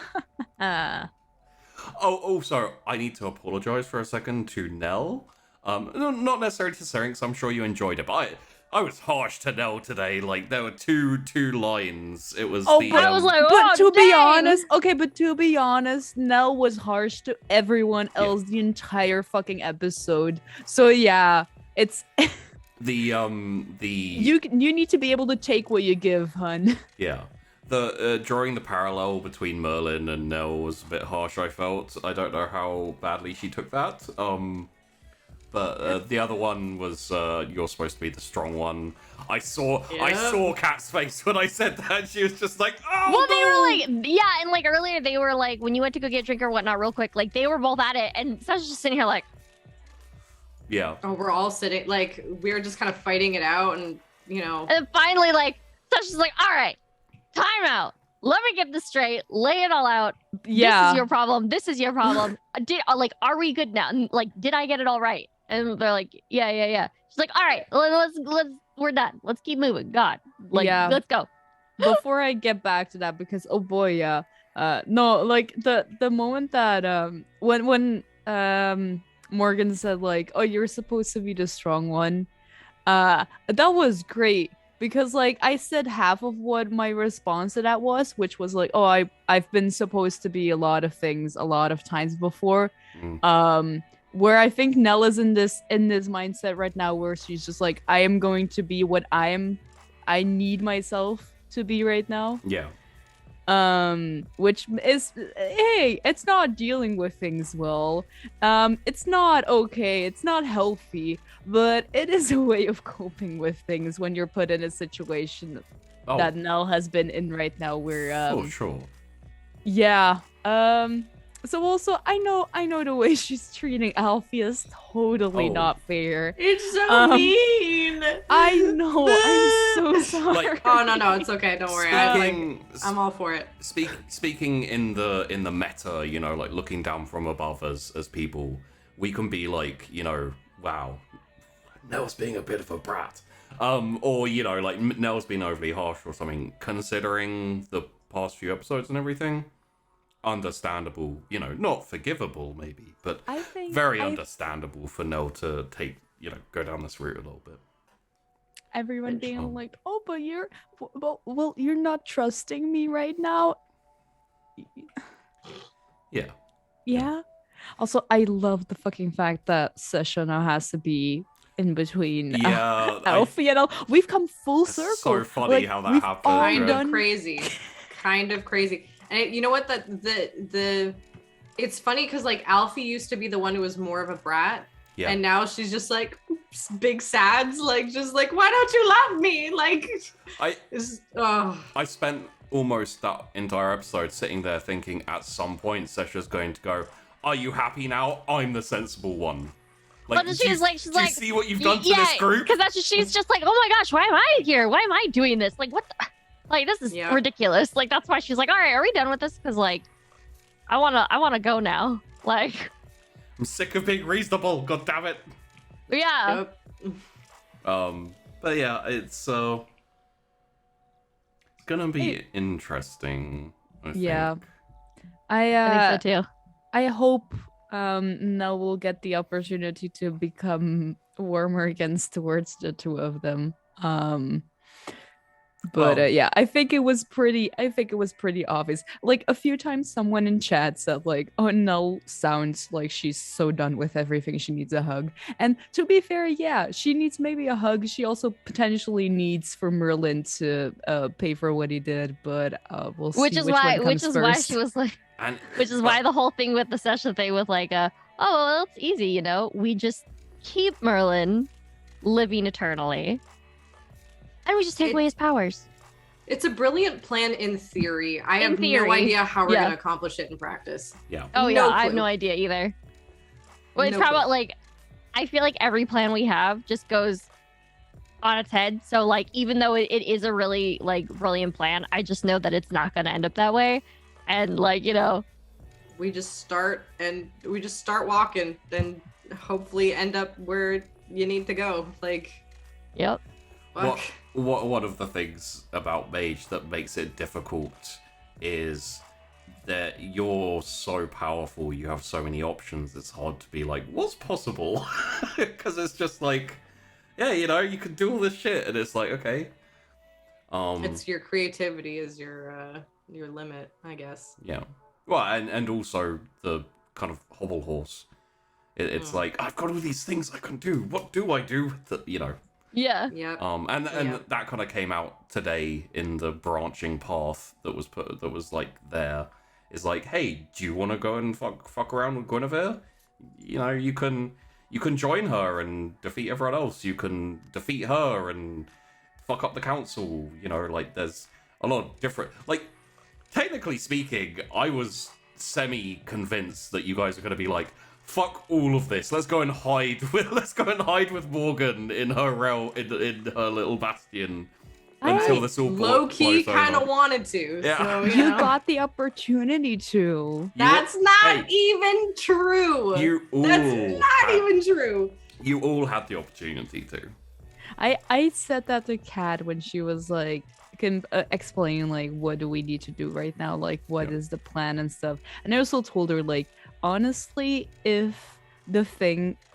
Also, I need to apologize for a second to Nell. Not necessarily to Seren, because I'm sure you enjoyed it, but I was harsh to Nell today. Like, there were two lines. It was Oh, the. but I was like, but oh, to be dang. honest, okay, but to be honest, Nell was harsh to everyone else the entire fucking episode. So yeah, it's the you need to be able to take what you give, hun. Yeah. The drawing the parallel between Merlin and Nell was a bit harsh, I felt. I don't know how badly she took that. But the other one was you're supposed to be the strong one. I saw Kat's face when I said that. She was just like, oh. Well, they were like, yeah, and like earlier they were like, when you went to go get a drink or whatnot, real quick, like they were both at it, and Sasha's just sitting here like, yeah. Oh, we're all sitting like we were just kind of fighting it out, and you know. and finally, like Sasha's like, all right, time out. Let me get this straight. Lay it all out. Yeah. This is your problem. This is your problem. Are we good now? And like, did I get it all right? And they're like, yeah. She's like, all right, let's we're done. Let's keep moving. God, like, Yeah. let's go. Before I get back to that, because oh boy, yeah, no, like the moment that when Morgan said like, oh, you're supposed to be the strong one, that was great. Because like I said half of what my response to that was, which was like, oh, I've been supposed to be a lot of things a lot of times before. Where I think Nell is in this mindset right now, where she's just like, I am going to be what I need myself to be right now. Yeah. Which is, hey, it's not dealing with things well. It's not okay. It's not healthy, but it is a way of coping with things when you're put in a situation that Nell has been in right now, where oh, sure. Yeah. So also, I know the way she's treating Alfie is totally not fair. It's so mean. I know. I'm so sorry. Like, Oh no, it's okay. Don't worry. I'm all for it. Speaking in the meta, you know, like looking down from above as people, we can be like, you know, wow, Nell's being a bit of a brat. Or, you know, like Nell's being overly harsh or something, considering the past few episodes and everything. Understandable, you know, not forgivable maybe, but very understandable for Nell to take, you know, go down this route a little bit. Everyone being like, oh, but you're not trusting me right now. Yeah. Yeah. Also, I love the fucking fact that Sasha now has to be in between Alfie and Al. We've come full circle. So funny how that happened. Kind of crazy. And you know what? It's funny because like Alfie used to be the one who was more of a brat, and now she's just like big sads, like just like, why don't you love me? Like, I spent almost that entire episode sitting there thinking, at some point, Sasha's going to go, "Are you happy now? I'm the sensible one." Like, she's like, see what you've done to this group? Because she's just like, oh my gosh, why am I here? Why am I doing this? Like, what? Like, this is ridiculous. Like, that's why she's like, all right, are we done with this? Because, like, I wanna go now. Like, I'm sick of being reasonable. God damn it. Yeah. Yep. But yeah, it's gonna be interesting. I think. I think so too. I hope Nell will get the opportunity to become warmer against towards the two of them. But Well- yeah, I think it was pretty obvious. Like a few times someone in chat said like, "Oh, Nell sounds like she's so done with everything. She needs a hug." And to be fair, yeah, she needs maybe a hug. She also potentially needs for Merlin to pay for what he did, but we'll see which one comes Why first. she was like, And which is why the whole thing with the session thing with like, oh, well, it's easy, you know, we just keep Merlin living eternally, and we just take away his powers. It's a brilliant plan in theory. I In have theory, no idea how we're yeah. gonna accomplish it in practice. yeah. Oh yeah, No I have clue. no idea either. Well, it's No probably clue. like, I feel like every plan we have just goes on its head. So like, even though it is a really like brilliant plan, I just know that it's not gonna end up that way. And like, you know, We just start walking, then hopefully end up where you need to go. Like, yep. fuck. One of the things about Mage that makes it difficult is that you're so powerful, you have so many options, it's hard to be like, what's possible? Because it's just like, yeah, you know, you can do all this shit, and it's like, okay. It's your creativity is your limit, I guess. Yeah. Well, and also the kind of hobble horse. It's like, I've got all these things I can do. What do I do with the, you know? Yeah. Yep. And Yeah. that kind of came out today in the branching path that was like there. Is like, hey, do you want to go and fuck around with Guinevere? You know, you can join her and defeat everyone else. You can defeat her and fuck up the council. You know, like there's a lot of different. Like, technically speaking, I was semi-convinced that you guys are going to be like, fuck all of this. Let's go and hide with Morgan in her realm, in her little bastion, until this all Low key blows kind of over. wanted to. Yeah. So, You know. got the opportunity to. That's not Hey. even true. You all That's not even true. You all had the opportunity to. I said that to Kat when she was like explaining like what do we need to do right now, like what is the plan and stuff. And I also told her like honestly, if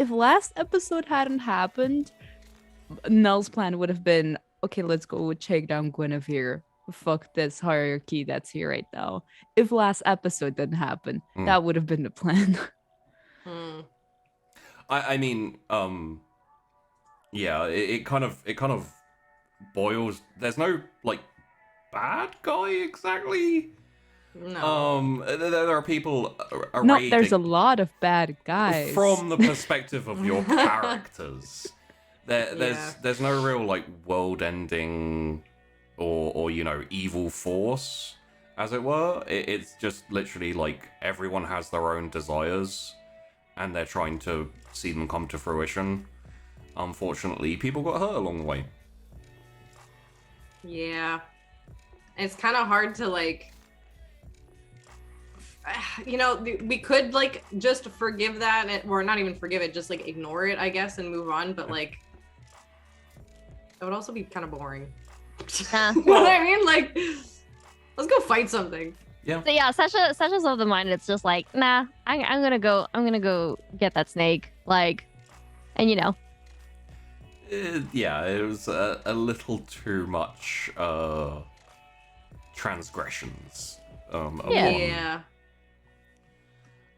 last episode hadn't happened, Nell's plan would have been okay, let's go take down Guinevere. Fuck this hierarchy that's here right now. If last episode didn't happen, that would have been the plan. I mean, yeah, it kind of boils. There's no like bad guy exactly. No. There are people No, arrayed there's a lot of bad guys. from the perspective of your characters. There's no real like world-ending or you know evil force, as it were. It's just literally like everyone has their own desires, and they're trying to see them come to fruition. Unfortunately, people got hurt along the way. Yeah. It's kind of hard to like, you know, we could like just forgive that, or not even forgive it, just like ignore it, I guess, and move on. But like, it would also be kind of boring. You know what I mean? Like, let's go fight something. Yeah. So yeah, Sasha's of the mind. It's just like, nah, I'm gonna go get that snake. Like, and you know. Yeah, it was a little too much transgressions. Yeah.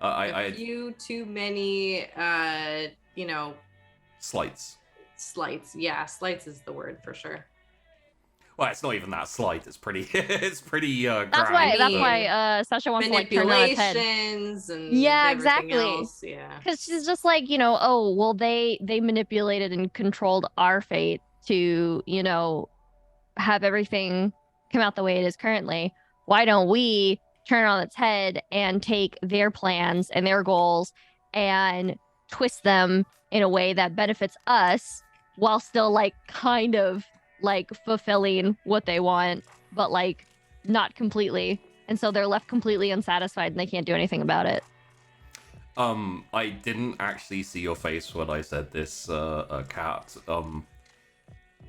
I a few too many, you know, slights. slights. Yeah, slights is the word for sure. Well, it's not even that slight. It's pretty. It's pretty. That's why Sasha wants to like turn on its head. Manipulations and Yeah, everything exactly. else. Yeah. Because she's just like, you know, oh well, they manipulated and controlled our fate to, you know, have everything come out the way it is currently. Why don't we turn it on its head and take their plans and their goals and twist them in a way that benefits us while still like kind of like fulfilling what they want, but like not completely. And so they're left completely unsatisfied and they can't do anything about it. I didn't actually see your face when I said this, Kat.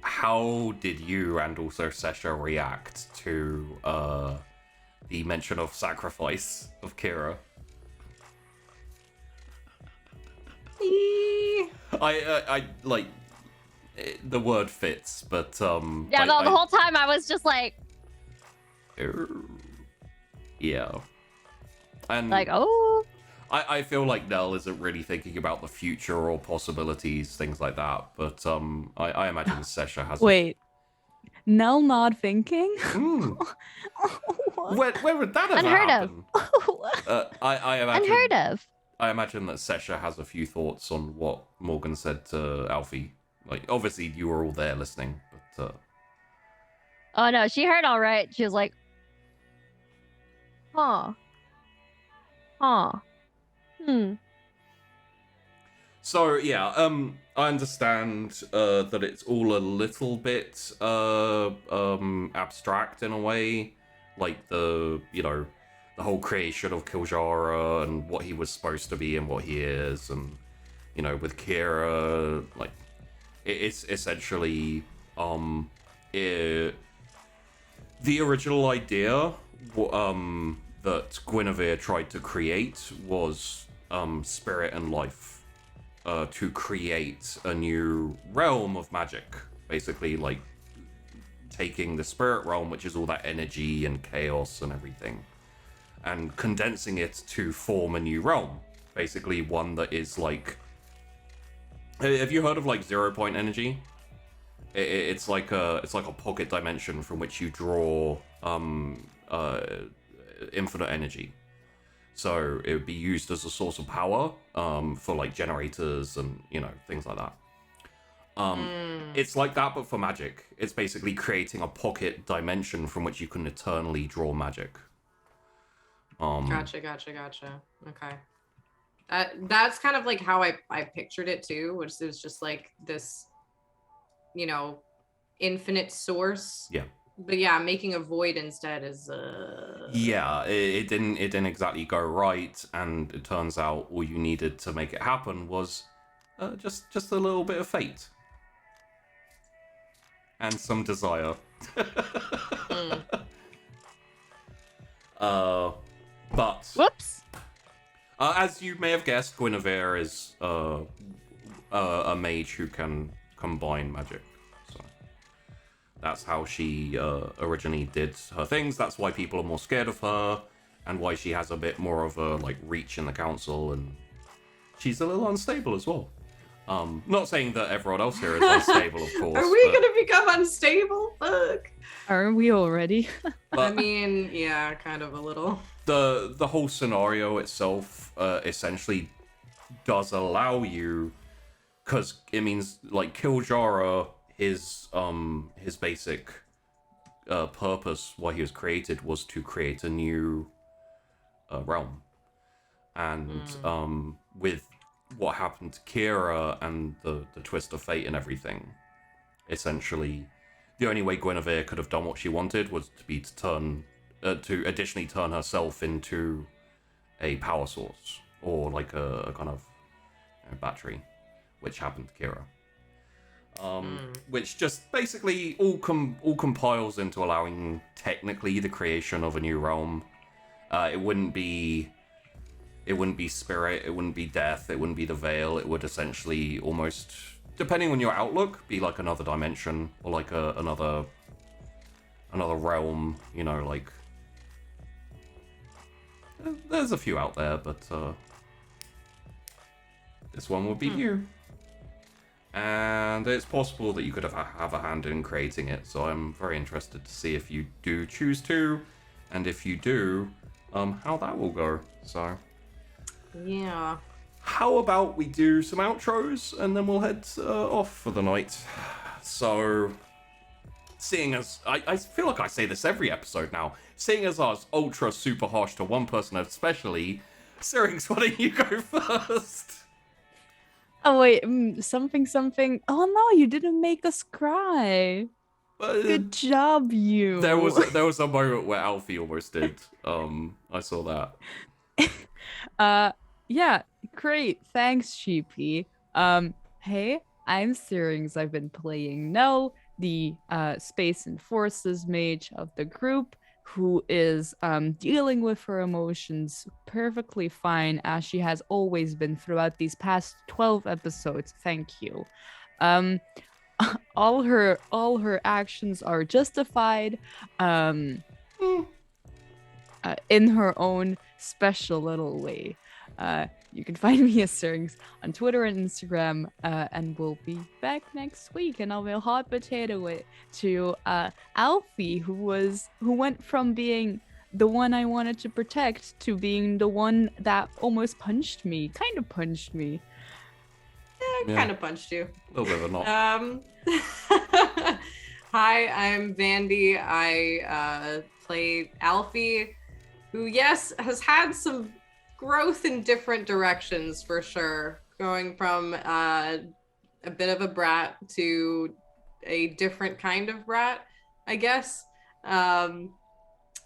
How did you and also Sesha react to the mention of sacrifice of Kira. I like the word fits, but Yeah, no, the whole time I was just like, yeah, and like, oh, I feel like Nell isn't really thinking about the future or possibilities, things like that. But I imagine Sesha has. Wait, Nell not thinking? When would that ever Unheard of. happen? I imagine. unheard of. I imagine that Sesha has a few thoughts on what Morgan said to Alfie. Like, obviously, you were all there listening, but Oh no, she heard all right. She was like, huh, hmm. so yeah, I understand that it's all a little bit abstract in a way, like the whole creation of Kiljara and what he was supposed to be and what he is, and with Kira, like it's essentially the original idea that Guinevere tried to create was spirit and life, to create a new realm of magic, basically, like taking the spirit realm, which is all that energy and chaos and everything, and condensing it to form a new realm, basically one that is like, have you heard of like 0 point energy? It's like a pocket dimension from which you draw infinite energy. So it would be used as a source of power for like generators and things like that. It's like that, but for magic. It's basically creating a pocket dimension from which you can eternally draw magic. Gotcha. Okay. That's kind of like how I pictured it too, which is just like this, infinite source. Yeah. But yeah, making a void instead is Yeah, it didn't exactly go right, and it turns out all you needed to make it happen was just a little bit of fate and some desire. But Whoops. as you may have guessed, Guinevere is a mage who can combine magic. So that's how she originally did her things. That's why people are more scared of her, and why she has a bit more of a like reach in the council, and she's a little unstable as well. Not saying that everyone else here is unstable, of course. Are we but gonna become unstable? Fuck. Aren't we already? I mean, yeah, kind of a little. the whole scenario itself essentially does allow you, because it means like Kiljara, his basic purpose why he was created was to create a new realm, and with what happened to Kira and the twist of fate and everything, essentially the only way Guinevere could have done what she wanted was to additionally turn herself into a power source, or like a kind of battery, which happened to Kira. Which just basically all compiles into allowing technically the creation of a new realm. It wouldn't be spirit, it wouldn't be death, it wouldn't be the veil. It would essentially almost, depending on your outlook, be like another dimension, or like another realm. Like there's a few out there, but this one would be new. And it's possible that you could have a hand in creating it, so I'm very interested to see if you do choose to, and if you do, how that will go. So Yeah. how about we do some outros, and then we'll head off for the night. So, seeing as I feel like I say this every episode now, seeing as I was ultra super harsh to one person especially, Syrinx, why don't you go first? Oh wait, something. Oh no, you didn't make us cry. Good job, you. There was a moment where Alfie almost did. I saw that. Yeah, great. Thanks, Sheepy. Hey, I'm Syrinx. I've been playing Nell, the Space and Forces mage of the group. who is dealing with her emotions perfectly fine, as she has always been throughout these past 12 episodes. Thank you. Um, all her actions are justified. In her own special little way. You can find me as Serings on Twitter and Instagram, and we'll be back next week. And I will hot potato it to Alfie, who went from being the one I wanted to protect to being the one that almost punched me, kind of punched me. Yeah. Kind of punched you. A little bit of a knock. Hi, I'm Vandy. I play Alfie, who, yes, has had some growth in different directions for sure. Going from a bit of a brat to a different kind of brat, I guess.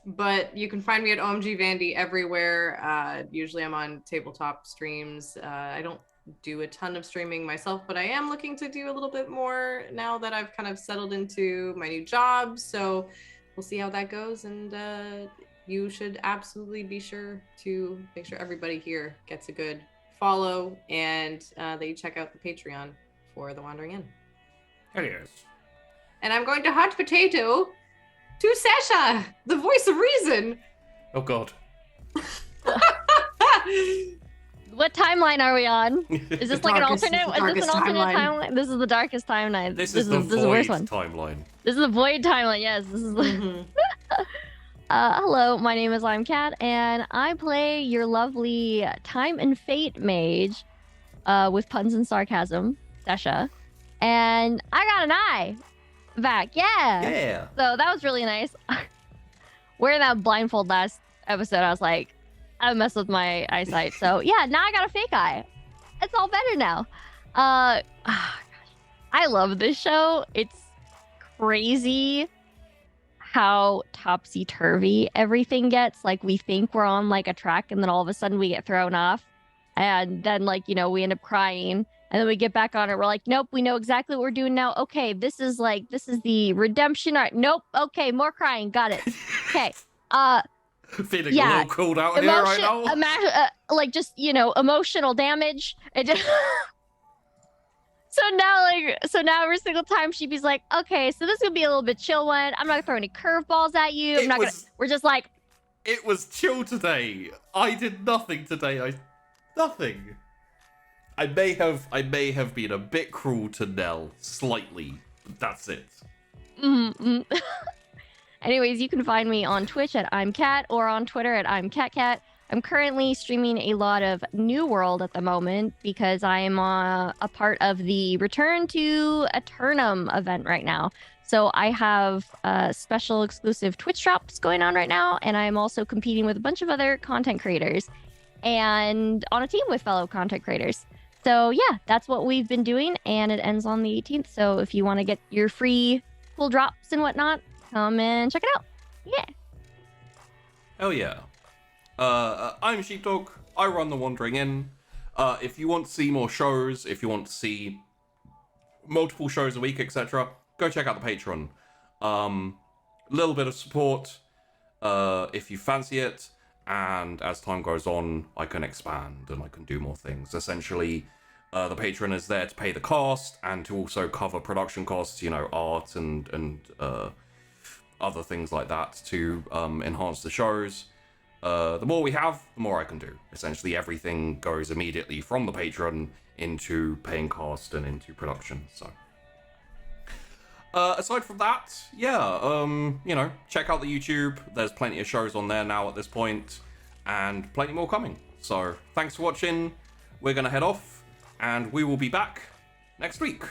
But you can find me at OMG Vandy everywhere. Usually I'm on tabletop streams. I don't do a ton of streaming myself, but I am looking to do a little bit more now that I've kind of settled into my new job. So we'll see how that goes. And you should absolutely be sure to make sure everybody here gets a good follow and that you check out the Patreon for The Wandering Inn. Hell yes. And I'm going to hot potato to Sasha, the voice of reason. Oh god. What timeline are we on? Is this like an darkest- alternate? the Is this darkest an alternate timeline. timeline? This is the darkest timeline. This is the the void worst one. timeline. This is the void timeline. Yes, this is the. Mhm. Hello, my name is I'm Kat, and I play your lovely time and fate mage, with puns and sarcasm, Sasha, and I got an eye back. Yeah. So that was really nice. Wearing that blindfold last episode, I was like, I messed with my eyesight. So yeah, now I got a fake eye. It's all better now. Gosh. I love this show. It's crazy how topsy-turvy everything gets. Like, we think we're on like a track, and then all of a sudden we get thrown off. And then, like, you know, we end up crying. And then we get back on it. We're like, nope, we know exactly what we're doing now. Okay, this is the redemption arc. Nope. Okay, more crying. Got it. Okay. Feeling a Yeah. little cooled out here right now. Like, just, you know, emotional damage. It just... So now every single time she's like, okay, so this is gonna be a little bit chill one. I'm not gonna throw any curveballs at you. We're just like, It was chill today. I did nothing today. Nothing. I may have been a bit cruel to Nell, slightly. But that's it. Anyways, you can find me on Twitch at I'm Cat or on Twitter at I'm CatCat. I'm currently streaming a lot of New World at the moment because I am a part of the Return to Eternum event right now. So I have special exclusive Twitch drops going on right now, and I'm also competing with a bunch of other content creators and on a team with fellow content creators. So yeah, that's what we've been doing, and it ends on the 18th. So if you want to get your free cool drops and whatnot, come and check it out. Yeah. Hell yeah. I'm Sheepdog. I run the Wandering Inn. If you want to see more shows, if you want to see multiple shows a week, etc., go check out the Patreon. Little bit of support if you fancy it, and as time goes on, I can expand and I can do more things. Essentially, the Patreon is there to pay the cost and to also cover production costs, you know, art and other things like that to enhance the shows. The more we have, the more I can do. Essentially, everything goes immediately from the Patreon into paying cast and into production. So, aside from that, yeah, you know, check out the YouTube. There's plenty of shows on there now at this point, and plenty more coming. So, thanks for watching. We're gonna head off, and we will be back next week.